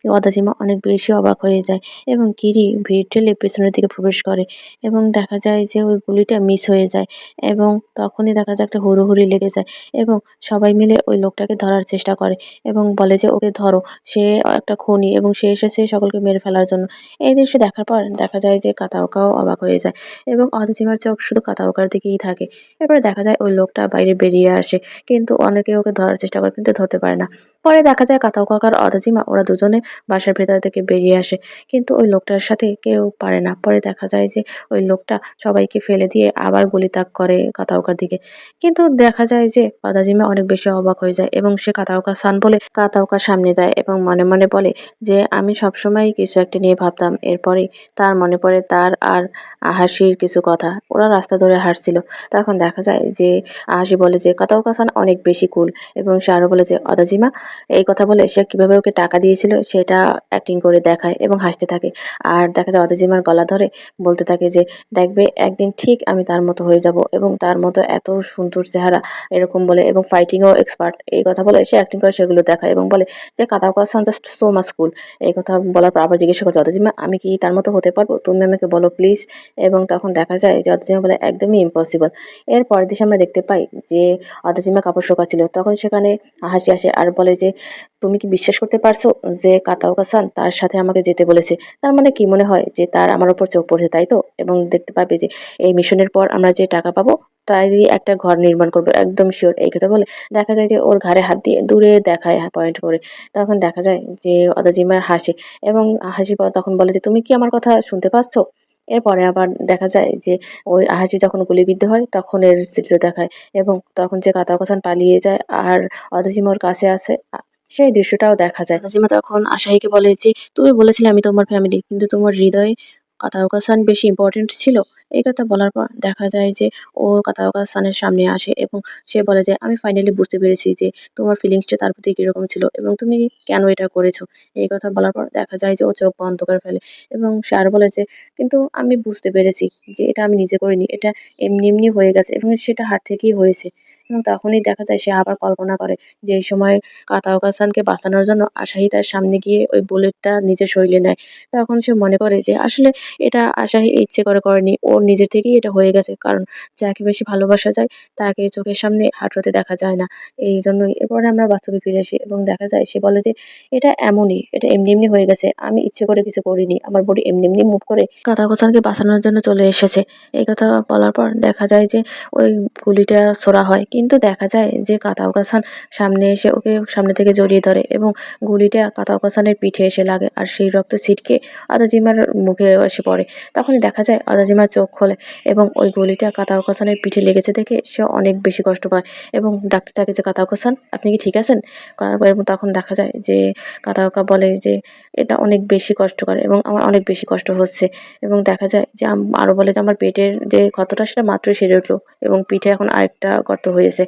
Speaker 1: অদাজিমা অনেক বেশি অবাক হয়ে যায় এবং কিরি ভিড় ঠেলে পেছনের দিকে প্রবেশ করে এবং দেখা যায় যে ওই গুলিটা মিস হয়ে যায় এবং তখনই দেখা যায় একটা হুড়োহুড়ি লেগে যায় এবং সবাই মিলে ওই লোকটাকে ধরার চেষ্টা করে এবং বলে যে, "ওকে ধরো, সে একটা খুনি এবং সে এসেছে সকলকে মেরে ফেলার জন্য।" এই দৃশ্য দেখার পর দেখা যায় যে কাতাওকাও অবাক হয়ে যায় এবং অদাজিমার চোখ শুধু কাতাওকার দিকেই থাকে। এরপরে দেখা যায় ওই লোকটা বাইরে বেরিয়ে আসে কিন্তু অনেকে ওকে ধরার চেষ্টা করে কিন্তু ধরতে পারে না। পরে দেখা যায় কাতাওকা আর অদাজিমা ওরা দুজনে বাসার ভেতর থেকে বেরিয়ে আসে। কিন্তু ওই লোকটার সাথে কেউ পারে না। পরে দেখা যায় যে ওই লোকটা সবাইকে ফেলে দিয়ে আবার গলিতাগ করে কাতাওকার দিকে। কিন্তু দেখা যায় যে অদাজিমা অনেক বেশি অবাক হয়ে যায় এবং সে কাতাওকা-সান বলে কাতাওকার সামনে যায় এবং মনে, মনে বলে যে, "আমি সবসময় কিছু একটা নিয়ে ভাবতাম।" এরপরেই তার মনে পড়ে তার আর আহাশির কিছু কথা। ওরা রাস্তা ধরে হাঁটছিল। তখন দেখা যায় যে আহাশি বলে যে, "কাতাওকা-সান অনেক বেশি কুল" এবং সে আরো বলে যে, "অদাজিমা" এই কথা বলে সে কিভাবে ওকে টাকা দিয়েছিল সেটা অ্যাক্টিং করে দেখায় এবং হাসতে থাকে। আর দেখা যায় অদেজিমার গলা ধরে বলতে থাকে যে, "দেখবে একদিন ঠিক আমি তার মতো হয়ে যাবো এবং তার মতো এত সুন্দর চেহারা" এরকম বলে এবং ফাইটিং এও এক্সপার্ট। এই কথা বলে সে অ্যাক্টিং করে সেগুলো দেখায় এবং বলে যে, "কাতাওয়াকা-সান জাস্ট সো মাচ কুল।" এই কথা বলার পর আবার জিজ্ঞাসা করছে, "অদেজিমা আমি কি তার মতো হতে পারবো? তুমি আমাকে বলো প্লিজ।" এবং তখন দেখা যায় যে অদেজিমা বলে, "একদমই ইম্পসিবল।" এর পরের দৃশ্যে আমরা দেখতে পাই যে অদেজিমা কাপড় শোকাচ্ছিল। তখন সেখানে হাসি আসে আর বলে যে, "তুমি কি বিশ্বাস করতে পারছো যে কাতাওকা-সান তার সাথে আমাকে যেতে বলেছে? তার মানে কি মনে হয় যে তার আমার উপর চোখ পড়েছে, তাই তো? এবং দেখতে পাবে যে এই মিশনের পর আমরা যে টাকা পাবো তাই দিয়ে একটা ঘর নির্মাণ করবো। একদম সিউর।" এই কথা বলে দেখা যায় যে ওর ঘাড়ে হাত দিয়ে দূরে দেখায় পয়েন্ট করে। তখন দেখা যায় যে অদাজিমা হাসে এবং হাসির পর তখন বলে যে, "তুমি কি আমার কথা শুনতে পাচ্ছ?" এরপরে আবার দেখা যায় যে ওই আহাজি যখন গুলিবিদ্ধ হয় তখন এর চিত্র দেখায় এবং তখন যে কাতাওয়াকা সান পালিয়ে যায় আর অদাচিমা ওর কাছে আসে সেই দৃশ্যটাও দেখা যায়। অদাচিমা তখন আসাহিকে বলে যে, "তুমি বলেছিলে আমি তোমার ফ্যামিলি, কিন্তু তোমার হৃদয়ে কাতাওয়াকা সান বেশি ইম্পোর্টেন্ট ছিল?" এই কথা বলার পর দেখা যায় যে ও কাতাওয়াকা সানের সামনে আসে এবং সে বলে যে, "আমি ফাইনালি বুঝতে পেরেছি যে তোমার ফিলিংসটা তার প্রতি কিরকম ছিল এবং তুমি কেন এটা করেছো?" এই কথা বলার পর দেখা যায় যে ও চোখ বন্ধ করে ফেলে এবং সে আরো বলে যে, "কিন্তু আমি বুঝতে পেরেছি যে এটা আমি নিজে করিনি। এটা এমনি হয়ে গেছে এবং সেটা হাত থেকেই হয়েছে।" এবং তখনই দেখা যায় সে আবার কল্পনা করে যে এই সময় কাতাওয়াকা সানকে বাঁচানোর জন্য আসাহি তার সামনে গিয়ে ওই বুলেটটা নিজের শরীরে নেয়। তখন সে মনে করে যে আসলে এটা আসাহি ইচ্ছে করে করেনি। ওর নিজে থেকেই এটা হয়ে গেছে। কারণ যাকে বেশি ভালোবাসা যায় তাকে চোখের সামনে হাঁটুতে দেখা যায় না। এইজন্যই এরপরে আমরা বাস্তবে ফিরে আসি এবং দেখা যায় সে বলে যে, "এটা এমনই। এটা এমনি হয়ে গেছে। আমি ইচ্ছে করে কিছু করিনি। আমার বডি এমনি মুভ করে কাতাওয়াকা সানকে বাঁচানোর জন্য চলে এসেছে।" এই কথা বলার পর দেখা যায় যে ওই গুলিটা ছোড়া হয়। কিন্তু দেখা যায় যে কাতাওয়াকা সান সামনে এসে ওকে সামনে থেকে জড়িয়ে ধরে এবং গুলিটা কাতাওয়াকা সানের পিঠে এসে লাগে। আর সেই রক্ত ছিটকে আদাজিমার মুখে এসে পড়ে। তখনই দেখা যায় আদাজিমা চোখ খোলে এবং ওই গুলিটা কাতাওয়াকা সানের পিঠে লেগেছে দেখে সে অনেক বেশি কষ্ট পায় এবং ডাকতে থাকে যে, "কাতাওয়াকা সান, আপনি কি ঠিক আছেন?" এবং তখন দেখা যায় যে কাতাওয়াকা বলে যে, "এটা অনেক বেশি কষ্টকর এবং আমার অনেক বেশি কষ্ট হচ্ছে।" এবং দেখা যায় যে আরো বলে যে, "আমার পেটের যে ক্ষতটা সেটা মাত্রই সেরে উঠলো এবং পিঠে এখন আরেকটা গর্ত হয়েছে।"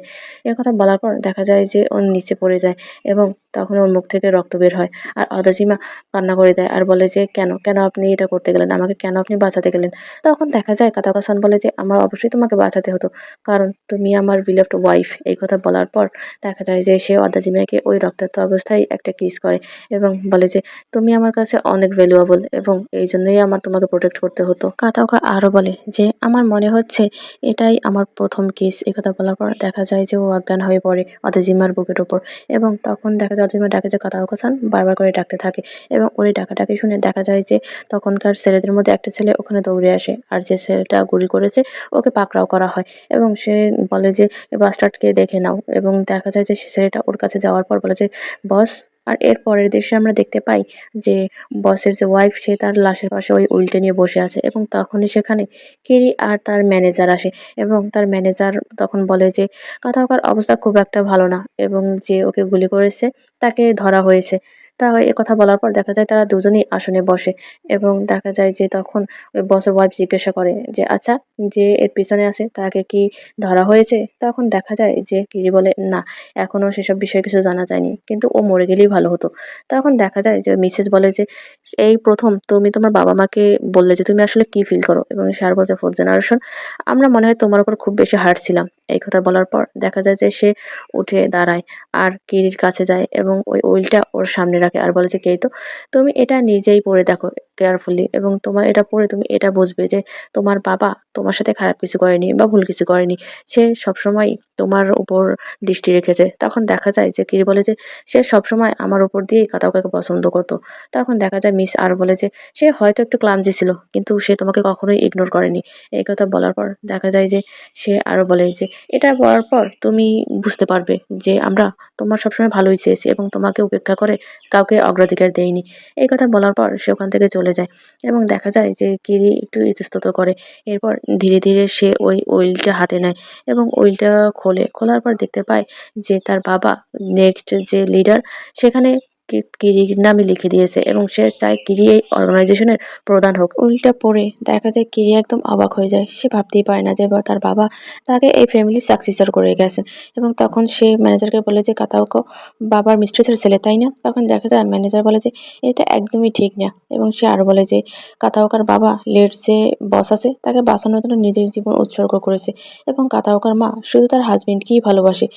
Speaker 1: এ কথা বলার পর দেখা যায় যে ও নিচে পড়ে যায় এবং তখন ওর মুখ থেকে রক্ত বের হয়। আর অদাচিমা কান্না করে দেয় আর বলে যে, কেন আপনি এটা করতে গেলেন? আমাকে কেন আপনি বাঁচাতে গেলেন?" তখন দেখা যায় কাতাওয়াকা সান বলে যে, "আমার অবশ্যই তোমাকে বাঁচাতে হতো। কারণ তুমি আমার beloved ওয়াইফ।" এই কথা বলার পর দেখা যায় যে সে অদাচিমাকে ওই রক্তাক্ত অবস্থায় একটা কিস করে এবং বলে যে, "তুমি আমার কাছে অনেক ভ্যালুয়েবল এবং এইজন্যই আমার তোমাকে প্রোটেক্ট করতে হতো।" কাতাওয়াকা আরো বলে যে, "আমার মনে হচ্ছে এটাই আমার ১ম কিস।" এই কথা বলার পর দেখা যায় যে ও অজ্ঞান হয়ে পড়ে অদাচিমার বুকের উপর এবং তখন দেখা যায় অদাচিমা ডাকে যে কাতাওয়াকা সান বারবার করে ডাকতে থাকে এবং ওর এই ডাকাডাকি শুনে দেখা যায় যে তখনকার ছেলেদের মধ্যে একটা ছেলে ওখানে দৌড়ে আসে আর যে ছেলেটা গুলি করেছে ওকে পাকড়াও করা হয় এবং সে বলে যে, "এ বাস্টার্ডকে দেখে নাও" এবং দেখা যায় যে সে ছেলেটা ওর কাছে যাওয়ার পর বলে যে, "বস।" আর এর পরের দৃশ্যে আমরা দেখতে পাই যে বসের যে ওয়াইফ সে তার লাশের পাশে ওই উল্টে নিয়ে বসে আছে এবং তখনই সেখানে কিরি আর তার ম্যানেজার আসে এবং তার ম্যানেজার তখন বলে যে কাথাওকার অবস্থা খুব একটা ভালো না এবং যে ওকে গুলি করেছে তাকে ধরা হয়েছে। তা একথা বলার পর দেখা যায় তারা দুজনেই আসনে বসে এবং দেখা যায় যে তখন ওই বসের ওয়াইফ জিজ্ঞাসা করে যে, "আচ্ছা, যে এর পিছনে আছে তাকে কি ধরা হয়েছে?" তখন দেখা যায় যে কিরি বলে, "না, এখনো সেসব বিষয়ে কিছু জানা যায়নি। কিন্তু ও মরে গেলেই ভালো হতো।" তখন দেখা যায় যে মিসেস বলে যে, "এই ১ম তুমি তোমার বাবা-মাকে বললে যে তুমি আসলে কি ফিল করো?" এবং সে আর বলে যে, "4th জেনারেশন, আমরা মনে হয় তোমার উপর খুব বেশি হার্ড ছিলাম।" এই কথা বলার পর দেখা যায় যে সে উঠে দাঁড়ায় আর কিরির কাছে যায় এবং ওই উইলটা ওর সামনে রাখে আর বলে যে, "কেইতো, তুমি এটা নিজেই পড়ে দেখো কেয়ারফুলি এবং তোমার এটা পড়ে তুমি এটা বুঝবে যে তোমার বাবা তোমার সাথে খারাপ কিছু করেনি বা ভুল কিছু করেনি। সে সবসময় তোমার উপর দৃষ্টি রেখেছে।" তখন দেখা যায় যে কিরি বলে যে, "সে সবসময় আমার উপর দিয়েই কাউকে পছন্দ করত।" তখন দেখা যায় মিস আর বলে যে, "সে হয়তো একটু ক্লামজি ছিল, কিন্তু সে তোমাকে কখনোই ইগনোর করেনি।" এই কথা বলার পর দেখা যায় যে সে আরো বলে যে, "এটা বলার পর তুমি বুঝতে পারবে যে আমরা তোমার সবসময় ভালোই চেয়েছি এবং তোমাকে উপেক্ষা করে কাউকে অগ্রাধিকার দেইনি।" এই কথা বলার পর সে ওখান থেকে চলে যায় এবং দেখা যায় যে কিরি একটু ইতস্তত করে। এরপর ধীরে সে ওই উইলটা হাতে নেয় এবং উইলটা খোলে। খোলার পর দেখতে পায় যে তার বাবা নেক্সট যে লিডার সেখানে কিরির নামই লিখে দিয়েছে এবং সে চায় কিরি এই অর্গানাইজেশনের প্রধান হোক। উইলটা পড়ে দেখা যায় কিরি একদম অবাক হয়ে যায়। সে ভাবতেই পারে না যে তার বাবা তাকে এই ফ্যামিলির সাকসেসর করে গেছেন এবং তখন সে ম্যানেজারকে বলে যে, "কাতাওকা বাবার মিস্ট্রেসের ছেলে, তাই না?" তখন দেখা যায় ম্যানেজার বলে যে, "এটা একদমই ঠিক না" এবং সে আরো বলে যে কাতাওকার বাবা লেট যে বস আছে তাকে বাঁচানোর জন্য নিজের জীবন উৎসর্গ করেছে এবং কাতাওকার মা শুধু তার হাজবেন্ডকেই ভালোবাসে।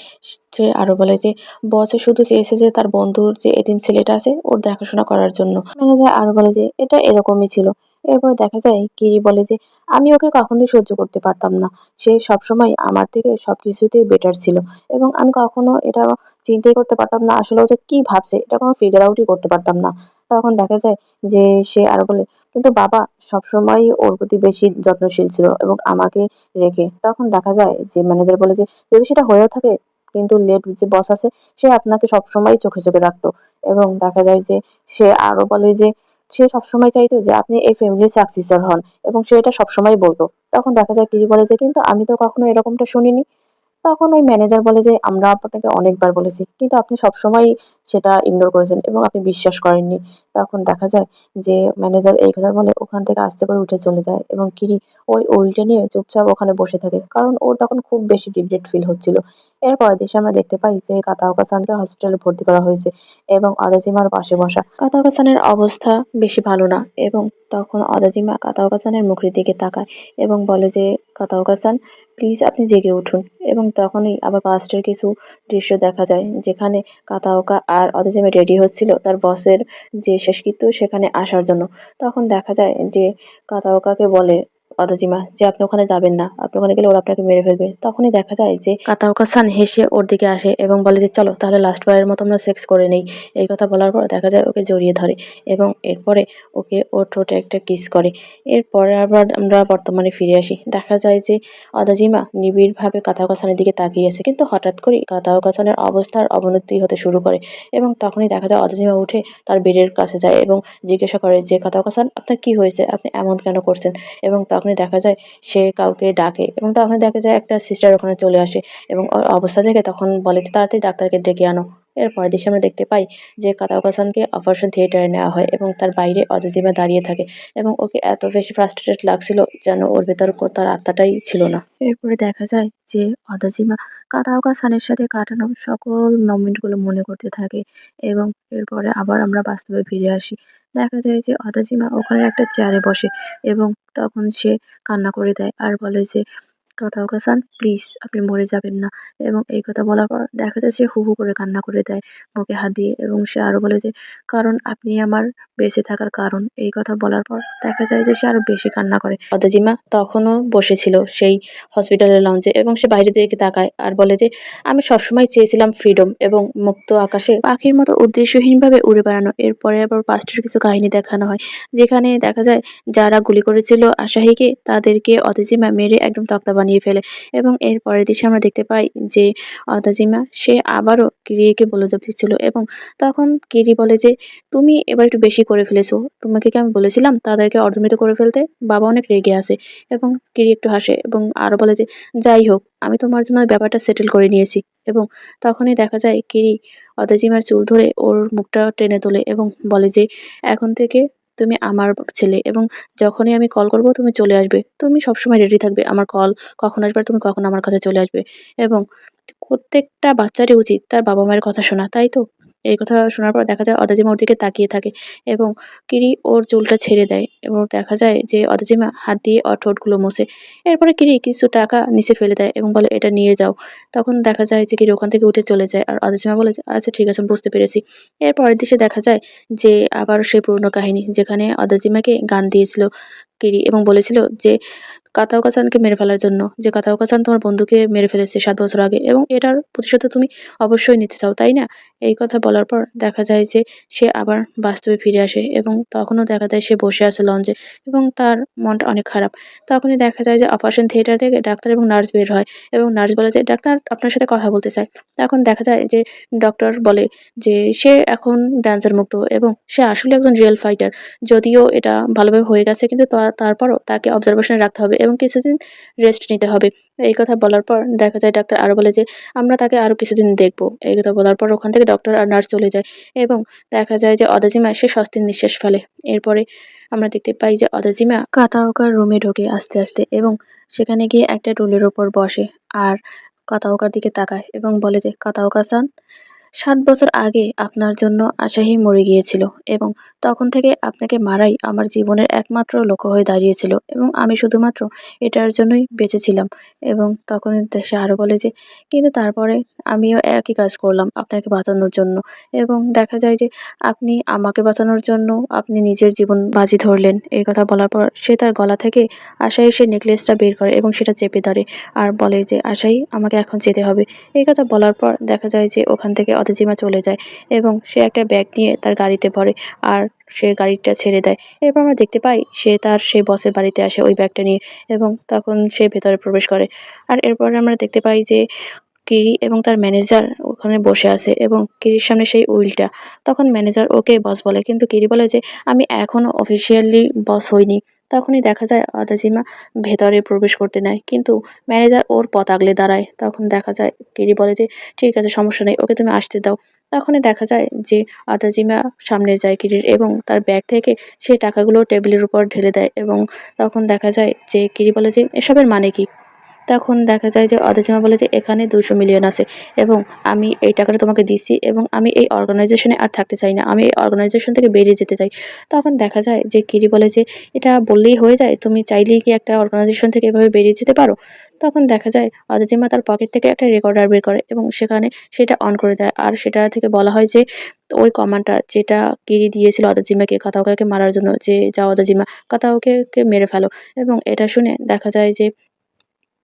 Speaker 1: সে আরো বলে যে বস শুধু চেয়েছে যে তার বন্ধুর যে এতিম ছেলেটা আছে ওর দেখাশোনা করার জন্য। ম্যানেজার আরো বলে যে এটা এরকমই ছিল। এরপর দেখা যায় কিরি বলে যে, "আমি ওকে কখনোই সহ্য করতে পারতাম না। সে সবসময় আমার থেকে সবকিছুতেই বেটার ছিল এবং আমি কখনো এটা চিন্তাই করতে পারতাম না আসলে ও যে কি ভাবছে এটা কোনো ফিগার আউটই করতে পারতাম না।" তখন দেখা যায় যে সে আরো বলে, "কিন্তু বাবা সবসময়ই ওর প্রতি বেশি যত্নশীল ছিল এবং আমাকে রেখে।" তখন দেখা যায় যে ম্যানেজার বলে যে, "যদি সেটা হয়েও থাকে কিন্তু লেট যে বস আছে সে আপনাকে সবসময় চোখে রাখতো।" এবং দেখা যায় যে সে আরো বলে যে সে সবসময় চাইতো যে আপনি এই ফ্যামিলির সাকসেসর হন এবং সে এটা সবসময় বলতো। তখন দেখা যায় কিরি বলে যে, "কিন্তু আমি তো কখনো এরকমটা শুনিনি।" তখন ওই ম্যানেজার বলে যে, "আমরা আপনাকে অনেকবার বলেছি। কিন্তু আপনি সবসময়ই সেটা ইগনোর করেছেন এবং আপনি বিশ্বাস করেননি।" তখন দেখা যায় যে ম্যানেজার এই কথা বলে ওখান থেকে আস্তে করে উঠে চলে যায় এবং কিরি ওই উল্টে নিয়ে চুপচাপ ওখানে বসে থাকে। কারণ ওর তখন খুব বেশি রিগ্রেট ফিল হচ্ছিল। এর পরের দৃশ্যে আমরা দেখতে পাই যে কাতাওকা-সানকে হসপিটালে ভর্তি করা হয়েছে এবং অদাচিমার পাশে বসা। কাতাওকা-সানের অবস্থা বেশি ভালো না এবং তখন অদাচিমা কাতাওকা-সানের মুখের দিকে তাকায় এবং বলে যে, "কাতাওকা-সান, প্লিজ আপনি জেগে উঠুন।" এবং তখনই আবার পাস্টের কিছু দৃশ্য দেখা যায় যেখানে কাতাওকা আর অদাচিমা রেডি হচ্ছিল তার বসের যে শেষকৃত্য সেখানে আসার জন্য। তখন দেখা যায় যে কাতাওকাকে বলে অদাচিমা যে, "আপনি ওখানে যাবেন না। আপনি ওখানে গেলে ওরা আপনাকে মেরে ফেলবে।" তখনই দেখা যায় যে কাতাওকা-সান হেসে ওর দিকে আসে এবং বলে যে, "চলো তাহলে লাস্ট বারের মতো আমরা সেক্স করে নেই।" এই কথা বলার পর দেখা যায় ওকে জড়িয়ে ধরে এবং এরপরে ওকে ওর ঠোঁটে একটা কিস করে। এরপরে আবার আমরা বর্তমানে ফিরে আসি। দেখা যায় যে অদাচিমা নিবিড়ভাবে কাতাওকা-সানের দিকে তাকিয়ে আছে। কিন্তু হঠাৎ করেই কাতাওকা-সানের অবস্থার অবনতি হতে শুরু করে এবং তখনই দেখা যায় অদাচিমা উঠে তার বেডের কাছে যায় এবং জিজ্ঞাসা করে যে, "কাতাওকা-সান, আপনার কি হয়েছে? আপনি এমন কেন করছেন?" এবং তখনই দেখা যায় সে কাউকে ডাকে এবং তখনই দেখা যায় একটা সিস্টার ওখানে চলে আসে এবং ওর অবস্থা দেখে তখন বলে যে, "তাড়াতাড়ি ডাক্তারকে ডেকে আনো।" এর পরের দৃশ্যে আমরা দেখতে পাই যে কাতাওকা-সানকে অপারেশন থিয়েটারে নেওয়া হয় এবং তার বাইরে অদাচিমা দাঁড়িয়ে থাকে এবং ওকে এত বেশি ফ্রাস্ট্রেটেড লাগছিল যেন ওর ভেতর তার আত্মাটাই ছিল না। এরপরে দেখা যায় যে অদাচিমা কাতাওকা-সানের সাথে কাটানো সকল মোমেন্টগুলো মনে করতে থাকে এবং এরপরে আবার আমরা বাস্তবে ফিরে আসি। দেখা যায় যে অদাচিমা ওখানে একটা চেয়ারে বসে এবং তখন সে কান্না করে দেয় আর বলে যে, "কাতাওকা-সান, প্লিজ আপনি মরে যাবেন না।" এবং এই কথা বলার পর দেখা যায় সে হু, হু করে কান্না করে দেয় বুকে হাত দিয়ে এবং সে আরো বলে যে, "কারণ আপনি আমার বেঁচে থাকার কারণ।" এই কথা বলার পর দেখা যায় যে সে আরো বেশি কান্না করে। অদাচিমা তখনও বসেছিল সেই হসপিটালের লঞ্চে এবং সে বাইরের দিকে তাকায় আর বলে যে, "আমি সবসময় চেয়েছিলাম ফ্রিডম এবং মুক্ত আকাশে পাখির মতো উদ্দেশ্যহীনভাবে উড়ে বেড়ানো।" এরপরে আবার পাস্টের কিছু কাহিনী দেখানো হয়। যেখানে দেখা যায় যারা গুলি করেছিল আসাহিকে তাদেরকে অদাচিমা মেরে একদম তক্তা বানিয়ে ফেলে এবং এর পরের দৃশ্যে আমরা দেখতে পাই যে অদাচিমা সে আবারও কিরিকে ব্লোজব দিচ্ছিল এবং তখন কিরি বলে যে, "তুমি এবার একটু বেশি করে ফেলেছো। তোমাকে কি আমি বলেছিলাম তাদেরকে অর্ধমৃত করে ফেলতে?" বাবা অনেক রেগে আছে এবং কিরি একটু হাসে এবং আরো বলে যে, "যাই হোক, আমি তোমার জন্য ওই ব্যাপারটা সেটেল করে নিয়েছি।" এবং তখনই দেখা যায় কিরি অদাচিমার চুল ধরে ওর মুখটা টেনে তোলে এবং বলে যে, "এখন থেকে তুমি আমার ছেলে এবং যখনই আমি কল করব তুমি চলে আসবে। তুমি সবসময় রেডি থাকবে। আমার কল কখন আসবে আর তুমি কখন আমার কাছে চলে আসবে। এবং প্রত্যেকটা বাচ্চারই উচিত তার বাবা-মায়ের কথা শোনা, তাই তো?" এই কথা শোনার পর দেখা যায় অদাচিমা ওর দিকে তাকিয়ে থাকে এবং কিরি ওর চুলটা ছেড়ে দেয় এবং দেখা যায় যে অদাচিমা হাত দিয়ে ওর ঠোঁটগুলো মোছে। এরপরে কিরি কিছু টাকা নিচে ফেলে দেয় এবং বলে, "এটা নিয়ে যাও।" তখন দেখা যায় যে কিরি ওখান থেকে উঠে চলে যায়। আর অদাচিমা বলে যে, "আচ্ছা ঠিক আছে, আমি বুঝতে পেরেছি।" এর পরের দৃশ্যে দেখা যায় যে আবার সেই পুরনো কাহিনী যেখানে অদাচিমাকে গান দিয়েছিল কিরি এবং বলেছিল যে কাতাওকা-সানকে মেরে ফেলার জন্য, যে কাতাওকা-সান তোমার বন্ধুকে মেরে ফেলেছে ৭ বছর আগে এবং এটার প্রতিশোধ তুমি অবশ্যই নিতে চাও, তাই না? এই কথা বলার পর দেখা যায় যে সে আবার বাস্তবে ফিরে আসে এবং তখনও দেখা যায় সে বসে আছে লঞ্চে এবং তার মনটা অনেক খারাপ। তখনই দেখা যায় যে অপারেশন থিয়েটার থেকে ডাক্তার এবং নার্স বের হয় এবং নার্স বলে যে, "ডাক্তার আপনার সাথে কথা বলতে চায়।" তখন দেখা যায় যে ডক্টর বলে যে সে এখন ডেঞ্জার মুক্ত এবং সে আসলে একজন রিয়াল ফাইটার। যদিও এটা ভালোভাবে হয়ে গেছে কিন্তু তারপরও তাকে অবজারভেশনে রাখতে হবে এবং কিছুদিন রেস্ট নিতে হবে। এই কথা বলার পর দেখা যায় ডাক্তার আরো বলে যে, "আমরা তাকে আরো কিছুদিন দেখব।" এই কথা বলার পর ওখান থেকে ডক্টর আর নার্স চলে যায় এবং দেখা যায় যে অদাচিমা সে স্বস্তির নিঃশ্বাস ফেলে। এরপরে আমরা দেখতে পাই যে অদাচিমা কাতাওকার রুমে ঢোকে আস্তে, আস্তে এবং সেখানে গিয়ে একটা টুলের উপর বসে আর কাতাওকার দিকে তাকায় এবং বলে যে, "কাতাওকা-সান, ৭ বছর আগে আপনার জন্য আসাহি মরে গিয়েছিল এবং তখন থেকে আপনাকে মারাই আমার জীবনের একমাত্র লক্ষ্য হয়ে দাঁড়িয়েছিল এবং আমি শুধুমাত্র এটার জন্যই বেঁচে ছিলাম।" এবং তখন সে আরো বলে যে, "কিন্তু তারপরে আমিও একই কাজ করলাম আপনাকে বাঁচানোর জন্য এবং দেখা যায় যে আপনি আমাকে বাঁচানোর জন্য আপনি নিজের জীবন বাজি ধরলেন।" এই কথা বলার পর সে তার গলা থেকে আশাই সে নেকলেসটা বের করে এবং সেটা চেপে ধরে আর বলে যে, "আশাই, আমাকে এখন যেতে হবে।" এই কথা বলার পর দেখা যায় যে ওখান থেকে অদেজিমা চলে যায় এবং সে একটা ব্যাগ নিয়ে তার গাড়িতে ভরে আর সে গাড়িটা ছেড়ে দেয়। এরপর আমরা দেখতে পাই সে তার সেই বসের বাড়িতে আসে ওই ব্যাগটা নিয়ে এবং তখন সে ভেতরে প্রবেশ করে। আর এরপরে আমরা দেখতে পাই যে কিরি এবং তার ম্যানেজার ওখানে বসে আছে এবং কিরির সামনে সেই উইলটা। তখন ম্যানেজার ওকে বস বলে, কিন্তু কিরি বলে যে আমি এখনো অফিসিয়ালি বস হইনি। তখনই দেখা যায় অদাজিমা ভেতরে প্রবেশ করতে নেয়, কিন্তু ম্যানেজার ওর পথ আগলে দাঁড়ায়। তখন দেখা যায় কিরি বলে যে ঠিক আছে, সমস্যা নেই, ওকে তুমি আসতে দাও। তখনই দেখা যায় যে আদাজিমা সামনে যায় কিরির এবং তার ব্যাগ থেকে সেই টাকাগুলো টেবিলের উপর ঢেলে দেয়। এবং তখন দেখা যায় যে কিরি বলে যে এসবের মানে কি? তখন দেখা যায় যে অদেজিমা বলে যে এখানে 200 মিলিয়ন আছে এবং আমি এই টাকাটা তোমাকে দিচ্ছি এবং আমি এই অর্গানাইজেশনে আর থাকতে চাই না। আমি এই অর্গানাইজেশন থেকে বেরিয়ে যেতে চাই। তখন দেখা যায় যে কিরি বলে যে এটা বললেই হয়ে যায়? তুমি চাইলেই কি একটা অর্গানাইজেশন থেকে এভাবে বেরিয়ে যেতে পারো? তখন দেখা যায় অদেজিমা তার পকেট থেকে একটা রেকর্ডার বের করে এবং সেখানে সেটা অন করে দেয়। আর সেটা থেকে বলা হয় যে ওই কমান্ডটা যেটা কিরি দিয়েছিল অদেজিমাকে কাতাওকাকে মারার জন্য, যে যাও অদেজিমা কাতাওকে মেরে ফেলো। এবং এটা শুনে দেখা যায় যে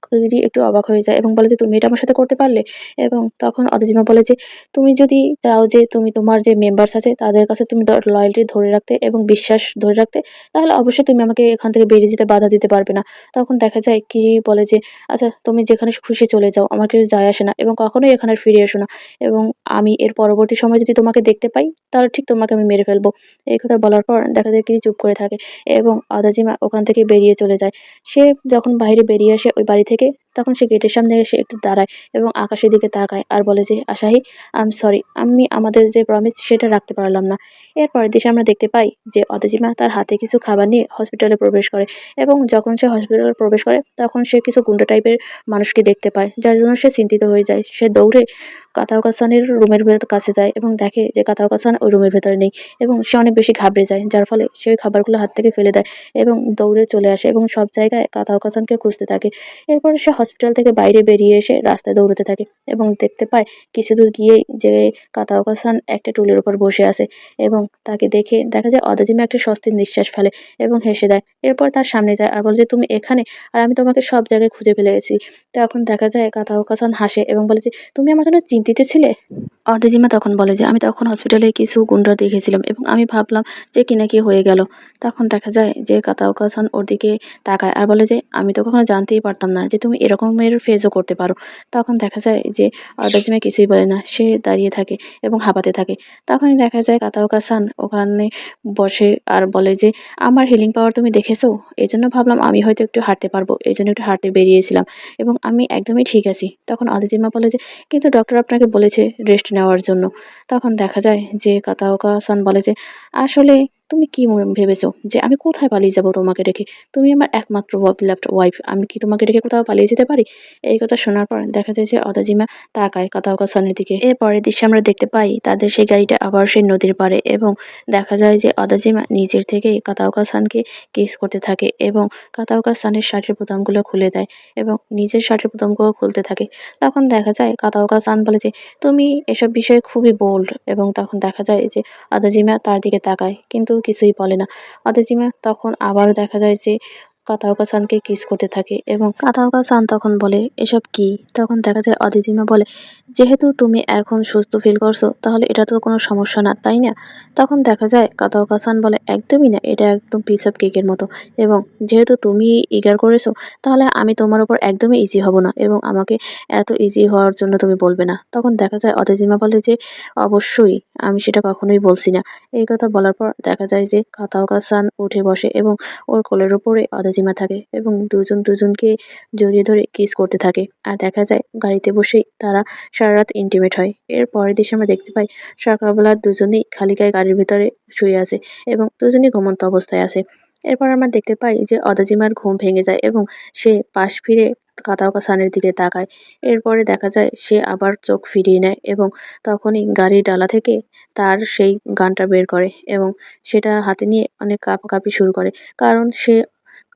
Speaker 1: কিরি একটু অবাক হয়ে যায় এবং বলে যে, "তুমি এটা আমার সাথে করতে পারলে?" এবং তখন অদেজিমা বলে যে, "তুমি যদি চাও যে তুমি তোমার যে মেম্বার্স আছে তাদের কাছে তুমি লয়াল্টি ধরে রাখতে এবং বিশ্বাস ধরে রাখতে, তাহলে অবশ্যই তুমি আমাকে এখান থেকে বেরিয়ে যেতে বাধা দিতে পারবে না।" তখন দেখা যায় কিরি বলে যে, "আচ্ছা, তুমি যেখানে খুশি চলে যাও। আমার কিছু যায় আসে না এবং কখনোই এখানে আর ফিরে এসো না। এবং আমি এর পরবর্তী সময়ে যদি তোমাকে দেখতে পাই, তাহলে ঠিক তোমাকে আমি মেরে ফেলবো।" এই কথা বলার পর দেখা যায় কিরি চুপ করে থাকে এবং অদেজিমা ওখান থেকে বেরিয়ে চলে যায়। সে যখন বাইরে বেরিয়ে আসে ওই বাড়ি থেকে, তখন সে গেটের সামনে এসে একটু দাঁড়ায় এবং আকাশের দিকে তাকায় আর বলে যে, "আসাহি, আই এম সরি। আমি আমাদের যে প্রমিস সেটা রাখতে পারলাম না।" এর পরের দৃশ্যে আমরা দেখতে পাই যে অদেজিমা তার হাতে কিছু খাবার নিয়ে হসপিটালে প্রবেশ করে এবং যখন সে হসপিটালে প্রবেশ করে তখন সে কিছু গুন্ডা টাইপের মানুষকে দেখতে পায়, যার জন্য সে চিন্তিত হয়ে যায়। সে দৌড়ে কাতাওকা-সানের রুমের কাছে যায় এবং দেখে যে কাতাওকা-সান ওই রুমের ভেতরে নেই এবং সে অনেক বেশি ঘাবড়ে যায়, যার ফলে সে ওই খাবারগুলো হাত থেকে ফেলে দেয় এবং দৌড়ে চলে আসে এবং সব জায়গায় কাতাওকা-সানকে খুঁজতে থাকে। এরপরে সে হসপিটাল থেকে বাইরে বেরিয়ে এসে রাস্তায় দৌড়াতে থাকে এবং দেখতে পায় কিছু দূর গিয়েই যে কাতাওকা-সান একটা টুলের উপর বসে আছে এবং তাকে দেখে দেখা যায় অদেজিমা একটা স্বস্তির নিঃশ্বাস ফেলে এবং হেসে দেয়। এরপর তার সামনে যায় আর বলে যে, "তুমি এখানে? আর আমি তোমাকে সব জায়গায় খুঁজে ফেলেছি।" তখন দেখা যায় কাতাওকা-সান হাসে এবং বলে যে, "তুমি আমার জন্য চিন্তিত ছিলে?" অদেজিমা তখন বলে যে, "আমি তখন হসপিটালে কিছু গুন্ডা দেখেছিলাম এবং আমি ভাবলাম যে কি না কি হয়ে গেল।" তখন দেখা যায় যে কাতাওকা-সান ওর দিকে তাকায় আর বলে যে, "আমি তো কখনো জানতেই পারতাম না যে তুমি এরকমের ফেজও করতে পারো।" তখন দেখা যায় যে অদেজিমা কিছুই বলে না। সে দাঁড়িয়ে থাকে এবং হাঁপাতে থাকে। তখনই দেখা যায় কাতাওকা-সান ওখানে বসে আর বলে যে, "আমার হিলিং পাওয়ার তুমি দেখেছো? এজন্য ভাবলাম আমি হয়তো একটু হাঁটতে পারবো। এজন্য একটু হাঁটতে বেরিয়েছিলাম এবং আমি একদমই ঠিক আছি।" তখন অদেজিমা বলে যে, "কিন্তু ডক্টর আপনাকে বলেছে রেস্ট নেওয়ার জন্য।" তখন দেখা যায় যে কাতাওকা-সান বলে যে, "আসলে তুমি কি ভেবেছো যে আমি কোথায় পালিয়ে যাবো তোমাকে রেখে? তুমি আমার একমাত্র বেলাভড ওয়াইফ। আমি কি তোমাকে রেখে কোথাও পালিয়ে যেতে পারি?" এই কথা শোনার পর দেখা যায় যে অদাজিমা তাকায় কাতাওকা-সানের দিকে। এর পরের দৃশ্যে আমরা দেখতে পাই তাদের সেই গাড়িটা আবার সেই নদীর পাড়ে এবং দেখা যায় যে অদাজিমা নিজের থেকেই কাতাওকা-সানকে কিস করতে থাকে এবং কাতাওকা-সানের শার্টের বোতামগুলো খুলে দেয় এবং নিজের শার্টের বোতামগুলো খুলতে থাকে। তখন দেখা যায় কাতাওকা-সান বলে যে, "তুমি এসব বিষয়ে খুবই বোল্ড।" এবং তখন দেখা যায় যে অদেজিমা তার দিকে তাকায় কিন্তু কিছুই বলে না। অদেজিমা তখন আবার দেখা যায় যে কাতাওকা-সানকে কিস করতে থাকে এবং কাতাওকা-সান তখন বলে, "এসব কি?" তখন দেখা যায় অদেজিমা বলে, "যেহেতু তুমি এখন সুস্থ ফিল করছো তাহলে এটা তো কোনো সমস্যা না, তাই না?" তখন দেখা যায় কাতাওকা-সান বলে, "একদমই না, এটা একদম পিস অফ কেকের মতো এবং যেহেতু তুমি ইগার করেছো তাহলে আমি তোমার উপর একদমই ইজি হব না এবং আমাকে এত ইজি হওয়ার জন্য তুমি বলবে না।" তখন দেখা যায় অদেজিমা বলে যে, "অবশ্যই, আমি সেটা কখনোই বলছি না।" এই কথা বলার পর দেখা যায় যে কাতাওকা-সান উঠে বসে এবং ওর কোলের উপরে অদেজিমা থাকে এবং দুজন দুজনকে জড়িয়ে ধরে কিস করতে থাকে। আর দেখা যায় গাড়িতে বসেই তারা সারারাত ইন্টিমেট হয়। এর পরের দৃশ্যে আমরা দেখতে পাই সকালবেলা দুজনেই খালি গায়ে গাড়ির ভিতরে শুয়ে আছে এবং দুজনেই ঘুমন্ত অবস্থায় আছে। এরপর আমরা দেখতে পাই যে অদেজিমার ঘুম ভেঙে যায় এবং সে পাশ ফিরে কাতাওকা-সানের দিকে তাকায়। এরপরে দেখা যায় সে আবার চোখ ফিরিয়ে নেয় এবং তখনই গাড়ির ডালা থেকে তার সেই গানটা বের করে এবং সেটা হাতে নিয়ে অনেক কাঁপাকাঁপি শুরু করে। কারণ সে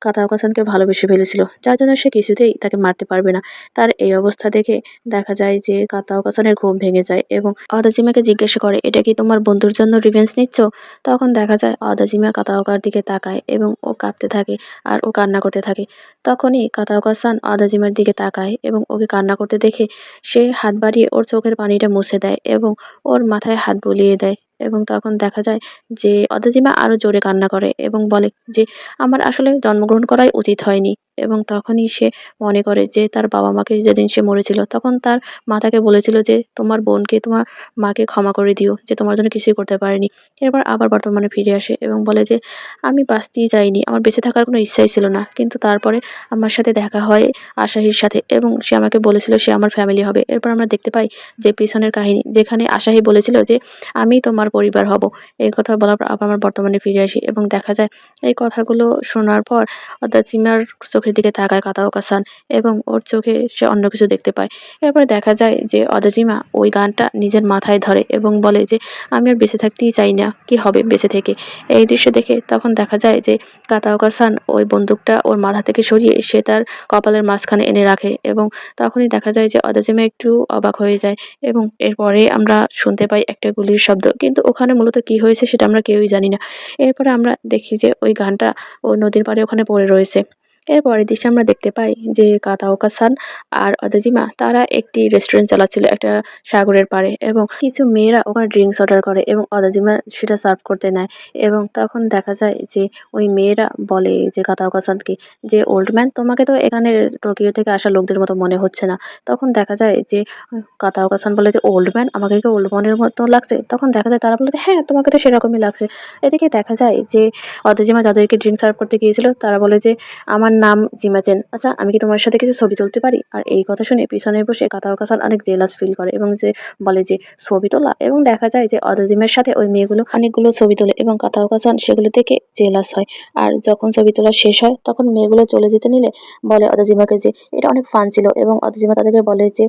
Speaker 1: কাতাওকা-সানকে ভালোবেসে ফেলেছিল, যার জন্য সে কিছুতেই তাকে মারতে পারবে না। তার এই অবস্থা দেখে দেখা যায় যে কাতাওকা-সানের ঘুম ভেঙে যায় এবং অদাজিমাকে জিজ্ঞাসা করে, "এটা কি তোমার বন্ধুর জন্য রিভেঞ্জ নিচ্ছ?" তখন দেখা যায় অদাজিমা কাতাওকার দিকে তাকায় এবং ও কাঁপতে থাকে আর ও কান্না করতে থাকে। তখনই কাতাওকা-সান অদাজিমার দিকে তাকায় এবং ওকে কান্না করতে দেখে সে হাত বাড়িয়ে ওর চোখের পানিটা মুছে দেয় এবং ওর মাথায় হাত বুলিয়ে দেয় এবং তখন দেখা যায় যে অদাজিমা আরো জোরে কান্না করে এবং বলে যে, "আমার আসলে জন্মগ্রহণ করাই উচিত হয়নি এবং তখনই সে মনে করে যে তার বাবা-মাকে যেদিন সে মরেছিল তখন তার মা তাকে বলেছিল যে, "তোমার বোনকে, তোমার মাকে ক্ষমা করে দিও যে তোমার জন্য কিছুই করতে পারেনি।" এরপর আবার বর্তমানে ফিরে আসে এবং বলে যে, "আমি বাঁচতেই চাইনি। আমার বেঁচে থাকার কোনো ইচ্ছাই ছিল না। কিন্তু তারপরে আমার সাথে দেখা হয় আশাহির সাথে এবং সে আমাকে বলেছিল সে আমার ফ্যামিলি হবে।" এরপর আমরা দেখতে পাই যে পিছনের কাহিনী যেখানে আশাহি বলেছিল যে, "আমি তোমার পরিবার হব।" এই কথা বলার পর আবার আমরা বর্তমানে ফিরে আসি এবং দেখা যায় এই কথাগুলো শোনার পর অদাচিমার চোখের দিকে তাকায় কাতাওকা-সান এবং ওর চোখে সে অন্য কিছু দেখতে পায়। এরপরে দেখা যায় যে অদাচিমা ওই গানটা নিজের মাথায় ধরে এবং বলে যে, "আমি আর বেঁচে থাকতেই চাই না। কি হবে বেঁচে থেকে?" এই দৃশ্য দেখে তখন দেখা যায় যে কাতাওকা-সান ওই বন্দুকটা ওর মাথা থেকে সরিয়ে সে তার কপালের মাঝখানে এনে রাখে এবং তখনই দেখা যায় যে অদাচিমা একটু অবাক হয়ে যায় এবং এরপরে আমরা শুনতে পাই একটা গুলির শব্দ। কিন্তু ওখানে মূলত কি হয়েছে সেটা আমরা কেউই জানি না। এরপরে আমরা দেখি যে ওই গানটা ওই নদীর পাড়ে ওখানে পড়ে রয়েছে। এর পরের দৃশ্যে আমরা দেখতে পাই যে কাতাওকা-সান আর অদাজিমা তারা একটি রেস্টুরেন্ট চালাচ্ছিল একটা সাগরের পাড়ে এবং কিছু মেয়েরা ওখানে ড্রিংকস অর্ডার করে এবং অদাজিমা সেটা সার্ভ করতে নেয় এবং তখন দেখা যায় যে ওই মেয়েরা বলে যে কাতাওকা-সানকে যে, "ওল্ড ম্যান, তোমাকে তো এখানে টোকিও থেকে আসা লোকদের মতো মনে হচ্ছে না।" তখন দেখা যায় যে কাতাওকা-সান বলে যে, "ওল্ড ম্যান? আমাকে কি ওল্ড ম্যানের মতো লাগছে?" তখন দেখা যায় তারা বলে যে, "হ্যাঁ, তোমাকে তো সেরকমই লাগছে।" এদিকে দেখা যায় যে অদেজিমা যাদেরকে ড্রিংক সার্ভ করতে গিয়েছিল তারা বলে যে, "আমার নাম জিমাচেন। আচ্ছা, আমি কি তোমার সাথে কিছু ছবি তুলতে পারি?" আর এই কথা শুনে পিছনে বসে কাতাওকা-সান অনেক জেলাস ফিল করে এবং যে বলে যে, "ছবি তোলা?" এবং দেখা যায় যে অদেজিমার সাথে ওই মেয়েগুলো অনেকগুলো ছবি তোলে এবং কাতাওকা-সান সেগুলো দেখে জেলাস হয়। আর যখন ছবি তোলা শেষ হয় তখন মেয়েগুলো চলে যেতে নিলে বলে অদেজিমাকে যে, "এটা অনেক ফান ছিল" এবং অদেজিমা তাদেরকে বলে যে,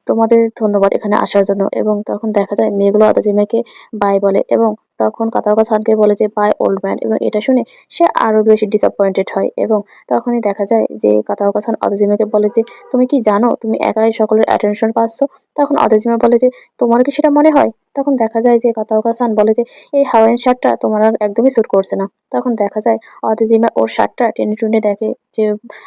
Speaker 1: "তোমাদের ধন্যবাদ এখানে আসার জন্য।" এবং তখন দেখা যায় মেয়েগুলো অদেজিমাকে বাই বলে এবং তখন কাতাওকা-সানকে বলে যে, "বাই ওল্ড ম্যান" এবং এটা শুনে সে আরো বেশি ডিসঅ্যাপয়েন্টেড হয় এবং তখনই দেখা যায় যে কাতাওকা-সান অদেজিমাকে বলে যে, "তুমি কি জানো তুমি একাই সকলের অ্যাটেনশন পাচ্ছ?" তখন অদেজিমা বলে যে, "তোমার কি সেটা মনে হয়?" তখন দেখা যায় যে কাতাওকা-সান বলে যে, "এই হাওয়াইয়ান শার্টটা তোমার আর একদমই স্যুট করছে না।" তখন দেখা যায় অদেজিমা ওর শার্টটা টেনে টুনে দেখে যে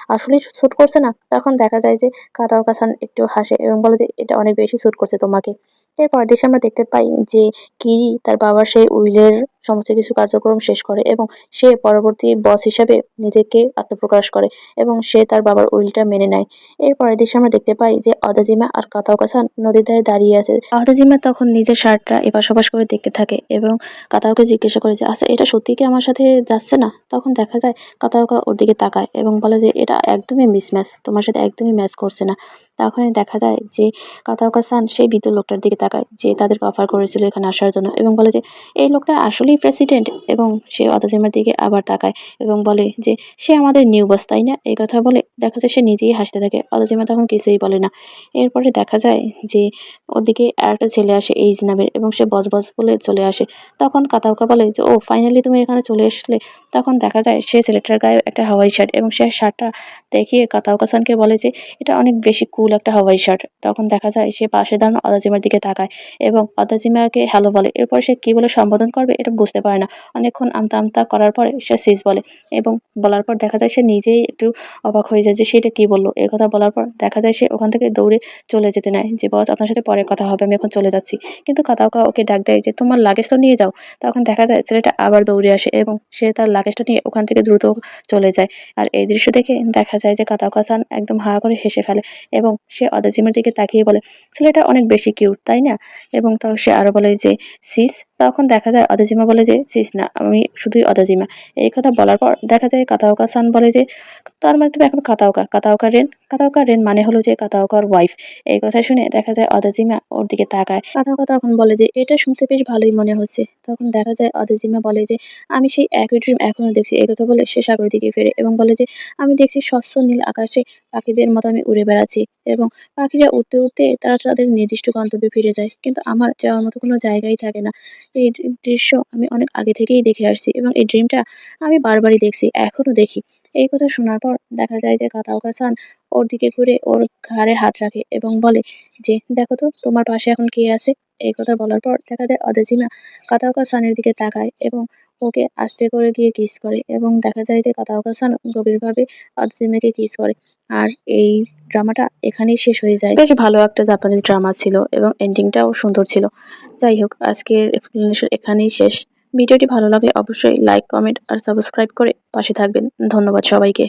Speaker 1: আসলেই স্যুট করছে না। তখন দেখা যায় যে কাতাওকা-সান একটু হাসে এবং বলে যে, "এটা অনেক বেশি স্যুট করছে তোমাকে।" এর পরের দৃশ্যে আমরা দেখতে পাই যে কিরি তার বাবার সেই উইলের সমস্ত কিছু কার্যক্রম শেষ করে এবং সে পরবর্তী বস হিসাবে নিজেকে আত্মপ্রকাশ করে এবং সে তার বাবার উইলটা মেনে নেয়। এর পরের দৃশ্যে আমরা দেখতে পাই যে অদাজিমা আর কাতাওকা-সান নদীর ধারে দাঁড়িয়ে আছে। অদাজিমা তখন নিজের শার্টটা এপাশ ওপাশ করে দেখতে থাকে এবং কাতাওকে জিজ্ঞাসা করে যে, "আচ্ছা, এটা সত্যিই কি আমার সাথে যাচ্ছে না?" তখন দেখা যায় কাতাওকা ওর দিকে তাকায় এবং বলে যে, "এটা একদমই মিসম্যাচ। তোমার সাথে একদমই ম্যাচ করছে না।" তখনই দেখা যায় যে কাতাওকা-সান সেই বৃদ্ধ লোকটার দিকে তাকায় যে তাদেরকে অফার করেছিল এখানে আসার জন্য এবং বলে যে, "এই লোকটা আসলেই প্রেসিডেন্ট?" এবং সে অদাজিমার দিকে আবার তাকায় এবং বলে যে, "সে আমাদের নিউ বস, তাই না?" এই কথা বলে দেখা যায় সে নিজেই হাসতে থাকে। অদাজিমা তখন কিছুই বলে না। এরপরে দেখা যায় যে ওদিকে আরেকটা ছেলে আসে এইজ নামের এবং সে বস, বস বলে চলে আসে। তখন কাতাওকা বলে যে, "ও, ফাইনালি তুমি এখানে চলে এসলে?" তখন দেখা যায় সে ছেলেটার গায়ে একটা হাওয়াই শার্ট এবং সে শার্টটা দেখিয়ে কাতাওকা-সানকে বলে যে, "এটা অনেক বেশি কুল একটা হাওয়াই শার্ট।" তখন দেখা যায় সে পাশে দাঁড়ানো অদাজিমার দিকে তাকায় এবং অদাজিমাকে হ্যালো বলে। এরপর সে কি বলে সম্বোধন করবে এটা বুঝতে পারে না। অনেকক্ষণ আমতা, আমতা করার পরে সে সিস বলে এবং বলার পর দেখা যায় সে নিজেই একটু অবাক হয়ে যায় যে সে এটা কি বলল। এই কথা বলার পর দেখা যায় সে ওখান থেকে দৌড়ে চলে যেতে নেয় যে, "বস, আপনার সাথে পরে কথা হবে। আমি এখন চলে যাচ্ছি।" কিন্তু কাতাওকা ওকে ডাক দেয় যে, "তোমার লাগেজ তো নিয়ে যাও।" তখন দেখা যায় ছেলেটা আবার দৌড়ে আসে এবং সে তার লাগেজটা নিয়ে ওখান থেকে দ্রুত চলে যায়। আর এই দৃশ্য দেখে দেখা যায় যে কাতাওকা-সান একদম হা করে হেসে ফেলে এবং সে অদাজিমার দিকে তাকিয়ে বলে, "ছেলেটা অনেক বেশি কিউট, তাই না?" এবং সে আরো বলে যে, "সিস?" তখন দেখা যায় অদাজিমা বলে যে, "সিস না, আমি শুধুই অদাজিমা।" এই কথা বলার পর দেখা যায় কাতাওকা-সান বলে যে, "তার মানে তুমি এখন কাতাওকা, কাতাওকা রেন?" কাতাওকা রেন মানে হলো যে কাতাওকার ওয়াইফ। এই কথা শুনে দেখা যায় অদাজিমা ওর দিকে তাকায়। কাতাওকা তখন বলে যে, "এটা শুনতে বেশ ভালোই মনে হচ্ছে।" তখন দেখা যায় অদাজিমা বলে যে, "আমি সেই একই ড্রিম এখনো দেখছি।" এই কথা বলে সে সাগরের দিকে ফেরে এবং বলে যে, "আমি দেখছি স্বচ্ছ নীল আকাশে পাখিদের মতো আমি উড়ে বেড়াচ্ছি এবং পাখিরা উড়তে, উড়তে তারা তাদের নির্দিষ্ট গন্তব্যে ফিরে যায়। কিন্তু আমার যাওয়ার মতো কোনো জায়গাই থাকে না। এই দৃশ্য আমি অনেক আগে থেকেই দেখে আসছি এবং এই ড্রিমটা আমি বারবারই দেখছি, এখনো দেখি।" এই কথা শোনার পর দেখা যায় যে কাতাওকা-সান ওর দিকে ঘুরে ওর ঘাড়ে হাত রাখে এবং বলে যে, "দেখো তো তোমার পাশে এখন কে আছে?" এই কথা বলার পর দেখা যায় অদেজিমা কাতাওকা-সানের দিকে তাকায় এবং ওকে আস্তে করে গিয়ে কিস করে এবং দেখা যায় যে কাতাওকা-সান গভীরভাবে অদেজিমাকে কিস করে। আর এই ড্রামাটা এখানেই শেষ হয়ে যায়। বেশ ভালো একটা জাপানিজ ড্রামা ছিল এবং এন্ডিংটাও সুন্দর ছিল। যাই হোক, আজকের এক্সপ্লেনেশন এখানেই শেষ। ভিডিওটি ভালো লাগলে অবশ্যই লাইক, কমেন্ট আর সাবস্ক্রাইব করে পাশে থাকবেন। ধন্যবাদ সবাইকে।